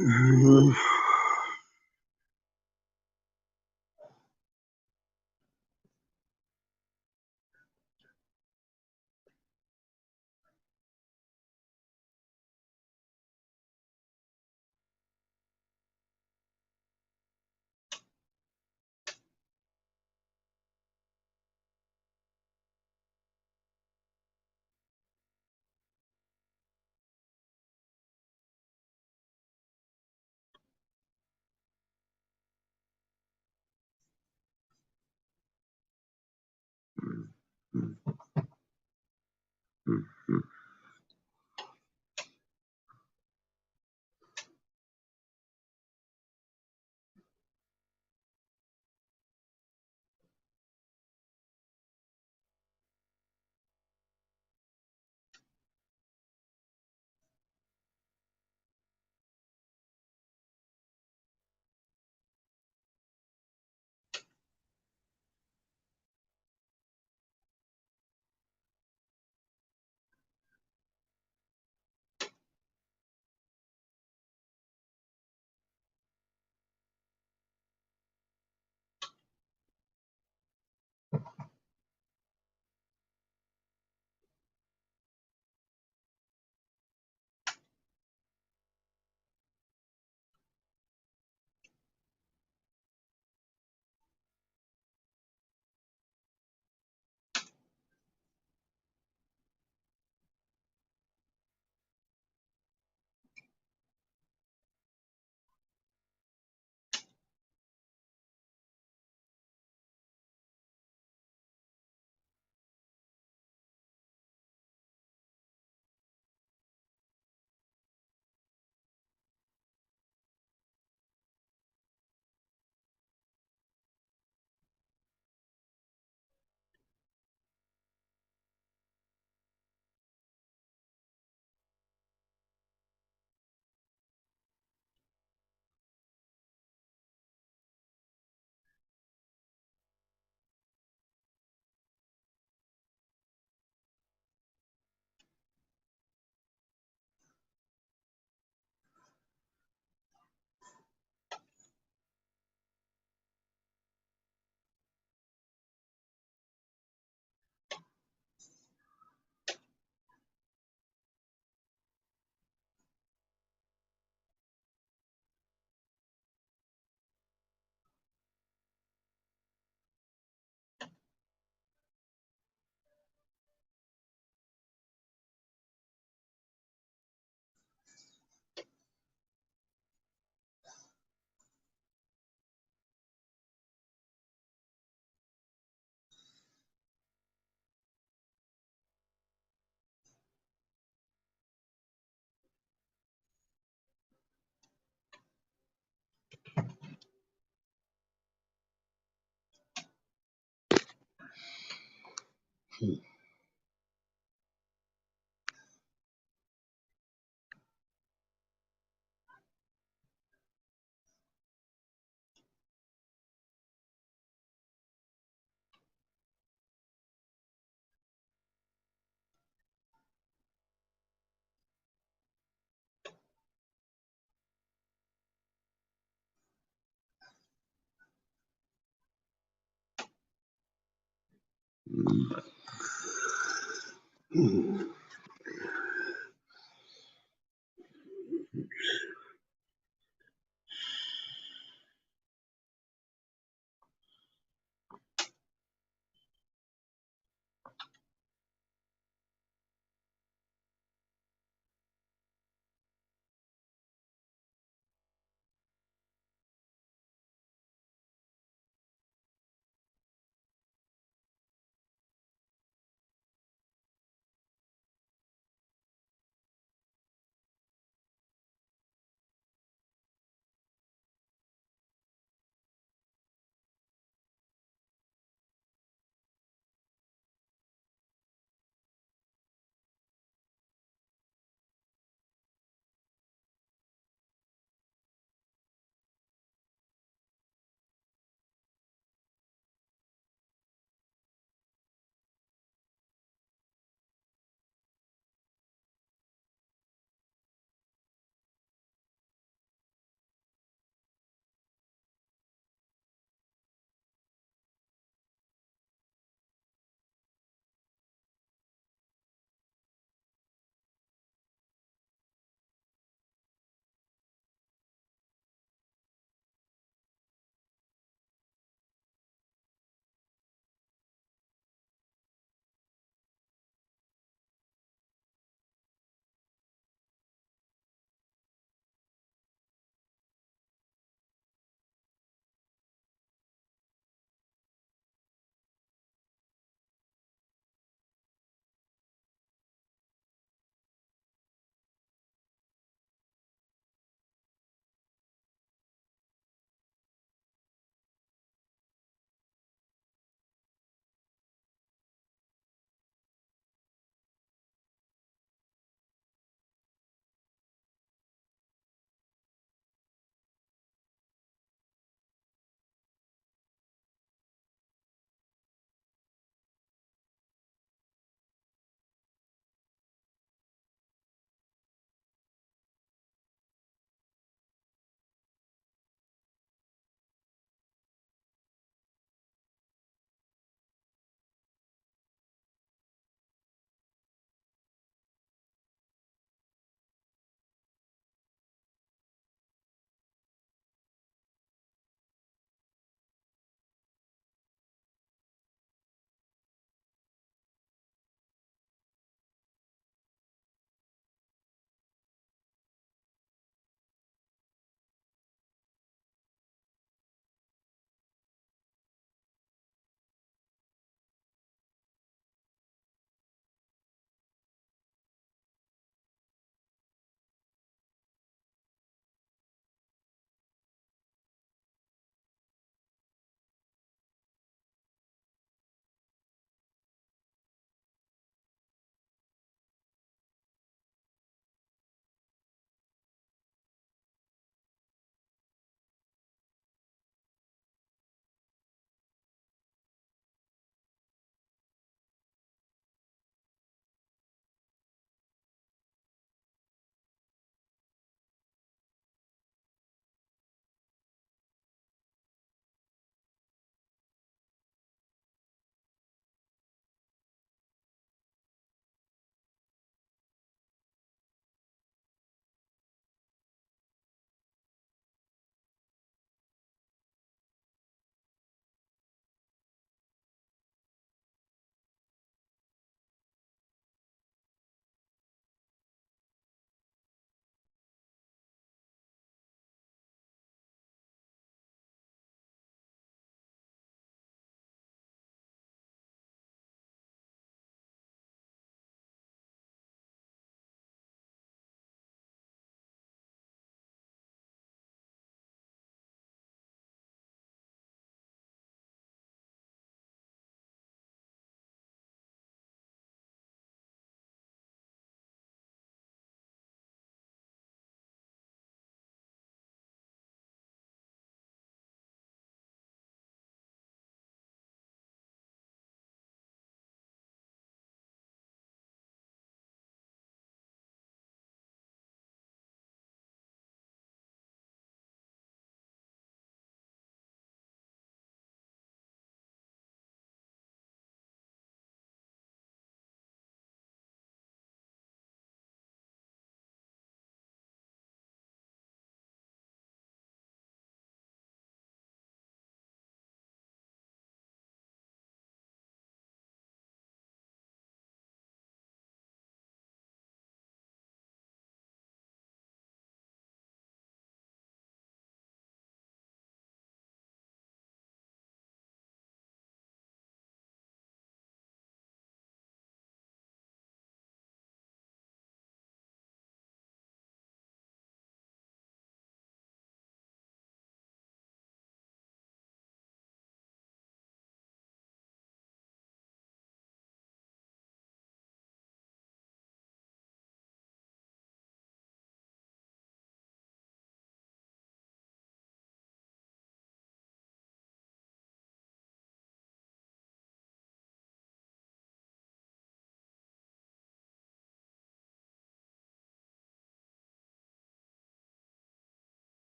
Mm-hmm.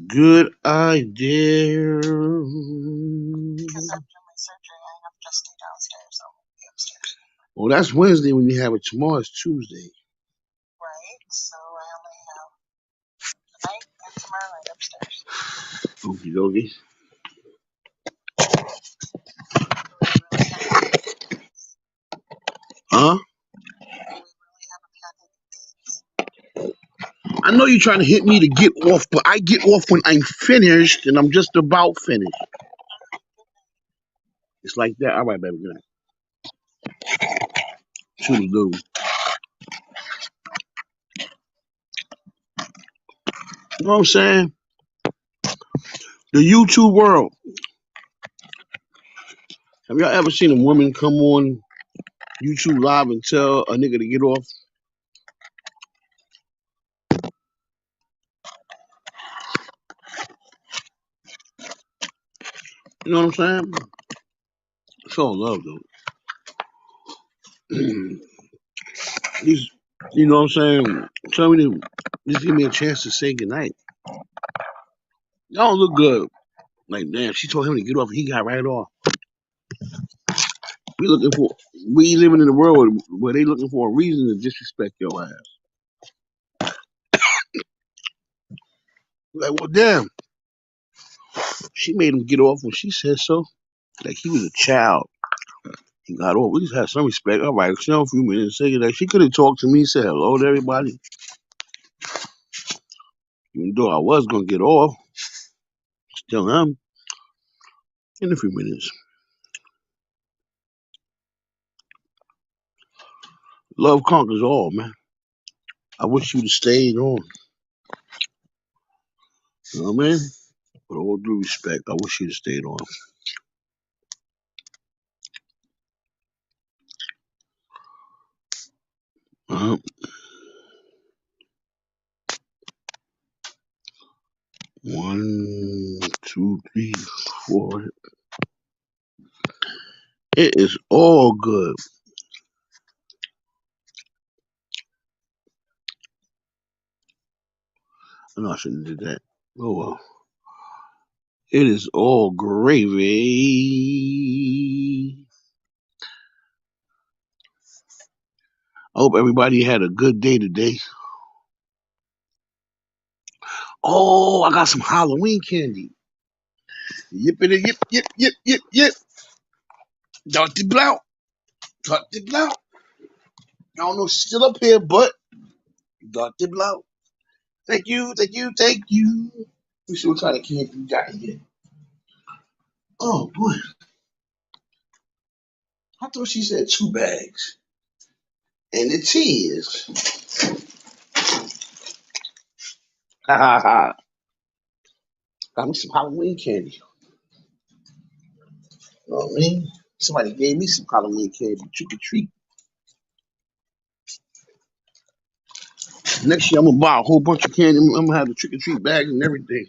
Good idea. Because after my surgery, I have to stay downstairs. I'll be upstairs. Well, that's Wednesday when you have it. Tomorrow's Tuesday. Right, so I only have tonight and tomorrow night upstairs. Okie dokie. Huh? I know you're trying to hit me to get off, but I get off when I'm finished, and I'm just about finished. It's like that. All right, baby. Good night. Toodle-doo. You know what I'm saying? The YouTube world. Have y'all ever seen a woman come on YouTube Live and tell a nigga to get off? You know what I'm saying? It's all love, though. These, you know what I'm saying? Tell me to just give me a chance to say goodnight. Y'all don't look good. Like, damn, she told him to get off and he got right off. We living in a world where they looking for a reason to disrespect your ass. Like, well, damn. She made him get off when she said so. Like, he was a child. He got off. We just had some respect. All right, she on a few minutes. Say that. She could have talked to me, said hello to everybody. Even though I was going to get off, still am. In a few minutes. Love conquers all, man. I wish you'd have stayed on. You know what I mean? With all due respect, I wish you'd have stayed on. Uh-huh. 1, 2, 3, 4. It is all good. I know I shouldn't have did that. Oh well. It is all gravy. I hope everybody had a good day today. Oh, I got some Halloween candy. Yippity yip yip yip yip yip. Dr. Blount. Dr. Blount. I don't know if she's still up here, but Dr. Blount. Thank you, thank you, thank you. Let me see what kind of candy we got here. Oh boy. I thought she said 2 bags. And it is. Ha ha ha. Got me some Halloween candy. You know what I mean? Somebody gave me some Halloween candy. Trick or treat. Next year I'm gonna buy a whole bunch of candy. I'm gonna have the trick or treat bags and everything.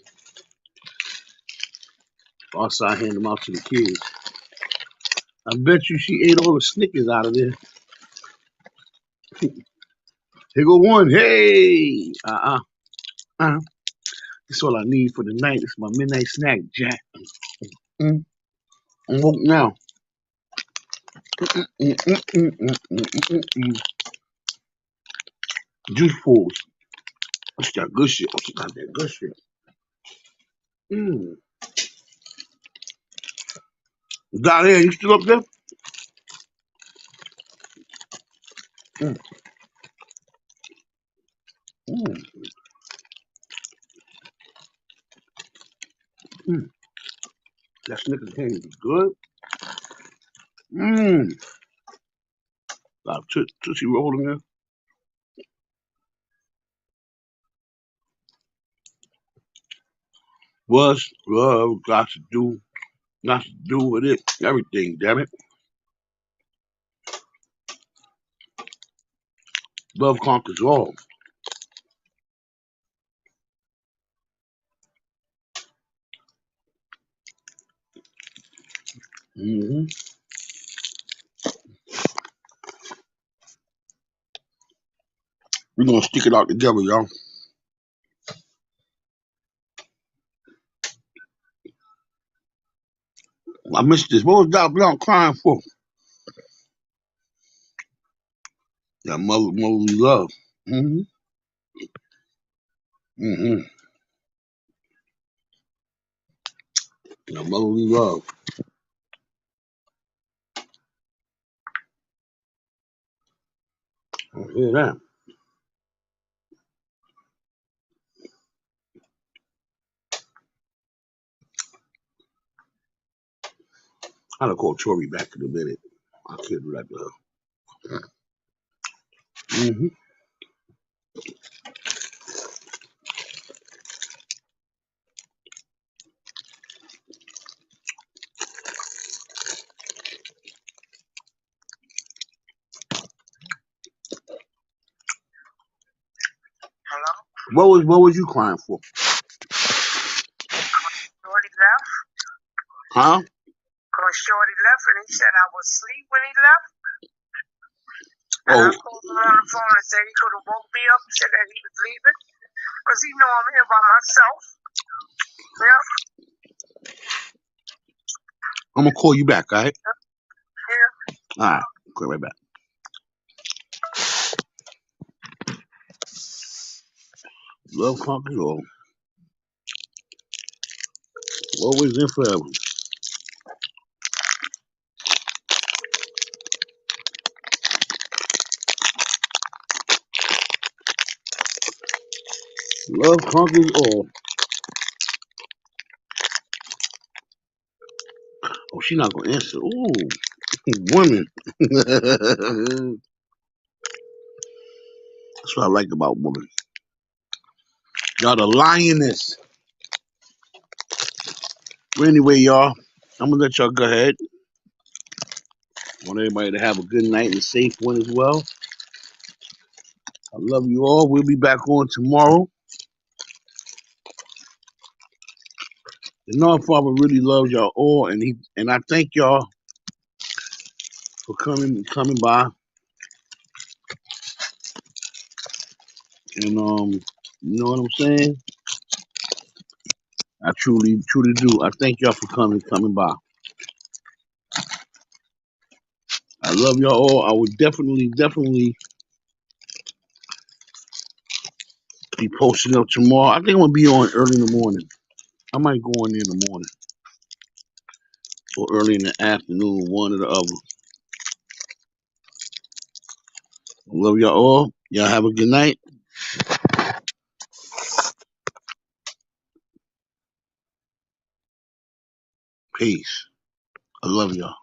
Also, I hand them out to the kids. I bet you she ate all the Snickers out of there. Here go one. Hey! That's all I need for the night. It's my midnight snack, Jack. I'm woke now. Juice pulls. That's that good shit. She got that good shit. Diane, you still up there? Mm. Mm. Mm. That Snickers candy is good. Got a Tootsie Roll in there. What's love got to do with it? Everything, damn it. Love conquers all. Mm-hmm. We're gonna stick it out together, y'all. I missed this. What was Doc Blanc crying for? That motherly love. Mm-hmm. Mm-hmm. That motherly love. I hear that. I'll call Tori back in a minute. I can't do that to her. Mm-hmm. Hello? What was you crying for? Shorty left. Huh? Because Shorty left and he said I was asleep when he left. And Oh. I called him on the phone and said he could have woke me up and said that he was leaving. Because he know I'm here by myself. Yeah. I'm gonna call you back, all right? Yeah. All right. Call right back. Love conquers all. Always and forever. Love conquers all. Oh, she's not gonna answer. Ooh, women. That's what I like about women. Y'all the lioness. But anyway, y'all, I'm gonna let y'all go ahead. I want everybody to have a good night and a safe one as well. I love you all. We'll be back on tomorrow. The North Father really loves y'all all, and I thank y'all for coming by. And you know what I'm saying? I truly do. I thank y'all for coming by. I love y'all all. I would definitely be posting up tomorrow. I think I'm gonna be on early in the morning. I might go on in the morning or early in the afternoon, one or the other. I love y'all all. Y'all have a good night. Peace. I love y'all.